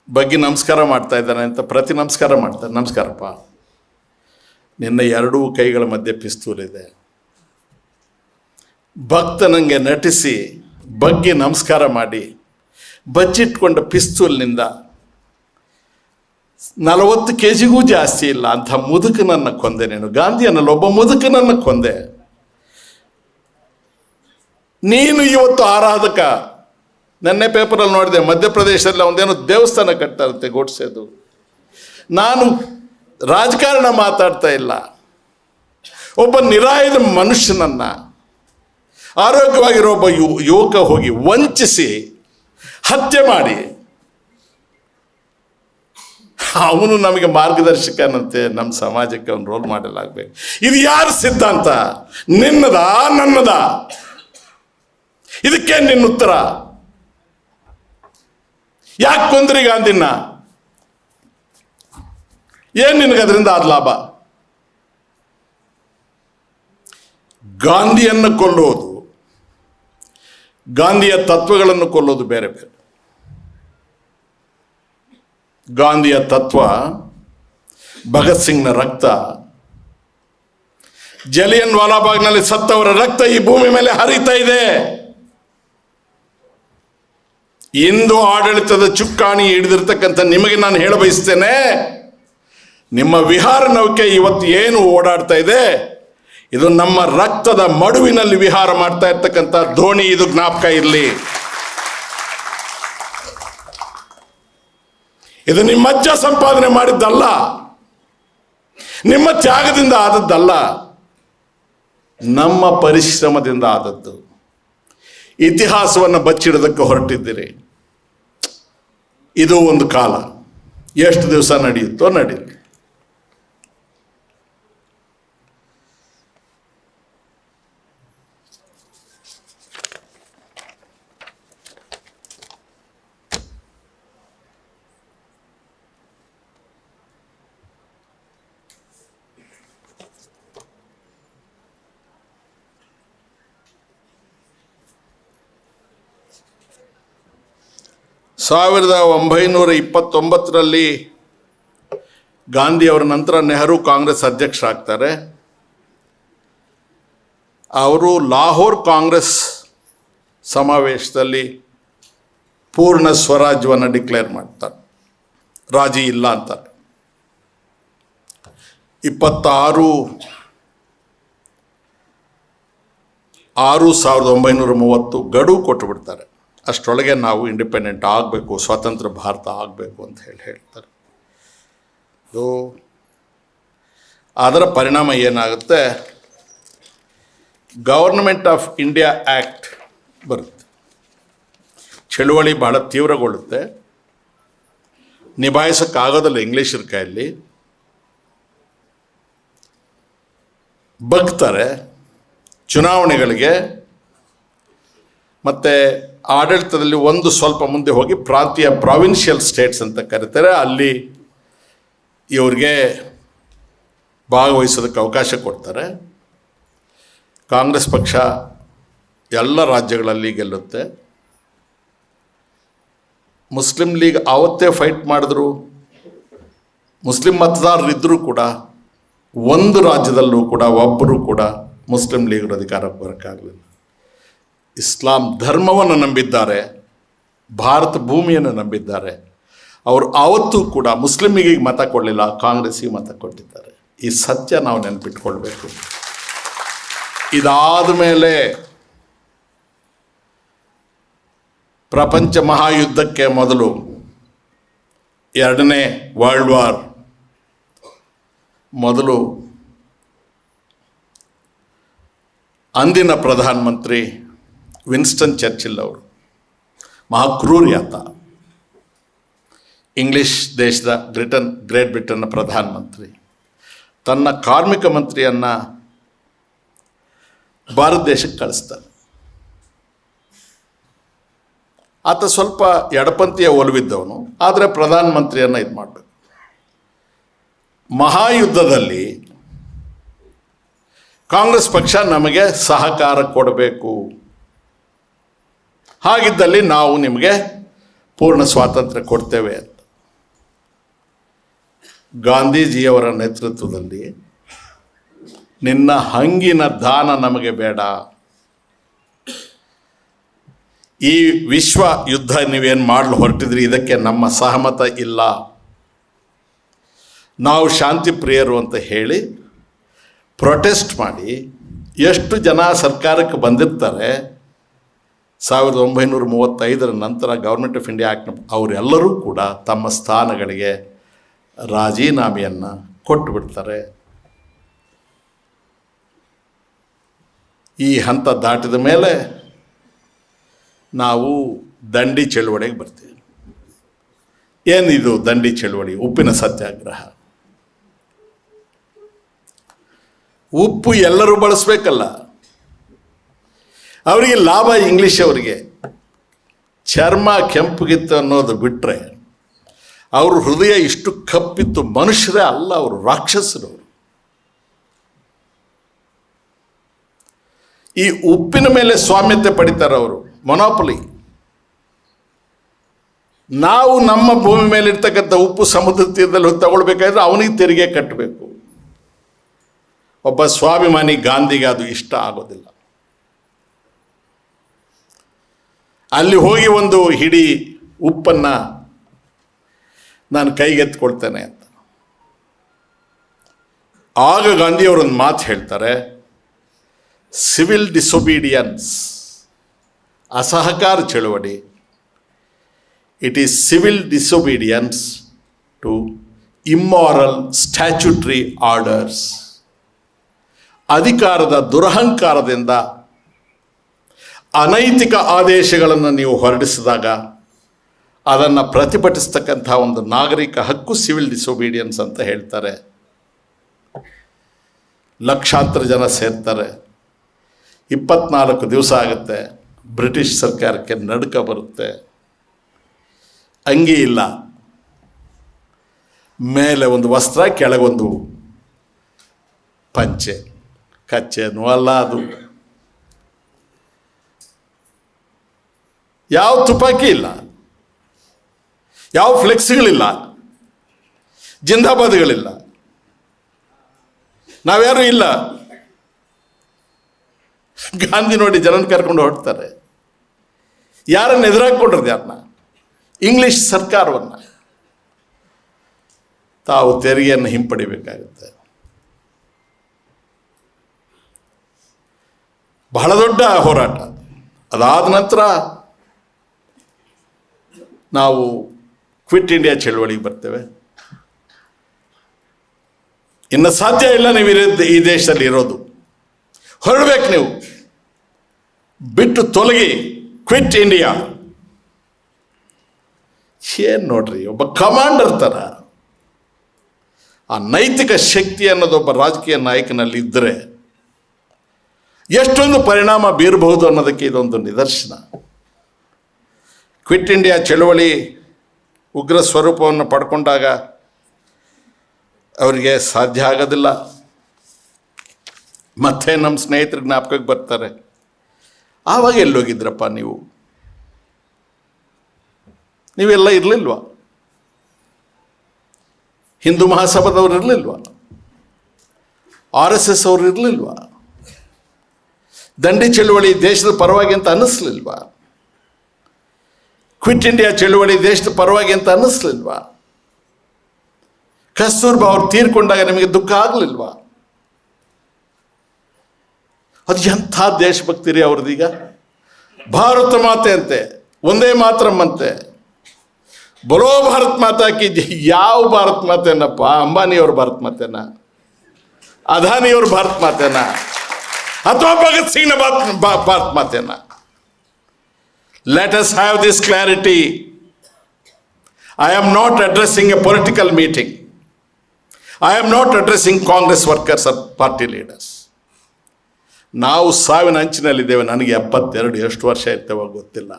ಬಗ್ಗೆ ನಮಸ್ಕಾರ ಮಾಡ್ತಾ ಇದ್ದಾನೆ ಅಂತ ಪ್ರತಿ ನಮಸ್ಕಾರ ಮಾಡ್ತಾರೆ. ನಮಸ್ಕಾರಪ್ಪ, ನಿನ್ನ 2 ಕೈಗಳ ಮಧ್ಯೆ ಪಿಸ್ತೂಲ್ ಇದೆ. ಭಕ್ತನಂಗೆ ನಟಿಸಿ ಬಗ್ಗೆ ನಮಸ್ಕಾರ ಮಾಡಿ ಬಚ್ಚಿಟ್ಕೊಂಡ ಪಿಸ್ತೂಲ್ನಿಂದ 40 kg ಜಾಸ್ತಿ ಇಲ್ಲ ಅಂಥ ಮುದುಕನನ್ನು ಕೊಂದೆ ನೀನು. ಗಾಂಧಿಯನ್ನಲ್ಲ, ಒಬ್ಬ ಮುದುಕನನ್ನು ಕೊಂದೆ ನೀನು. ಇವತ್ತು ಆರಾಧಕ. ನೆನ್ನೆ ಪೇಪರಲ್ಲಿ ನೋಡಿದೆ, ಮಧ್ಯಪ್ರದೇಶದಲ್ಲಿ ಒಂದೇನೋ ದೇವಸ್ಥಾನ ಕಟ್ತಾರಂತೆ ಗೋಡ್ಸೆದು. ನಾನು ರಾಜಕಾರಣ ಮಾತಾಡ್ತಾ ಇಲ್ಲ. ಒಬ್ಬ ನಿರಾಯುಧ ಮನುಷ್ಯನನ್ನ, ಆರೋಗ್ಯವಾಗಿರೋ ಒಬ್ಬ ಯುವಕ ಹೋಗಿ ವಂಚಿಸಿ ಹತ್ಯೆ ಮಾಡಿ, ಅವನು ನಮಗೆ ಮಾರ್ಗದರ್ಶಕನಂತೆ, ನಮ್ಮ ಸಮಾಜಕ್ಕೆ ಅವನು ರೋಲ್ ಮಾಡೆಲ್ ಆಗಬೇಕು. ಇದು ಯಾರ ಸಿದ್ಧಾಂತ? ನಿನ್ನದ, ನನ್ನದ? ಇದಕ್ಕೆ ನಿನ್ನ ಉತ್ತರ? ಯಾಕೆ ಕೊಂದ್ರಿ ಗಾಂಧಿನ? ಏನು ನಿನಗೆ ಅದರಿಂದ ಆದ ಲಾಭ? ಗಾಂಧಿಯನ್ನು ಕೊಲ್ಲೋದು, ಗಾಂಧಿಯ ತತ್ವಗಳನ್ನು ಕೊಲ್ಲೋದು ಬೇರೆ ಬೇರೆ. ಗಾಂಧಿಯ ತತ್ವ, ಭಗತ್ ಸಿಂಗ್ನ ರಕ್ತ, ಜಲಿಯನ್ ವಾಲಾಬಾಗ್ನಲ್ಲಿ ಸತ್ತವರ ರಕ್ತ ಈ ಭೂಮಿ ಮೇಲೆ ಹರಿತಾ ಇದೆ. ಇಂದು ಆಡಳಿತದ ಚುಕ್ಕಾಣಿ ಹಿಡಿದಿರ್ತಕ್ಕಂಥ ನಿಮಗೆ ನಾನು ಹೇಳ ಬಯಸ್ತೇನೆ, ನಿಮ್ಮ ವಿಹಾರ ನೌಕೆ ಇವತ್ತು ಏನು ಓಡಾಡ್ತಾ ಇದೆ, ಇದು ನಮ್ಮ ರಕ್ತದ ಮಡುವಿನಲ್ಲಿ ವಿಹಾರ ಮಾಡ್ತಾ ಇರ್ತಕ್ಕಂಥ ದೋಣಿ. ಇದು ಜ್ಞಾಪಕ ಇರಲಿ. ಇದು ನಿಮ್ಮ ಅಜ್ಜ ಸಂಪಾದನೆ ಮಾಡಿದ್ದಲ್ಲ, ನಿಮ್ಮ ತ್ಯಾಗದಿಂದ ಆದದ್ದಲ್ಲ, ನಮ್ಮ ಪರಿಶ್ರಮದಿಂದ ಆದದ್ದು. ಇತಿಹಾಸವನ್ನು ಬಚ್ಚಿಡೋದಕ್ಕೆ ಹೊರಟಿದ್ದೀರಿ. ಇದು ಒಂದು ಕಾಲ, ಎಷ್ಟು ದಿವಸ ನಡೆಯುತ್ತೋ ನಡೀಲಿ. ಸಾವಿರದ 1929 ಗಾಂಧಿಯವರ ನಂತರ ನೆಹರು ಕಾಂಗ್ರೆಸ್ ಅಧ್ಯಕ್ಷರಾಗ್ತಾರೆ. ಅವರು ಲಾಹೋರ್ ಕಾಂಗ್ರೆಸ್ ಸಮಾವೇಶದಲ್ಲಿ ಪೂರ್ಣ ಸ್ವರಾಜ್ಯವನ್ನು ಡಿಕ್ಲೇರ್ ಮಾಡ್ತಾರೆ, ರಾಜಿ ಇಲ್ಲ ಅಂತಾರೆ. 26/6/1930 ಗಡುವು ಕೊಟ್ಟು ಬಿಡ್ತಾರೆ. ಅಷ್ಟರೊಳಗೆ ನಾವು ಇಂಡಿಪೆಂಡೆಂಟ್ ಆಗಬೇಕು, ಸ್ವತಂತ್ರ ಭಾರತ ಆಗಬೇಕು ಅಂತ ಹೇಳ್ತಾರೆ. ಅದರ ಪರಿಣಾಮ ಏನಾಗುತ್ತೆ? ಗವರ್ನಮೆಂಟ್ ಆಫ್ ಇಂಡಿಯಾ ಆ್ಯಕ್ಟ್ ಬರುತ್ತೆ. ಚಳುವಳಿ ಬಹಳ ತೀವ್ರಗೊಳ್ಳುತ್ತೆ. ನಿಭಾಯಿಸೋಕ್ಕಾಗೋದಿಲ್ಲ ಇಂಗ್ಲೀಷರ ಕೈಯಲ್ಲಿ. ಬಗ್ತಾರೆ ಚುನಾವಣೆಗಳಿಗೆ. ಮತ್ತು ಆಡಳಿತದಲ್ಲಿ ಒಂದು ಸ್ವಲ್ಪ ಮುಂದೆ ಹೋಗಿ ಪ್ರಾವಿನ್ಷಿಯಲ್ ಸ್ಟೇಟ್ಸ್ ಅಂತ ಕರೀತಾರೆ. ಅಲ್ಲಿ ಇವ್ರಿಗೆ ಭಾಗವಹಿಸೋದಕ್ಕೆ ಅವಕಾಶ ಕೊಡ್ತಾರೆ. ಕಾಂಗ್ರೆಸ್ ಪಕ್ಷ ಎಲ್ಲ ರಾಜ್ಯಗಳಲ್ಲಿ ಗೆಲ್ಲುತ್ತೆ. ಮುಸ್ಲಿಂ ಲೀಗ್ ಆವತ್ತೇ ಫೈಟ್ ಮಾಡಿದ್ರು. ಮುಸ್ಲಿಂ ಮತದಾರರಿದ್ದರೂ ಕೂಡ ಒಂದು ರಾಜ್ಯದಲ್ಲೂ ಕೂಡ ಒಬ್ಬರು ಕೂಡ ಮುಸ್ಲಿಂ ಲೀಗ್ ಅಧಿಕಾರಕ್ಕೆ ಬರೋಕ್ಕಾಗಲಿಲ್ಲ. ಇಸ್ಲಾಂ ಧರ್ಮವನ್ನು ನಂಬಿದ್ದಾರೆ, ಭಾರತ ಭೂಮಿಯನ್ನು ನಂಬಿದ್ದಾರೆ. ಅವರು ಆವತ್ತೂ ಕೂಡ ಮುಸ್ಲಿಮಿಗೆ ಮತ ಕೊಡಲಿಲ್ಲ, ಕಾಂಗ್ರೆಸ್ಸಿಗೆ ಮತ ಕೊಟ್ಟಿದ್ದಾರೆ. ಈ ಸತ್ಯ ನಾವು ನೆನಪಿಟ್ಕೊಳ್ಬೇಕು. ಇದಾದ ಮೇಲೆ ಪ್ರಪಂಚ ಮಹಾಯುದ್ಧಕ್ಕೆ ಮೊದಲು, 2ನೇ ವರ್ಲ್ಡ್ ವಾರ್ ಮೊದಲು, ಅಂದಿನ ಪ್ರಧಾನಮಂತ್ರಿ ವಿನ್ಸ್ಟನ್ ಚರ್ಚಿಲ್ ಅವರು, ಮಹಾಕ್ರೂರ್ಯಾತ, ಇಂಗ್ಲಿಷ್ ದೇಶದ ಗ್ರೇಟ್ ಬ್ರಿಟನ್ನ ಪ್ರಧಾನಮಂತ್ರಿ, ತನ್ನ ಕಾರ್ಮಿಕ ಮಂತ್ರಿಯನ್ನು ಭಾರತ ದೇಶಕ್ಕೆ ಕಳಿಸ್ತಾನೆ. ಆತ ಸ್ವಲ್ಪ ಎಡಪಂಥೀಯ ಒಲವಿದ್ದವನು, ಆದರೆ ಪ್ರಧಾನಮಂತ್ರಿಯನ್ನು ಇದು ಮಾಡಬೇಕು. ಮಹಾಯುದ್ಧದಲ್ಲಿ ಕಾಂಗ್ರೆಸ್ ಪಕ್ಷ ನಮಗೆ ಸಹಕಾರ ಕೊಡಬೇಕು, ಹಾಗಿದ್ದಲ್ಲಿ ನಾವು ನಿಮಗೆ ಪೂರ್ಣ ಸ್ವಾತಂತ್ರ್ಯ ಕೊಡ್ತೇವೆ ಅಂತ ಗಾಂಧೀಜಿಯವರ ನೇತೃತ್ವದಲ್ಲಿ, ನಿನ್ನ ಹಂಗಿನ ದಾನ ನಮಗೆ ಬೇಡ, ಈ ವಿಶ್ವ ಯುದ್ಧ ನೀವೇನು ಮಾಡಲು ಹೊರಟಿದ್ರಿ ಇದಕ್ಕೆ ನಮ್ಮ ಸಹಮತ ಇಲ್ಲ, ನಾವು ಶಾಂತಿ ಪ್ರಿಯರು ಅಂತ ಹೇಳಿ ಪ್ರೊಟೆಸ್ಟ್ ಮಾಡಿ ಎಷ್ಟು ಜನ ಸರ್ಕಾರಕ್ಕೆ ಬಂದಿರ್ತಾರೆ 1935 ನಂತರ ಗೌರ್ಮೆಂಟ್ ಆಫ್ ಇಂಡಿಯಾ ಆ್ಯಕ್ಟ್ ಅವರೆಲ್ಲರೂ ಕೂಡ ತಮ್ಮ ಸ್ಥಾನಗಳಿಗೆ ರಾಜೀನಾಮೆಯನ್ನು ಕೊಟ್ಟು ಬಿಡ್ತಾರೆ. ಈ ಹಂತ ದಾಟಿದ ಮೇಲೆ ನಾವು ದಂಡಿ ಚಳುವಳಿಗೆ ಬರ್ತೀವಿ. ಏನಿದು ದಂಡಿ ಚಳುವಳಿ? ಉಪ್ಪಿನ ಸತ್ಯಾಗ್ರಹ. ಉಪ್ಪು ಎಲ್ಲರೂ ಬಳಸಬೇಕಲ್ಲ, ಅವರಿಗೆ ಲಾಭ ಇಂಗ್ಲೀಷ್ ಅವರಿಗೆ. ಚರ್ಮ ಕೆಂಪುಗಿತ್ತು ಅನ್ನೋದು ಬಿಟ್ಟರೆ ಅವ್ರ ಹೃದಯ ಇಷ್ಟು ಕಪ್ಪಿತ್ತು. ಮನುಷ್ಯರೇ ಅಲ್ಲ, ಅವರು ರಾಕ್ಷಸರು. ಈ ಉಪ್ಪಿನ ಮೇಲೆ ಸ್ವಾಮ್ಯತೆ ಪಡಿತಾರೆ ಅವರು, ಮೊನೋಪಲಿ. ನಾವು ನಮ್ಮ ಭೂಮಿ ಮೇಲೆ ಇರ್ತಕ್ಕಂಥ ಉಪ್ಪು ಸಮುದ್ರ ತೀರದಲ್ಲಿ ತಗೊಳ್ಬೇಕಾದ್ರೆ ಅವನಿಗೆ ತೆರಿಗೆ ಕಟ್ಟಬೇಕು. ಒಬ್ಬ ಸ್ವಾಭಿಮಾನಿ ಗಾಂಧಿಗೆ ಅದು ಇಷ್ಟ ಆಗೋದಿಲ್ಲ. ಅಲ್ಲಿ ಹೋಗಿ ಒಂದು ಹಿಡಿ ಉಪ್ಪನ್ನು ನಾನು ಕೈಗೆತ್ಕೊಳ್ತೇನೆ ಅಂತ. ಆಗ ಗಾಂಧಿಯವರೊಂದು ಮಾತು ಹೇಳ್ತಾರೆ, ಸಿವಿಲ್ ಡಿಸೊಬೀಡಿಯನ್ಸ್, ಅಸಹಕಾರ ಚಳುವಳಿ, it is civil disobedience to immoral statutory orders. ಅಧಿಕಾರದ ದುರಹಂಕಾರದಿಂದ ಅನೈತಿಕ ಆದೇಶಗಳನ್ನು ನೀವು ಹೊರಡಿಸಿದಾಗ ಅದನ್ನು ಪ್ರತಿಭಟಿಸ್ತಕ್ಕಂಥ ಒಂದು ನಾಗರಿಕ ಹಕ್ಕು ಸಿವಿಲ್ ಡಿಸೊಬೀಡಿಯನ್ಸ್ ಅಂತ ಹೇಳ್ತಾರೆ. ಲಕ್ಷಾಂತರ ಜನ ಸೇರ್ತಾರೆ. 24 ದಿವಸ ಆಗುತ್ತೆ. ಬ್ರಿಟಿಷ್ ಸರ್ಕಾರಕ್ಕೆ ನಡುಕ ಬರುತ್ತೆ. ಅಂಗಿ ಇಲ್ಲ, ಮೇಲೆ ಒಂದು ವಸ್ತ್ರ, ಕೆಳಗೊಂದು ಪಂಚೆ. ಕಚ್ಚೆನೂ ಅಲ್ಲ ಅದು. ಯಾವ ತುಪಾಕಿ ಇಲ್ಲ, ಯಾವ ಫ್ಲೆಕ್ಸ್ಗಳಿಲ್ಲ, ಜಿಂದಾಬಾದ್ಗಳಿಲ್ಲ, ನಾವ್ಯಾರೂ ಇಲ್ಲ. ಗಾಂಧಿ ನೋಡಿ ಜನನ ಕರ್ಕೊಂಡು ಹೊರಡ್ತಾರೆ. ಯಾರನ್ನು ಎದುರಾಕೊಂಡ್ರದ್ದು? ಯಾರನ್ನ? ಇಂಗ್ಲಿಷ್ ಸರ್ಕಾರವನ್ನು. ತಾವು ತೆರಿಗೆಯನ್ನು ಹಿಂಪಡಿಬೇಕಾಗುತ್ತೆ. ಬಹಳ ದೊಡ್ಡ ಹೋರಾಟ. ಅದಾದ ನಂತರ ನಾವು ಕ್ವಿಟ್ ಇಂಡಿಯಾ ಚಳವಳಿಗೆ ಬರ್ತೇವೆ. ಇನ್ನು ಸಾಧ್ಯ ಇಲ್ಲ ನೀವು ಈ ದೇಶದಲ್ಲಿ ಇರೋದು, ಹೊರಡಬೇಕು, ನೀವು ಬಿಟ್ಟು ತೊಲಗಿ, ಕ್ವಿಟ್ ಇಂಡಿಯಾ. ಏನು ನೋಡ್ರಿ, ಒಬ್ಬ ಕಮಾಂಡರ್ ಥರ ಆ ನೈತಿಕ ಶಕ್ತಿ ಅನ್ನೋದು ಒಬ್ಬ ರಾಜಕೀಯ ನಾಯಕನಲ್ಲಿ ಇದ್ದರೆ ಎಷ್ಟೊಂದು ಪರಿಣಾಮ ಬೀರಬಹುದು ಅನ್ನೋದಕ್ಕೆ ಇದೊಂದು ನಿದರ್ಶನ. ಕ್ವಿಟ್ ಇಂಡಿಯಾ ಚಳವಳಿ ಉಗ್ರ ಸ್ವರೂಪವನ್ನು ಪಡ್ಕೊಂಡಾಗ ಅವರಿಗೆ ಸಾಧ್ಯ ಆಗೋದಿಲ್ಲ. ಮತ್ತೆ ನಮ್ಮ ಸ್ನೇಹಿತರ ಜ್ಞಾಪಕಕ್ಕೆ ಬರ್ತಾರೆ, ಆವಾಗ ಎಲ್ಲೋಗಿದ್ರಪ್ಪ ನೀವು? ನೀವೆಲ್ಲ ಇರಲಿಲ್ವಾ? ಹಿಂದೂ ಮಹಾಸಭಾದವ್ರು ಇರಲಿಲ್ವಾ? RSS ಅವರು ಇರಲಿಲ್ವಾ? ದಂಡಿ ಚಳುವಳಿ ದೇಶದ ಪರವಾಗಿ ಅಂತ ಅನ್ನಿಸ್ಲಿಲ್ವಾ? ಕ್ವಿಟ್ ಇಂಡಿಯಾ ಚಳುವಳಿ ದೇಶದ ಪರವಾಗಿ ಅಂತ ಅನ್ನಿಸ್ಲಿಲ್ವಾ? ಕಸ್ತೂರ್ಬಾ ಅವ್ರು ತೀರ್ಕೊಂಡಾಗ ನಿಮಗೆ ದುಃಖ ಆಗಲಿಲ್ವಾ? ಅದು ಎಂಥ ದೇಶಭಕ್ತಿ ರೀ ಅವ್ರದ್ದೀಗ. ಭಾರತ ಮಾತೆ ಅಂತೆ, ಒಂದೇ ಮಾತರಮ್ಮಂತೆ. ಬರೋ ಭಾರತ್ ಮಾತಾ ಕಿ ಜೈ. ಯಾವ ಭಾರತ್ ಮಾತೆನಪ್ಪ? ಅಂಬಾನಿಯವ್ರ ಭಾರತ್ ಮಾತೆನ, ಅದಾನಿಯವ್ರ ಭಾರತ್ ಮಾತೆನ, ಅಥವಾ Bhagat ಸಿಂಗ್ನ Bharat ಮಾತೆನ? Let us have this clarity. I am not addressing a political meeting. I am not addressing Congress workers or party leaders. ನಾವು ಸಾವಿನ ಅಂಚಿನಲ್ಲಿದ್ದೇವೆ. ನನಗೆ 72, ಎಷ್ಟು ವರ್ಷ ಇರ್ತೇವೋ ಗೊತ್ತಿಲ್ಲ.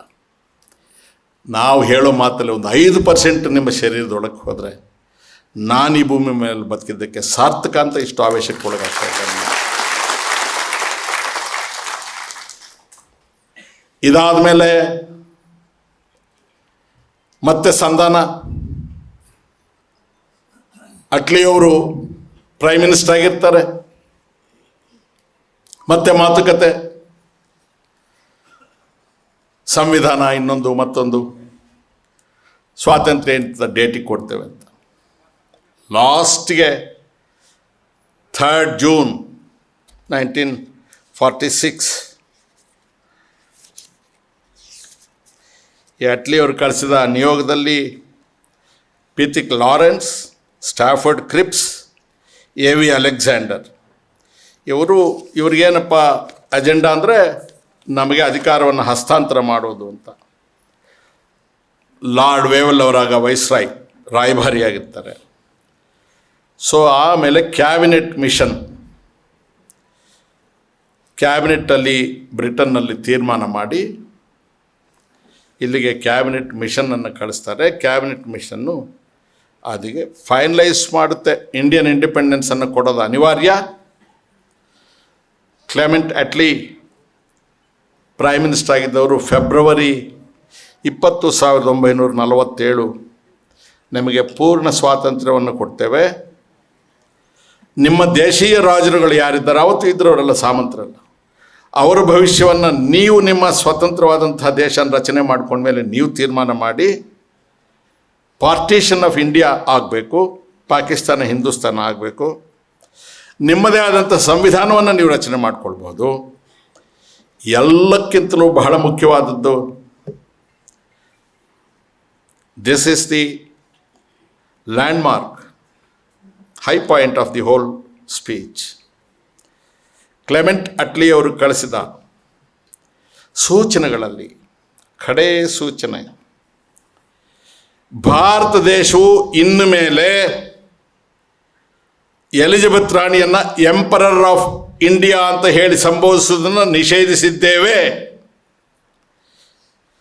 ನಾವು ಹೇಳೋ ಮಾತಲ್ಲಿ ಒಂದು 5% ನಿಮ್ಮ ಶರೀರದೊಳಗೆ ಹೋದರೆ ನಾನು ಈ ಭೂಮಿ ಮೇಲೆ ಬದುಕಿದ್ದಕ್ಕೆ ಸಾರ್ಥಕ ಅಂತ ಇಷ್ಟು ಆವೇಶಕ್ಕೆ ಒಳಗಾಗ್ತಾ ಇದ್ದೇನೆ. ಇದಾದ ಮೇಲೆ ಮತ್ತೆ ಸಂಧಾನ. ಅಟ್ಲಿಯವರು ಪ್ರೈಮ್ ಮಿನಿಸ್ಟರ್ ಆಗಿರ್ತಾರೆ. ಮತ್ತೆ ಮಾತುಕತೆ, ಸಂವಿಧಾನ, ಇನ್ನೊಂದು ಮತ್ತೊಂದು, ಸ್ವಾತಂತ್ರ್ಯ ಅಂತ ಡೇಟಿಗೆ ಕೊಡ್ತೇವೆ ಅಂತ. ಲಾಸ್ಟ್ಗೆ 3rd June 1946 ಅಟ್ಲಿ ಅವರು ಕಳಿಸಿದ ನಿಯೋಗದಲ್ಲಿ Pethick Lawrence, Stafford Cripps, A.V. Alexander ಇವ್ರಿಗೇನಪ್ಪ ಅಜೆಂಡಾ ಅಂದರೆ ನಮಗೆ ಅಧಿಕಾರವನ್ನು ಹಸ್ತಾಂತರ ಮಾಡೋದು ಅಂತ. ಲಾರ್ಡ್ ವೇವಲ್ ಅವರಾಗ ವೈಸ್ರಾಯ್ ರಾಯಭಾರಿಯಾಗಿರ್ತಾರೆ. ಸೊ ಆಮೇಲೆ ಕ್ಯಾಬಿನೆಟ್ಟಲ್ಲಿ ಬ್ರಿಟನ್ನಲ್ಲಿ ತೀರ್ಮಾನ ಮಾಡಿ ಇಲ್ಲಿಗೆ ಕ್ಯಾಬಿನೆಟ್ ಮಿಷನನ್ನು ಕಳಿಸ್ತಾರೆ. ಕ್ಯಾಬಿನೆಟ್ ಮಿಷನ್ನು ಅದಕ್ಕೆ ಫೈನಲೈಸ್ ಮಾಡುತ್ತೆ. ಇಂಡಿಯನ್ ಇಂಡಿಪೆಂಡೆನ್ಸನ್ನು ಕೊಡೋದು ಅನಿವಾರ್ಯ. ಕ್ಲೆಮೆಂಟ್ ಅಟ್ಲಿ ಪ್ರೈಮ್ ಮಿನಿಸ್ಟರ್ ಆಗಿದ್ದವರು ಫೆಬ್ರವರಿ 20, 1947 ನಿಮಗೆ ಪೂರ್ಣ ಸ್ವಾತಂತ್ರ್ಯವನ್ನು ಕೊಡ್ತೇವೆ. ನಿಮ್ಮ ದೇಶೀಯ ರಾಜರುಗಳು ಯಾರಿದ್ದಾರೆ ಅವತ್ತು ಇದ್ದರವರೆಲ್ಲ ಸಾಮಂತರಲ್ಲ, ಅವರ ಭವಿಷ್ಯವನ್ನು ನೀವು ನಿಮ್ಮ ಸ್ವತಂತ್ರವಾದಂತಹ ದೇಶನ ರಚನೆ ಮಾಡ್ಕೊಂಡ್ಮೇಲೆ ನೀವು ತೀರ್ಮಾನ ಮಾಡಿ ಪಾರ್ಟಿಷನ್ ಆಫ್ ಇಂಡಿಯಾ ಆಗಬೇಕು, ಪಾಕಿಸ್ತಾನ ಹಿಂದೂಸ್ತಾನ ಆಗಬೇಕು, ನಿಮ್ಮದೇ ಆದಂಥ ಸಂವಿಧಾನವನ್ನು ನೀವು ರಚನೆ ಮಾಡ್ಕೊಳ್ಬೋದು. ಎಲ್ಲಕ್ಕಿಂತಲೂ ಬಹಳ ಮುಖ್ಯವಾದದ್ದು, this is the landmark, high point of the whole speech. Clement Attlee ಅವರು ಕಳಿಸಿದ ಸೂಚನೆಗಳಲ್ಲಿ ಕಡೇ ಸೂಚನೆ, ಭಾರತ ದೇಶವು ಇನ್ನು ಮೇಲೆ ಎಲಿಜಬೆತ್ ರಾಣಿಯನ್ನು ಎಂಪರರ್ ಆಫ್ ಇಂಡಿಯಾ ಅಂತ ಹೇಳಿ ಸಂಬೋಧಿಸುವುದನ್ನು ನಿಷೇಧಿಸಿದ್ದೇವೆ.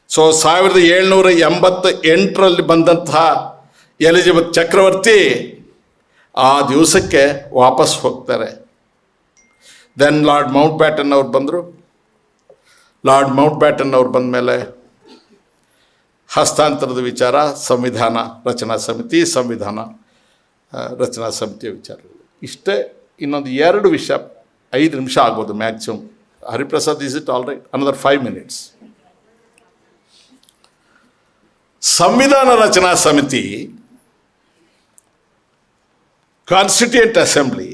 ಸೊ 1788 ಬಂದಂತಹ ಎಲಿಜಬೆತ್ ಚಕ್ರವರ್ತಿ ಆ ದಿವಸಕ್ಕೆ ವಾಪಸ್ ಹೋಗ್ತಾರೆ. ದೆನ್ ಲಾರ್ಡ್ ಮೌಂಟ್ ಬ್ಯಾಟನ್ ಅವ್ರು ಬಂದರು. ಲಾರ್ಡ್ ಮೌಂಟ್ ಬ್ಯಾಟನ್ ಅವ್ರು ಬಂದ ಮೇಲೆ ಹಸ್ತಾಂತರದ ವಿಚಾರ, ಸಂವಿಧಾನ ರಚನಾ ಸಮಿತಿಯ ವಿಚಾರ ಇಷ್ಟೇ. ಇನ್ನೊಂದು 2 ವಿಷಯ 5 ನಿಮಿಷ ಆಗ್ಬೋದು maximum. Hariprasad, is it all right? Another 5 minutes. ಸಂವಿಧಾನ ರಚನಾ ಸಮಿತಿ, constituent assembly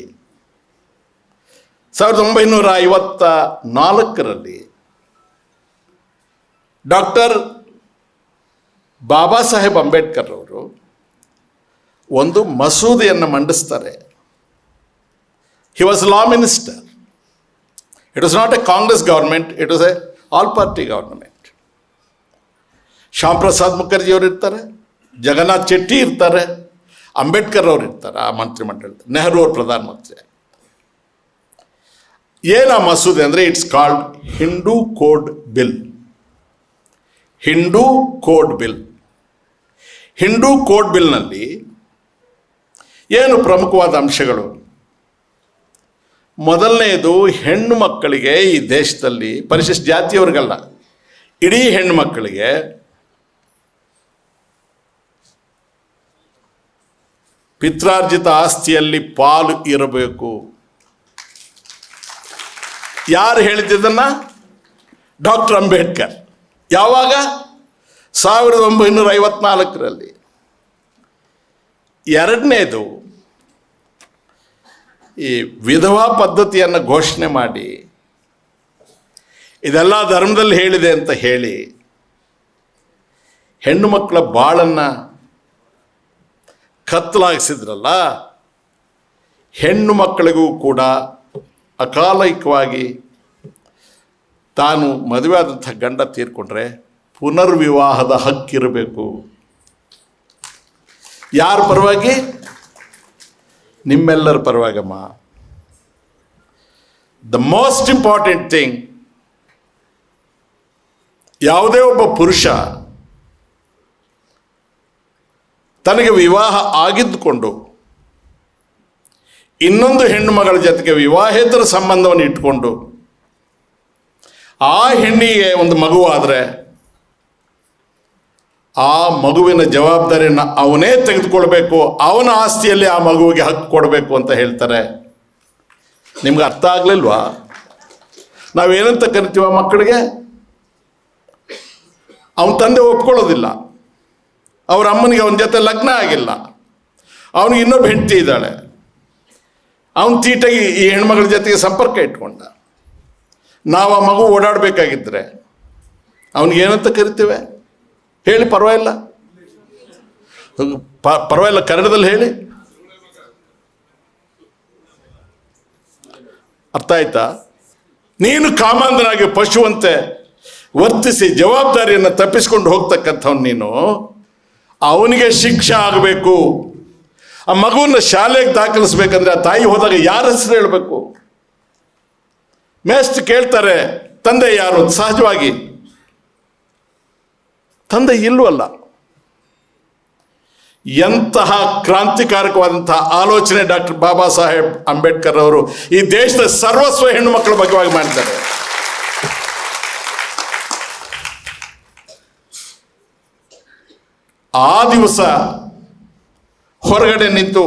1954 doctor Baba Saheb Ambedkar ಅವರು ಒಂದು ಮಸೂದೆಯನ್ನು ಮಂಡಿಸ್ತಾರೆ. He was law minister. It was not a Congress government, it was a all party government. Shyam Prasad Mukherjee ಅವರು ಇರ್ತಾರೆ, ಜಗನ್ನಾಥ್ ಚೆಟ್ಟಿ ಇರ್ತಾರೆ, ಅಂಬೇಡ್ಕರ್ ಅವರು ಇರ್ತಾರೆ ಆ ಮಂತ್ರಿಮಂಡಲದಲ್ಲಿ, ನೆಹರು ಅವರು ಪ್ರಧಾನಮಂತ್ರಿ. ಏನು ಆ ಮಸೂದೆ ಅಂದರೆ, it's called Hindu code bill. Hindu code ಬಿಲ್ನಲ್ಲಿ ಏನು ಪ್ರಮುಖವಾದ ಅಂಶಗಳು? ಮೊದಲನೆಯದು, ಹೆಣ್ಣು ಮಕ್ಕಳಿಗೆ ಈ ದೇಶದಲ್ಲಿ, ಪರಿಶಿಷ್ಟ ಜಾತಿಯವರಿಗಲ್ಲ, ಇಡೀ ಹೆಣ್ಣು ಮಕ್ಕಳಿಗೆ ಪಿತ್ರಾರ್ಜಿತ ಆಸ್ತಿಯಲ್ಲಿ ಪಾಲು ಇರಬೇಕು. ಯಾರು ಹೇಳಿದ್ದನ್ನು? ಡಾಕ್ಟರ್ ಅಂಬೇಡ್ಕರ್. ಯಾವಾಗ? 1954. ಎರಡನೇದು, ಈ ವಿಧವಾ ಪದ್ಧತಿಯನ್ನು ಘೋಷಣೆ ಮಾಡಿ ಇದೆಲ್ಲ ಧರ್ಮದಲ್ಲಿ ಹೇಳಿದೆ ಅಂತ ಹೇಳಿ ಹೆಣ್ಣು ಮಕ್ಕಳ ಬಾಳನ್ನು ಕತ್ತಲಾಗಿಸಿದ್ರಲ್ಲ, ಹೆಣ್ಣು ಮಕ್ಕಳಿಗೂ ಕೂಡ ಅಕಾಲಿಕವಾಗಿ ತಾನು ಮದುವೆ ಆದಂಥ ಗಂಡ ತೀರ್ಕೊಂಡ್ರೆ ಪುನರ್ವಿವಾಹದ ಹಕ್ಕಿರಬೇಕು. ಯಾರ ಪರವಾಗಿ? ನಿಮ್ಮೆಲ್ಲರ ಪರವಾಗಮ್ಮ. ದ ಮೋಸ್ಟ್ ಇಂಪಾರ್ಟೆಂಟ್ ಥಿಂಗ್, ಯಾವುದೇ ಒಬ್ಬ ಪುರುಷ ತನಗೆ ವಿವಾಹ ಆಗಿದ್ದುಕೊಂಡು ಇನ್ನೊಂದು ಹೆಣ್ಣು ಮಗಳ ಜೊತೆಗೆ ವಿವಾಹೇತರ ಸಂಬಂಧವನ್ನು ಇಟ್ಕೊಂಡು ಆ ಹೆಣ್ಣಿಗೆ ಒಂದು ಮಗುವಾದರೆ ಆ ಮಗುವಿನ ಜವಾಬ್ದಾರಿಯನ್ನು ಅವನೇ ತೆಗೆದುಕೊಳ್ಬೇಕು, ಅವನ ಆಸ್ತಿಯಲ್ಲಿ ಆ ಮಗುವಿಗೆ ಹಕ್ಕು ಕೊಡಬೇಕು ಅಂತ ಹೇಳ್ತಾರೆ. ನಿಮ್ಗೆ ಅರ್ಥ ಆಗಲಿಲ್ವಾ? ನಾವೇನಂತ ಕರಿತೀವ ಮಕ್ಕಳಿಗೆ? ಅವನ ತಂದೆ ಒಪ್ಕೊಳ್ಳೋದಿಲ್ಲ, ಅವ್ರ ಅಮ್ಮನಿಗೆ ಅವನ ಜೊತೆ ಲಗ್ನ ಆಗಿಲ್ಲ, ಅವನಿಗೆ ಇನ್ನೊಬ್ಬ ಹೆಂಡತಿ ಇದ್ದಾಳೆ. ಅವನು ತೀಟಾಗಿ ಈ ಹೆಣ್ಮಗಳ ಜೊತೆಗೆ ಸಂಪರ್ಕ ಇಟ್ಕೊಂಡ. ನಾವು ಆ ಮಗು ಓಡಾಡಬೇಕಾಗಿದ್ದರೆ ಅವನಿಗೇನಂತ ಕರಿತೇವೆ ಹೇಳಿ? ಪರವಾಗಿಲ್ಲ, ಪರವಾಗಿಲ್ಲ, ಕನ್ನಡದಲ್ಲಿ ಹೇಳಿ. ಅರ್ಥ ಆಯ್ತಾ? ನೀನು ಕಾಮಾಂಧನಾಗಿ ಪಶುವಂತೆ ವರ್ತಿಸಿ ಜವಾಬ್ದಾರಿಯನ್ನು ತಪ್ಪಿಸ್ಕೊಂಡು ಹೋಗ್ತಕ್ಕಂಥವ್ನು ನೀನು. ಅವನಿಗೆ ಶಿಕ್ಷೆ ಆಗಬೇಕು. ಆ ಮಗುವನ್ನು ಶಾಲೆಗೆ ದಾಖಲಿಸ್ಬೇಕಂದ್ರೆ ಆ ತಾಯಿ ಹೋದಾಗ ಯಾರ ಹೆಸರು ಹೇಳಬೇಕು? ಮೇಷ್ಟ್ರು ಕೇಳ್ತಾರೆ ತಂದೆ ಯಾರು? ಸಹಜವಾಗಿ ತಂದೆ ಇಲ್ವಲ್ಲ. ಎಂತಹ ಕ್ರಾಂತಿಕಾರಕವಾದಂತಹ ಆಲೋಚನೆ ಡಾಕ್ಟರ್ ಬಾಬಾ ಸಾಹೇಬ್ ಅಂಬೇಡ್ಕರ್ ಅವರು ಈ ದೇಶದ ಸರ್ವಸ್ವ ಹೆಣ್ಣು ಮಕ್ಕಳ ಬಗ್ಗೆವಾಗಿ ಮಾಡಿದ್ದಾರೆ. ಆ ದಿವಸ ಹೊರಗಡೆ ನಿಂತು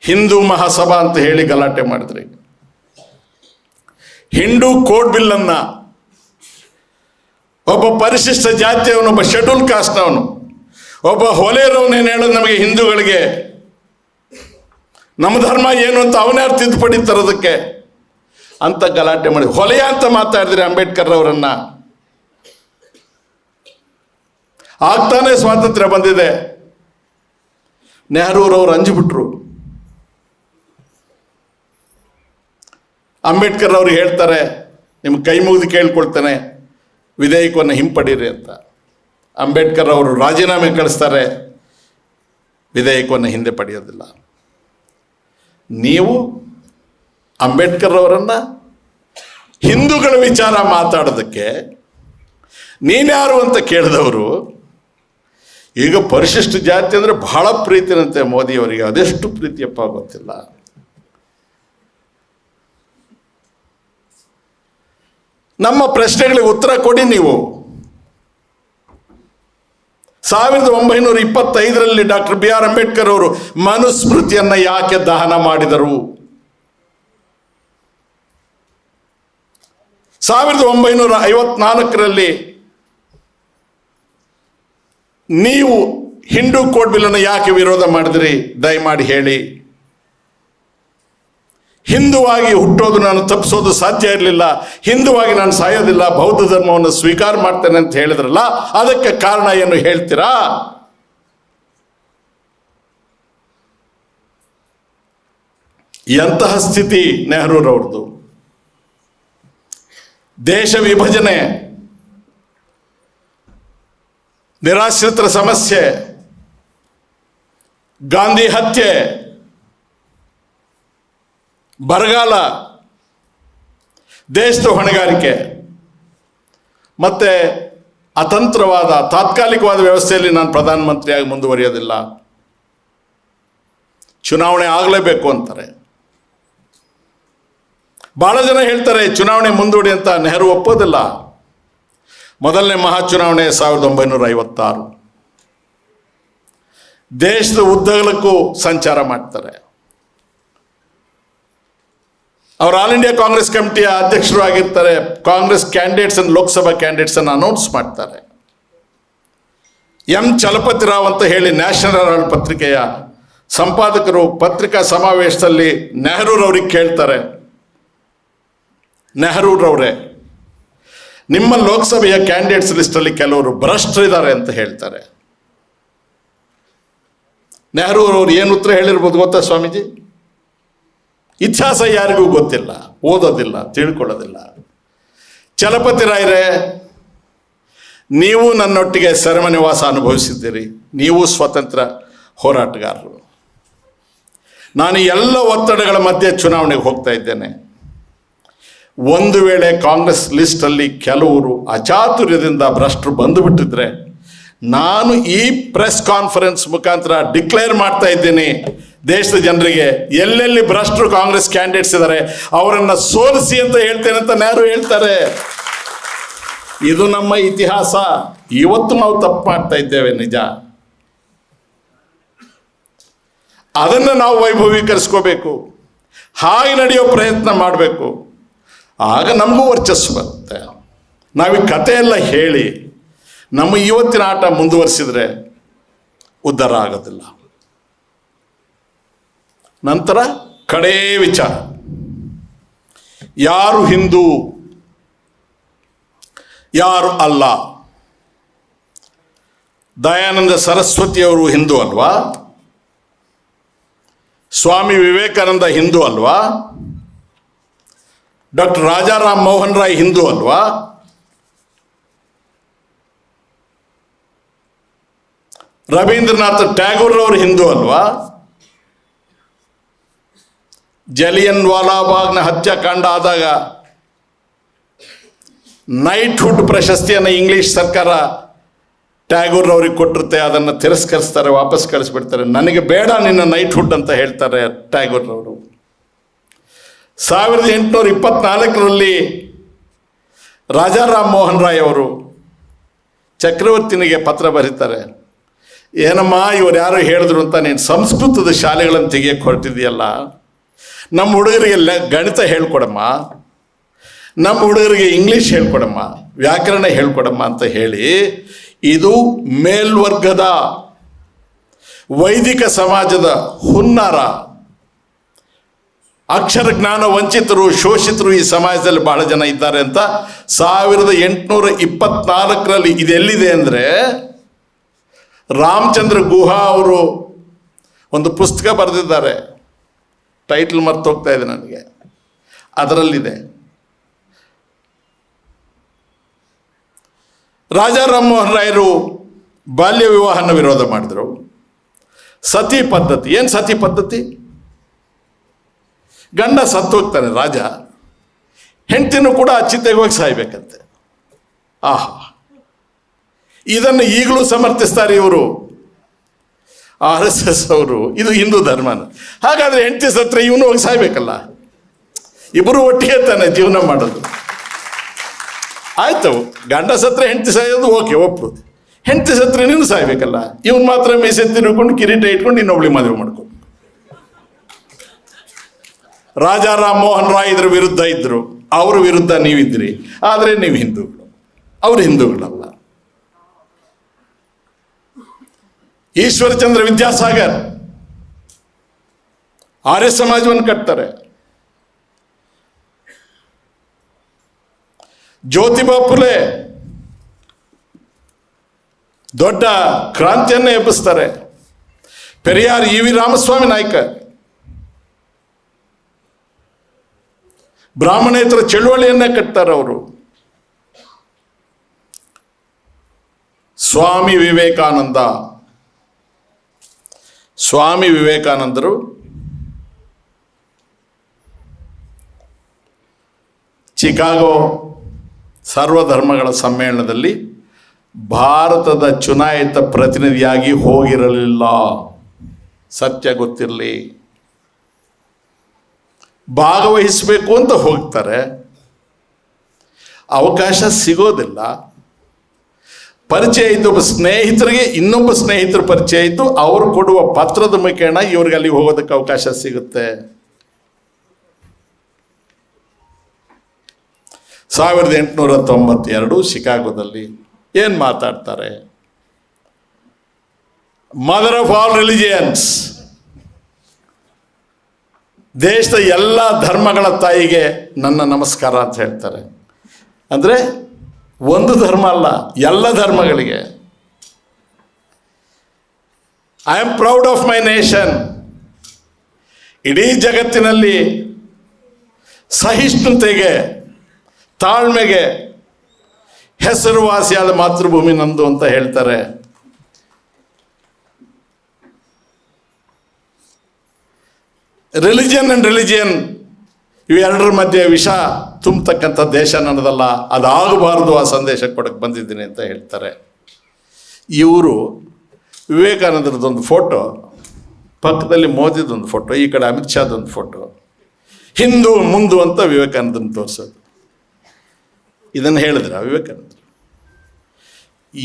ಹಿಂದೂ ಮಹಾಸಭಾ ಅಂತ ಹೇಳಿ ಗಲಾಟೆ ಮಾಡಿದ್ರಿ. ಹಿಂದೂ ಕೋಡ್ ಬಿಲ್ಲನ್ನು ಒಬ್ಬ ಪರಿಶಿಷ್ಟ ಜಾತಿಯವನು, ಒಬ್ಬ ಶೆಡ್ಯೂಲ್ ಕಾಸ್ಟ್ನವನು, ಒಬ್ಬ ಹೊಲೆಯರವನೇನು ಹೇಳೋದು ನಮಗೆ ಹಿಂದೂಗಳಿಗೆ ನಮ್ಮ ಧರ್ಮ ಏನು ಅಂತ ಅವನ್ಯಾರು ತಿದ್ದುಪಡಿ ತರೋದಕ್ಕೆ ಅಂತ ಗಲಾಟೆ ಮಾಡಿ ಹೊಲೆಯ ಅಂತ ಮಾತಾಡಿದ್ರಿ ಅಂಬೇಡ್ಕರ್ ಅವರನ್ನ. ಆಗ್ತಾನೆ ಸ್ವಾತಂತ್ರ್ಯ ಬಂದಿದೆ. ನೆಹರೂರವರು ಅಂಜಿಬಿಟ್ರು. ಅಂಬೇಡ್ಕರ್ ಅವರು ಹೇಳ್ತಾರೆ, ನಿಮ್ಗೆ ಕೈ ಮುಗಿದು ಕೇಳ್ಕೊಳ್ತಾನೆ ವಿಧೇಯಕವನ್ನು ಹಿಂಪಡೀರಿ ಅಂತ. ಅಂಬೇಡ್ಕರ್ ಅವರು ರಾಜೀನಾಮೆ ಕಳಿಸ್ತಾರೆ, ವಿಧೇಯಕವನ್ನು ಹಿಂದೆ ಪಡೆಯೋದಿಲ್ಲ. ನೀವು ಅಂಬೇಡ್ಕರ್ ಅವರನ್ನು ಹಿಂದೂಗಳ ವಿಚಾರ ಮಾತಾಡೋದಕ್ಕೆ ನೀನ್ಯಾರು ಅಂತ ಕೇಳಿದವರು ಈಗ ಪರಿಶಿಷ್ಟ ಜಾತಿ ಅಂದರೆ ಬಹಳ ಪ್ರೀತಿನಂತೆ ಮೋದಿಯವರಿಗೆ. ಅದೆಷ್ಟು ಪ್ರೀತಿಯಪ್ಪ ಗೊತ್ತಿಲ್ಲ. ನಮ್ಮ ಪ್ರಶ್ನೆಗಳಿಗೆ ಉತ್ತರ ಕೊಡಿ ನೀವು. 1925ರಲ್ಲಿ ಡಾಕ್ಟರ್ ಬಿ ಆರ್ ಅಂಬೇಡ್ಕರ್ ಅವರು ಮನುಸ್ಮೃತಿಯನ್ನು ಯಾಕೆ ದಹನ ಮಾಡಿದರು? 1954ರಲ್ಲಿ ನೀವು ಹಿಂದೂ ಕೋಡ್ ಬಿಲ್ಲನ್ನು ಯಾಕೆ ವಿರೋಧ ಮಾಡಿದ್ರಿ? ದಯಮಾಡಿ ಹೇಳಿ. ಹಿಂದುವಾಗಿ ಹುಟ್ಟೋದು ನಾನು ತಪ್ಪಿಸೋದು ಸಾಧ್ಯ ಇರಲಿಲ್ಲ, ಹಿಂದುವಾಗಿ ನಾನು ಸಾಯೋದಿಲ್ಲ, ಬೌದ್ಧ ಧರ್ಮವನ್ನು ಸ್ವೀಕಾರ ಮಾಡ್ತೇನೆ ಅಂತ ಹೇಳಿದ್ರಲ್ಲ, ಅದಕ್ಕೆ ಕಾರಣ ಏನು ಹೇಳ್ತೀರಾ? ಎಂತಹ ಸ್ಥಿತಿ ನೆಹರೂರವ್ರದ್ದು. ದೇಶ ವಿಭಜನೆ, ನಿರಾಶ್ರಿತರ ಸಮಸ್ಯೆ, ಗಾಂಧಿ ಹತ್ಯೆ, ಬರಗಾಲ, ದೇಶದ ಹೊಣೆಗಾರಿಕೆ, ಮತ್ತೆ ಅತಂತ್ರವಾದ ತಾತ್ಕಾಲಿಕವಾದ ವ್ಯವಸ್ಥೆಯಲ್ಲಿ ನಾನು ಪ್ರಧಾನಮಂತ್ರಿಯಾಗಿ ಮುಂದುವರಿಯೋದಿಲ್ಲ, ಚುನಾವಣೆ ಆಗಲೇಬೇಕು ಅಂತಾರೆ. ಬಹಳ ಜನ ಹೇಳ್ತಾರೆ ಚುನಾವಣೆ ಮುಂದೂಡಿ ಅಂತ. ನೆಹರು ಒಪ್ಪೋದಿಲ್ಲ. ಮೊದಲನೇ ಮಹಾ ಚುನಾವಣೆ 1956. ದೇಶದ ಉದ್ದಗಲಕ್ಕೂ ಸಂಚಾರ ಮಾಡ್ತಾರೆ. ಅವರು ಆಲ್ ಇಂಡಿಯಾ ಕಾಂಗ್ರೆಸ್ ಕಮಿಟಿಯ ಅಧ್ಯಕ್ಷರು ಆಗಿರ್ತಾರೆ. ಕಾಂಗ್ರೆಸ್ ಕ್ಯಾಂಡಿಡೇಟ್ಸ್ ಅನ್ನು, ಲೋಕಸಭಾ ಕ್ಯಾಂಡಿಡೇಟ್ಸ್ ಅನ್ನು ಅನೌನ್ಸ್ ಮಾಡ್ತಾರೆ. ಎಂ ಚಲಪತಿ ರಾವ್ ಅಂತ ಹೇಳಿ ನ್ಯಾಷನಲ್ ಹೆರಾಲ್ಡ್ ಪತ್ರಿಕೆಯ ಸಂಪಾದಕರು ಪತ್ರಿಕಾ ಸಮಾವೇಶದಲ್ಲಿ ನೆಹರೂರವ್ರಿಗೆ ಕೇಳ್ತಾರೆ, ನೆಹರೂರವರೇ, ನಿಮ್ಮ ಲೋಕಸಭೆಯ ಕ್ಯಾಂಡಿಡೇಟ್ಸ್ ಲಿಸ್ಟಲ್ಲಿ ಕೆಲವರು ಭ್ರಷ್ಟರಿದ್ದಾರೆ ಅಂತ ಹೇಳ್ತಾರೆ. ನೆಹರೂರವ್ರು ಏನು ಉತ್ತರ ಹೇಳಿರ್ಬೋದು ಗೊತ್ತಾ ಸ್ವಾಮೀಜಿ? ಇತಿಹಾಸ ಯಾರಿಗೂ ಗೊತ್ತಿಲ್ಲ, ಓದೋದಿಲ್ಲ, ತಿಳ್ಕೊಳ್ಳೋದಿಲ್ಲ. ಚಲಪತಿ ರಾಯರೇ, ನೀವು ನನ್ನೊಟ್ಟಿಗೆ ಸೆರೆಮನೆವಾಸ ಅನುಭವಿಸಿದ್ದೀರಿ, ನೀವು ಸ್ವತಂತ್ರ ಹೋರಾಟಗಾರರು. ನಾನು ಎಲ್ಲ ಒತ್ತಡಗಳ ಮಧ್ಯೆ ಚುನಾವಣೆಗೆ ಹೋಗ್ತಾ ಇದ್ದೇನೆ. ಒಂದು ವೇಳೆ ಕಾಂಗ್ರೆಸ್ ಲಿಸ್ಟಲ್ಲಿ ಕೆಲವರು ಅಚಾತುರ್ಯದಿಂದ ಭ್ರಷ್ಟರು ಬಂದುಬಿಟ್ಟಿದ್ರೆ ನಾನು ಈ ಪ್ರೆಸ್ ಕಾನ್ಫರೆನ್ಸ್ ಮುಖಾಂತರ ಡಿಕ್ಲೇರ್ ಮಾಡ್ತಾ ಇದ್ದೀನಿ ದೇಶದ ಜನರಿಗೆ, ಎಲ್ಲೆಲ್ಲಿ ಭ್ರಷ್ಟರು ಕಾಂಗ್ರೆಸ್ ಕ್ಯಾಂಡಿಡೇಟ್ಸ್ ಇದ್ದಾರೆ ಅವರನ್ನು ಸೋಲಿಸಿ ಅಂತ ಹೇಳ್ತೇನೆ ಅಂತ ನೆಹರು ಹೇಳ್ತಾರೆ. ಇದು ನಮ್ಮ ಇತಿಹಾಸ. ಇವತ್ತು ನಾವು ತಪ್ಪು ಮಾಡ್ತಾ ಇದ್ದೇವೆ, ನಿಜ. ಅದನ್ನು ನಾವು ವೈಭವೀಕರಿಸ್ಕೋಬೇಕು, ಹಾಗೆ ನಡೆಯೋ ಪ್ರಯತ್ನ ಮಾಡಬೇಕು. ಆಗ ನಮಗೂ ವರ್ಚಸ್ಸು ಬರುತ್ತೆ. ನಾವು ಈ ಕಥೆಯೆಲ್ಲ ಹೇಳಿ ನಮ್ಮ ಇವತ್ತಿನ ಆಟ ಮುಂದುವರಿಸಿದ್ರೆ ಉದ್ಧಾರ ಆಗೋದಿಲ್ಲ. ನಂತರ ಕಡೇ ವಿಚಾರ, ಯಾರು ಹಿಂದೂ ಯಾರು ಅಲ್ಲ. ದಯಾನಂದ ಸರಸ್ವತಿಯವರು ಹಿಂದೂ ಅಲ್ವಾ? ಸ್ವಾಮಿ ವಿವೇಕಾನಂದ ಹಿಂದೂ ಅಲ್ವಾ? ಡಾಕ್ಟರ್ ರಾಜಾರಾಮ್ ಮೋಹನ್ ರಾಯ್ ಹಿಂದೂ ಅಲ್ವಾ? ರವೀಂದ್ರನಾಥ್ ಟ್ಯಾಗೋರ್ ಅವರು ಹಿಂದೂ ಅಲ್ವಾ? ಜಲಿಯನ್ ವಾಲಾಬಾಗ್ನ ಹತ್ಯಾಕಾಂಡ ಆದಾಗ ನೈಟ್ಹುಡ್ ಪ್ರಶಸ್ತಿಯನ್ನು ಇಂಗ್ಲಿಷ್ ಸರ್ಕಾರ ಟ್ಯಾಗೋರ್ ಅವ್ರಿಗೆ ಕೊಟ್ಟಿರುತ್ತೆ, ಅದನ್ನು ತಿರಸ್ಕರಿಸ್ತಾರೆ, ವಾಪಸ್ ಕಳಿಸ್ಬಿಡ್ತಾರೆ. ನನಗೆ ಬೇಡ ನಿನ್ನ ನೈಟ್ಹುಡ್ ಅಂತ ಹೇಳ್ತಾರೆ ಟ್ಯಾಗೋರ್ ಅವರು. 1824ರಲ್ಲಿ ರಾಜಾರಾಮ್ ಮೋಹನ್ ರಾಯ್ ಅವರು ಚಕ್ರವರ್ತಿನಿಗೆ ಪತ್ರ ಬರೀತಾರೆ, ಏನಮ್ಮ ಇವರು ಯಾರು ಹೇಳಿದ್ರು ಅಂತ, ನೀನು ಸಂಸ್ಕೃತದ ಶಾಲೆಗಳನ್ನು ತೆಗಿಯಕ್ಕೆ ಹೊರಟಿದೆಯಲ್ಲ, ನಮ್ಮ ಹುಡುಗರಿಗೆ ಗಣಿತ ಹೇಳ್ಕೊಡಮ್ಮ, ನಮ್ಮ ಹುಡುಗರಿಗೆ ಇಂಗ್ಲೀಷ್ ಹೇಳ್ಕೊಡಮ್ಮ, ವ್ಯಾಕರಣ ಹೇಳ್ಕೊಡಮ್ಮ ಅಂತ ಹೇಳಿ, ಇದು ಮೇಲ್ವರ್ಗದ ವೈದಿಕ ಸಮಾಜದ ಹುನ್ನಾರ. ಅಕ್ಷರ ಜ್ಞಾನ ವಂಚಿತರು, ಶೋಷಿತರು ಈ ಸಮಾಜದಲ್ಲಿ ಬಹಳ ಜನ ಇದ್ದಾರೆ ಅಂತ 1824ರಲ್ಲಿ ಇದೆಲ್ಲಿದೆ ಅಂದರೆ, ರಾಮಚಂದ್ರ ಗುಹಾ ಅವರು ಒಂದು ಪುಸ್ತಕ ಬರೆದಿದ್ದಾರೆ, ಟೈಟಲ್ ಮರ್ತೋಗ್ತಾ ಇದೆ ನನಗೆ, ಅದರಲ್ಲಿದೆ. ರಾಜಾರಾಮ್ ಮೋಹನ್ ರಾಯರು ಬಾಲ್ಯ ವಿವಾಹನ ವಿರೋಧ ಮಾಡಿದರು. ಸತಿ ಪದ್ಧತಿ, ಏನು ಸತಿ ಪದ್ಧತಿ? ಗಂಡ ಸತ್ತೋಗ್ತಾನೆ ರಾಜ, ಹೆಂಡತಿನೂ ಕೂಡ ಚಿತೆಗೆ ಹೋಗಿ ಸಾಯ್ಬೇಕಂತೆ. ಆಹಾ, ಇದನ್ನು ಈಗಲೂ ಸಮರ್ಥಿಸ್ತಾರೆ ಇವರು RSS ಅವರು. ಇದು ಹಿಂದೂ ಧರ್ಮನ. ಹಾಗಾದರೆ ಹೆಂಡತಿ ಸತ್ರೆ ಇವನು ಹೋಗಿ ಸಾಯ್ಬೇಕಲ್ಲ, ಇಬ್ಬರು ಒಟ್ಟಿಗೆ ತಾನೆ ಜೀವನ ಮಾಡೋದು. ಆಯ್ತು, ಗಂಡ ಸತ್ರೆ ಹೆಂಡತಿ ಸಾಯೋದು ಓಕೆ, ಒಪ್ಪೋದು. ಹೆಂಡತಿ ಸತ್ರೆ ನೀನು ಸಾಯ್ಬೇಕಲ್ಲ, ಇವನು ಮಾತ್ರ ಮೀಸೆ ತಿರುಕೊಂಡು ಕಿರೀಟ ಇಟ್ಕೊಂಡು ಇನ್ನೊಬ್ಳಿ ಮದುವೆ ಮಾಡ್ಕೊಂಡು. ರಾಜಾರಾಮ್ ಮೋಹನ್ ರಾಯ್ ಇದ್ರ ವಿರುದ್ಧ ಇದ್ದರು, ಅವ್ರ ವಿರುದ್ಧ ನೀವಿದ್ರಿ. ಆದರೆ ನೀವು ಹಿಂದೂಗಳು, ಅವರು ಹಿಂದೂಗಳಲ್ಲ. ಈಶ್ವರಚಂದ್ರ ವಿದ್ಯಾಸಾಗರ್ ಆರ್ಯ ಸಮಾಜವನ್ನು ಕಟ್ತಾರೆ. ಜ್ಯೋತಿಬಾ ಫುಲೆ ದೊಡ್ಡ ಕ್ರಾಂತಿಯನ್ನೇ ಎಬ್ಬಿಸ್ತಾರೆ. ಪೆರಿಯಾರ್ EV ರಾಮಸ್ವಾಮಿ ನಾಯ್ಕ ಬ್ರಾಹ್ಮಣೇತರ ಚಳುವಳಿಯನ್ನೇ ಕಟ್ತಾರೆ ಅವರು. ಸ್ವಾಮಿ ವಿವೇಕಾನಂದರು ಚಿಕಾಗೋ ಸರ್ವಧರ್ಮಗಳ ಸಮ್ಮೇಳನದಲ್ಲಿ ಭಾರತದ ಚುನಾಯಿತ ಪ್ರತಿನಿಧಿಯಾಗಿ ಹೋಗಿರಲಿಲ್ಲ. ಸತ್ಯ ಗೊತ್ತಿರಲಿ. ಭಾಗವಹಿಸಬೇಕು ಅಂತ ಹೋಗ್ತಾರೆ, ಅವಕಾಶ ಸಿಗೋದಿಲ್ಲ. ಪರಿಚಯ ಇದ್ದು ಒಬ್ಬ ಸ್ನೇಹಿತರಿಗೆ ಇನ್ನೊಬ್ಬ ಸ್ನೇಹಿತರ ಪರಿಚಯ ಇದ್ದು ಅವರು ಕೊಡುವ ಪತ್ರದ ಮುಖೇನ ಇವ್ರಿಗೆ ಅಲ್ಲಿ ಹೋಗೋದಕ್ಕೆ ಅವಕಾಶ ಸಿಗುತ್ತೆ. 1892 ಶಿಕಾಗೋದಲ್ಲಿ ಏನು ಮಾತಾಡ್ತಾರೆ? ಮದರ್ ಆಫ್ ಆಲ್ ರಿಲಿಜಿಯನ್ಸ್, ದೇಶದ ಎಲ್ಲ ಧರ್ಮಗಳ ತಾಯಿಗೆ ನನ್ನ ನಮಸ್ಕಾರ ಅಂತ ಹೇಳ್ತಾರೆ. ಅಂದರೆ ಒಂದು ಧರ್ಮ ಅಲ್ಲ, ಎಲ್ಲ ಧರ್ಮಗಳಿಗೆ. I am proud of my nation. ಇಡೀ ಜಗತ್ತಿನಲ್ಲಿ ಸಹಿಷ್ಣುತೆಗೆ, ತಾಳ್ಮೆಗೆ ಹೆಸರುವಾಸಿಯಾದ ಮಾತೃಭೂಮಿ ನಂದು ಅಂತ ಹೇಳ್ತಾರೆ. ರಿಲಿಜಿಯನ್ ಆ್ಯಂಡ್ ರಿಲಿಜಿಯನ್ ಇವೆರಡರ ಮಧ್ಯೆ ವಿಷ ತುಂಬತಕ್ಕಂಥ ದೇಶ ನನ್ನದಲ್ಲ, ಅದಾಗಬಾರ್ದು, ಆ ಸಂದೇಶ ಕೊಡಕ್ಕೆ ಬಂದಿದ್ದೀನಿ ಅಂತ ಹೇಳ್ತಾರೆ. ಇವರು ವಿವೇಕಾನಂದರದೊಂದು ಫೋಟೋ, ಪಕ್ಕದಲ್ಲಿ ಮೋದಿದೊಂದು ಫೋಟೋ, ಈ ಕಡೆ ಅಮಿತ್ ಶಾದೊಂದು ಫೋಟೋ, ಹಿಂದೂ ಮುಂದು ಅಂತ ವಿವೇಕಾನಂದನ ತೋರಿಸೋದು. ಇದನ್ನು ಹೇಳಿದ್ರ ವಿವೇಕಾನಂದರು?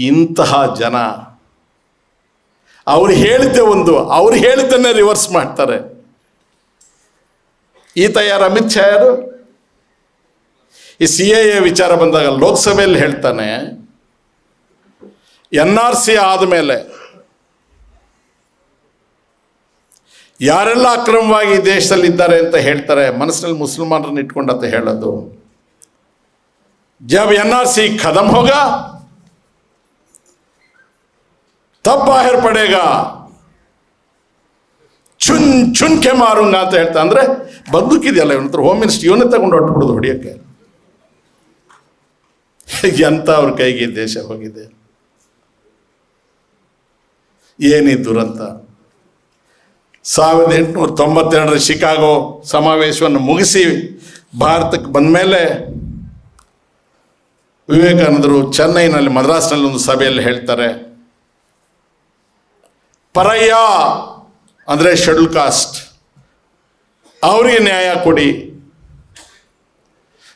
ಇಂತಹ ಜನ ಅವ್ರು ಹೇಳಿದ್ದೆ ಒಂದು, ಅವ್ರು ಹೇಳಿದ್ದನ್ನೇ ರಿವರ್ಸ್ ಮಾಡ್ತಾರೆ. ಈತ ಯಾರು? ಅಮಿತ್ ಶಾ ಯಾರು? ಈ CAA ವಿಚಾರ ಬಂದಾಗ ಲೋಕಸಭೆಯಲ್ಲಿ ಹೇಳ್ತಾನೆ, NRC ಆದಮೇಲೆ ಯಾರೆಲ್ಲ ಅಕ್ರಮವಾಗಿ ಈ ದೇಶದಲ್ಲಿ ಇದ್ದಾರೆ ಅಂತ ಹೇಳ್ತಾರೆ, ಮನಸ್ಸಿನಲ್ಲಿ ಮುಸಲ್ಮಾನರನ್ನ ಇಟ್ಕೊಂಡಂತ ಹೇಳೋದು. ಜಬ್ NRC ಖತಮ್ ಹೋಗಾ ತಬ್ ಬಾಹಿರ್ ಪಡೇಗಾ ಚುನ್ ಚುನ್ಕೆ ಮಾರುಂಗ ಅಂತ ಹೇಳ್ತಾ. ಅಂದರೆ ಬಂದೂಕಿದೆಯಲ್ಲ ಇವನ ಹತ್ರ, ಹೋಮ್ ಮಿನಿಸ್ಟರ್ ಇವನ್ನೇ ತಗೊಂಡು ಹೊರಟ್ಬಿಡೋದು ಹೊಡಿಯೋಕ್ಕೆ. ಎಂತ ಅವ್ರ ಕೈಗೆ ದೇಶ ಹೋಗಿದೆ. ಏನಿ ದುರಂತ. 1892 ಶಿಕಾಗೋ ಸಮಾವೇಶವನ್ನು ಮುಗಿಸಿ ಭಾರತಕ್ಕೆ ಬಂದ ಮೇಲೆ ವಿವೇಕಾನಂದರು ಚೆನ್ನೈನಲ್ಲಿ, ಮದ್ರಾಸ್ನಲ್ಲಿ ಒಂದು ಸಭೆಯಲ್ಲಿ ಹೇಳ್ತಾರೆ, ಪರಯ್ಯ ಅಂದರೆ ಶೆಡ್ಯೂಲ್ ಕಾಸ್ಟ್, ಅವರಿಗೆ ನ್ಯಾಯ ಕೊಡಿ.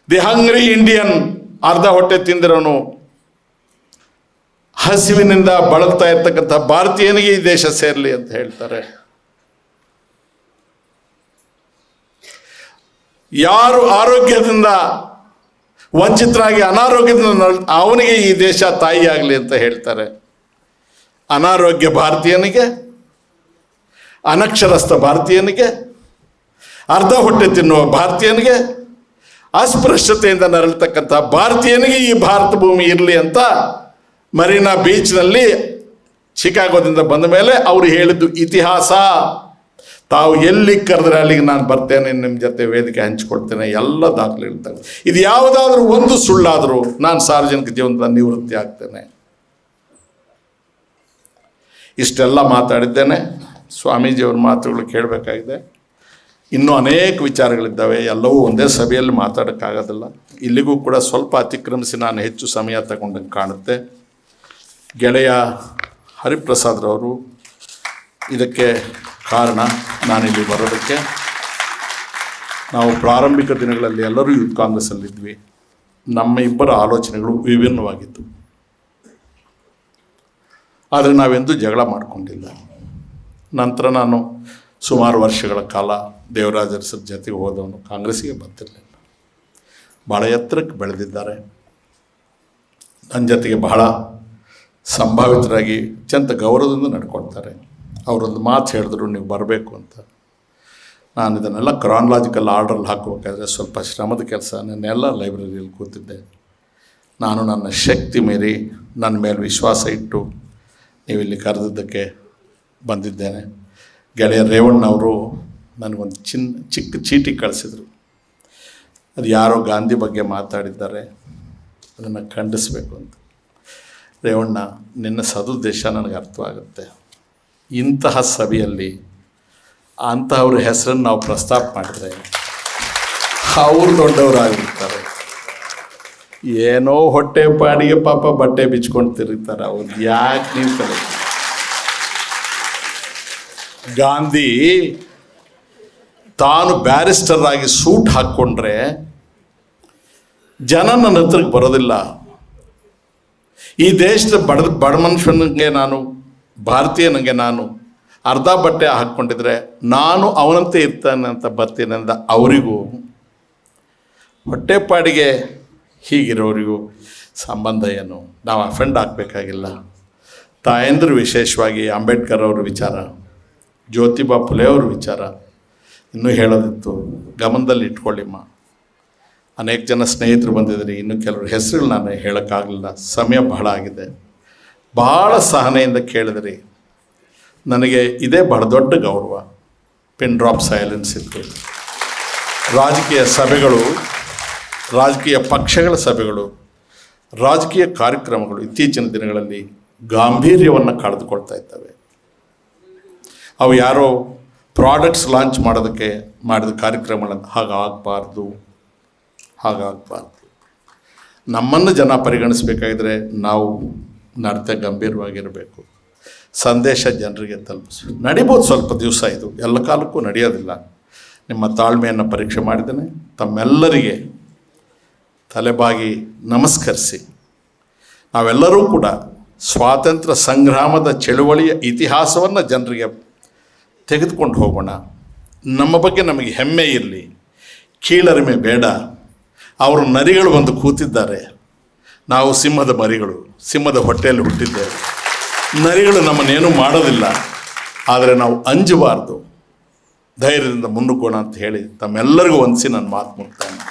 ದಿ ಹಂಗ್ರಿ ಇಂಡಿಯನ್, ಅರ್ಧ ಹೊಟ್ಟೆ ತಿಂದಿರೋನು, ಹಸಿವಿನಿಂದ ಬಳಲ್ತಾ ಇರ್ತಕ್ಕಂಥ ಭಾರತೀಯನಿಗೆ ಈ ದೇಶ ಸೇರಲಿ ಅಂತ ಹೇಳ್ತಾರೆ. ಯಾರು ಆರೋಗ್ಯದಿಂದ ವಂಚಿತರಾಗಿ ಅನಾರೋಗ್ಯದಿಂದ ಅವನಿಗೆ ಈ ದೇಶ ತಾಯಿಯಾಗಲಿ ಅಂತ ಹೇಳ್ತಾರೆ. ಅನಾರೋಗ್ಯ ಭಾರತೀಯನಿಗೆ, ಅನಕ್ಷರಸ್ಥ ಭಾರತೀಯನಿಗೆ, ಅರ್ಧ ಹೊಟ್ಟೆ ತಿನ್ನುವ ಭಾರತೀಯನಿಗೆ, ಅಸ್ಪೃಶ್ಯತೆಯಿಂದ ನರಳತಕ್ಕಂಥ ಭಾರತೀಯನಿಗೆ ಈ ಭಾರತ ಭೂಮಿ ಇರಲಿ ಅಂತ ಮರೀನಾ ಬೀಚ್ನಲ್ಲಿ ಶಿಕಾಗೋದಿಂದ ಬಂದ ಮೇಲೆ ಅವರು ಹೇಳಿದ್ದು ಇತಿಹಾಸ. ತಾವು ಎಲ್ಲಿ ಕರೆದ್ರೆ ಅಲ್ಲಿಗೆ ನಾನು ಬರ್ತೇನೆ, ನಿಮ್ಮ ಜೊತೆ ವೇದಿಕೆ ಹಂಚಿಕೊಡ್ತೇನೆ, ಎಲ್ಲ ದಾಖಲೆ ಇರ್ತವೆ. ಇದು ಯಾವುದಾದ್ರೂ ಒಂದು ಸುಳ್ಳಾದರೂ ನಾನು ಸಾರ್ವಜನಿಕ ಜೀವನದ ನಿವೃತ್ತಿ ಆಗ್ತೇನೆ. ಇಷ್ಟೆಲ್ಲ ಮಾತಾಡಿದ್ದೇನೆ. ಸ್ವಾಮೀಜಿಯವ್ರ ಮಾತುಗಳು ಕೇಳಬೇಕಾಗಿದೆ. ಇನ್ನೂ ಅನೇಕ ವಿಚಾರಗಳಿದ್ದಾವೆ, ಎಲ್ಲವೂ ಒಂದೇ ಸಭೆಯಲ್ಲಿ ಮಾತಾಡೋಕ್ಕಾಗೋದಿಲ್ಲ. ಇಲ್ಲಿಗೂ ಕೂಡ ಸ್ವಲ್ಪ ಅತಿಕ್ರಮಿಸಿ ನಾನು ಹೆಚ್ಚು ಸಮಯ ತಗೊಂಡಂಗೆ ಕಾಣುತ್ತೆ. ಗೆಳೆಯ ಹರಿಪ್ರಸಾದ್ರವರು ಇದಕ್ಕೆ ಕಾರಣ, ನಾನಿಲ್ಲಿ ಬರೋದಕ್ಕೆ. ನಾವು ಪ್ರಾರಂಭಿಕ ದಿನಗಳಲ್ಲಿ ಎಲ್ಲರೂ ಯೂತ್ ಕಾಂಗ್ರೆಸ್ಸಲ್ಲಿದ್ವಿ. ನಮ್ಮ ಇಬ್ಬರ ಆಲೋಚನೆಗಳು ವಿಭಿನ್ನವಾಗಿತ್ತು. ಆದರೆ ನಾವೆಂದೂ ಜಗಳ ಮಾಡಿಕೊಂಡಿಲ್ಲ. ನಂತರ ನಾನು ಸುಮಾರು ವರ್ಷಗಳ ಕಾಲ ದೇವರಾಜ ಅರಸರ ಜೊತೆಗೆ ಹೋದವನು, ಕಾಂಗ್ರೆಸ್ಸಿಗೆ ಬರ್ತಿರಲಿಲ್ಲ. ಭಾಳ ಎತ್ತರಕ್ಕೆ ಬೆಳೆದಿದ್ದಾರೆ. ನನ್ನ ಜೊತೆಗೆ ಬಹಳ ಸಂಭಾವಿತರಾಗಿ ಅತ್ಯಂತ ಗೌರವದಿಂದ ನಡ್ಕೊಳ್ತಾರೆ. ಅವರೊಂದು ಮಾತು ಹೇಳಿದ್ರು, ನೀವು ಬರಬೇಕು ಅಂತ. ನಾನು ಇದನ್ನೆಲ್ಲ ಕ್ರಾನಲಾಜಿಕಲ್ ಆರ್ಡ್ರಲ್ಲಿ ಹಾಕಬೇಕಾದ್ರೆ ಸ್ವಲ್ಪ ಶ್ರಮದ ಕೆಲಸ. ನನ್ನೆಲ್ಲ ಲೈಬ್ರರಿಯಲ್ಲಿ ಕೂತಿದ್ದೆ. ನಾನು ನನ್ನ ಶಕ್ತಿ ಮೀರಿ ನನ್ನ ಮೇಲೆ ವಿಶ್ವಾಸ ಇಟ್ಟು ನೀವಿಲ್ಲಿ ಕರೆದಿದ್ದಕ್ಕೆ ಬಂದಿದ್ದೇನೆ. ಗೆಳೆಯ ರೇವಣ್ಣವರು ನನಗೊಂದು ಚಿಕ್ಕ ಚೀಟಿ ಕಳಿಸಿದರು. ಅದು ಯಾರೋ ಗಾಂಧಿ ಬಗ್ಗೆ ಮಾತಾಡಿದ್ದಾರೆ, ಅದನ್ನು ಖಂಡಿಸಬೇಕು ಅಂತ. ರೇವಣ್ಣ, ನಿನ್ನ ಸದುದ್ದೇಶ ನನಗೆ ಅರ್ಥವಾಗುತ್ತೆ. ಇಂತಹ ಸಭೆಯಲ್ಲಿ ಅಂತಹವ್ರ ಹೆಸರನ್ನು ನಾವು ಪ್ರಸ್ತಾಪ ಮಾಡಿದ್ರೆ ಅವರು ದೊಡ್ಡವರಾಗಿರ್ತಾರೆ. ಏನೋ ಹೊಟ್ಟೆ ಪಾಡಿಗೆ ಪಾಪ ಬಟ್ಟೆ ಬಿಚ್ಕೊಂಡು ತಿರುಗ್ತಾರೆ. ಅವ್ರು ಯಾಕೆ ನಿಂತಾರೆ? ಗಾಂಧಿ ತಾನು ಬ್ಯಾರಿಸ್ಟರ್ ಆಗಿ ಸೂಟ್ ಹಾಕ್ಕೊಂಡ್ರೆ ಜನ ನನ್ನ ಹತ್ರಕ್ಕೆ ಬರೋದಿಲ್ಲ. ಈ ದೇಶದ ಬಡ ಮನುಷ್ಯನಿಗೆ ನಾನು, ಭಾರತೀಯನಿಗೆ ನಾನು ಅರ್ಧ ಬಟ್ಟೆ ಹಾಕ್ಕೊಂಡಿದ್ರೆ ನಾನು ಅವನಂತೆ ಇರ್ತಾನೆ ಅಂತ ಬರ್ತೀನಿ ಅಂದ ಅವರಿಗೂ, ಹೊಟ್ಟೆಪಾಡಿಗೆ ಹೀಗಿರೋರಿಗೂ ಸಂಬಂಧ ಏನು? ನಾವು ಅಫೆಂಡ್ ಆಗಬೇಕಾಗಿಲ್ಲ. ತಾಯಂದರು ವಿಶೇಷವಾಗಿ ಅಂಬೇಡ್ಕರ್ ಅವ್ರ ವಿಚಾರ, ಜ್ಯೋತಿಬಾ ಫುಲೆ ಅವ್ರ ವಿಚಾರ ಇನ್ನೂ ಹೇಳೋದಿತ್ತು, ಗಮನದಲ್ಲಿ ಇಟ್ಕೊಳ್ಳಿಮ್ಮ. ಅನೇಕ ಜನ ಸ್ನೇಹಿತರು ಬಂದಿದ್ರಿ, ಇನ್ನು ಕೆಲವರು ಹೆಸರುಗಳು ನಾನು ಹೇಳೋಕ್ಕಾಗಲಿಲ್ಲ, ಸಮಯ ಬಹಳ ಆಗಿದೆ. ಭಾಳ ಸಹನೆಯಿಂದ ಕೇಳಿದ್ರಿ. ನನಗೆ ಇದೇ ಬಹಳ ದೊಡ್ಡ ಗೌರವ. ಪಿನ್ ಡ್ರಾಪ್ ಸೈಲೆನ್ಸ್ ಇತ್ತು. ರಾಜಕೀಯ ಸಭೆಗಳು, ರಾಜಕೀಯ ಪಕ್ಷಗಳ ಸಭೆಗಳು, ರಾಜಕೀಯ ಕಾರ್ಯಕ್ರಮಗಳು ಇತ್ತೀಚಿನ ದಿನಗಳಲ್ಲಿ ಗಾಂಭೀರ್ಯವನ್ನು ಕಳೆದುಕೊಳ್ತಾ ಇದ್ದಾವೆ. ಅವು ಯಾರೋ ಪ್ರಾಡಕ್ಟ್ಸ್ ಲಾಂಚ್ ಮಾಡೋದಕ್ಕೆ ಮಾಡಿದ ಕಾರ್ಯಕ್ರಮಗಳನ್ನು ಹಾಗಾಗಬಾರ್ದು. ನಮ್ಮನ್ನು ಜನ ಪರಿಗಣಿಸಬೇಕಾಗಿದ್ರೆ ನಾವು ನಡತೆ ಗಂಭೀರವಾಗಿರಬೇಕು. ಸಂದೇಶ ಜನರಿಗೆ ತಲುಪಿಸಿ ನಡಿಬೋದು. ಸ್ವಲ್ಪ ದಿವಸ ಇದು ಎಲ್ಲ ಕಾಲಕ್ಕೂ ನಡೆಯೋದಿಲ್ಲ. ನಿಮ್ಮ ತಾಳ್ಮೆಯನ್ನು ಪರೀಕ್ಷೆ ಮಾಡಿದ್ದೇನೆ. ತಮ್ಮೆಲ್ಲರಿಗೆ ತಲೆಬಾಗಿ ನಮಸ್ಕರಿಸಿ ನಾವೆಲ್ಲರೂ ಕೂಡ ಸ್ವಾತಂತ್ರ್ಯ ಸಂಗ್ರಾಮದ ಚಳುವಳಿಯ ಇತಿಹಾಸವನ್ನು ಜನರಿಗೆ ತೆಗೆದುಕೊಂಡು ಹೋಗೋಣ. ನಮ್ಮ ಬಗ್ಗೆ ನಮಗೆ ಹೆಮ್ಮೆ ಇರಲಿ, ಕೀಳರಿಮೆ ಬೇಡ. ಅವರು ನರಿಗಳು ಬಂದು ಕೂತಿದ್ದಾರೆ, ನಾವು ಸಿಂಹದ ಮರಿಗಳು, ಸಿಂಹದ ಹೊಟ್ಟೆಯಲ್ಲಿ ಹುಟ್ಟಿದ್ದೇವೆ. ನರಿಗಳು ನಮ್ಮನ್ನೇನು ಮಾಡೋದಿಲ್ಲ. ಆದರೆ ನಾವು ಅಂಜಬಾರ್ದು. ಧೈರ್ಯದಿಂದ ಮುನ್ನುಗ್ಗೋಣ ಅಂತ ಹೇಳಿ ತಮ್ಮೆಲ್ಲರಿಗೂ ವಂದಿಸಿ ನನ್ನ ಮಾತು ಮುಕ್ತಾಯ.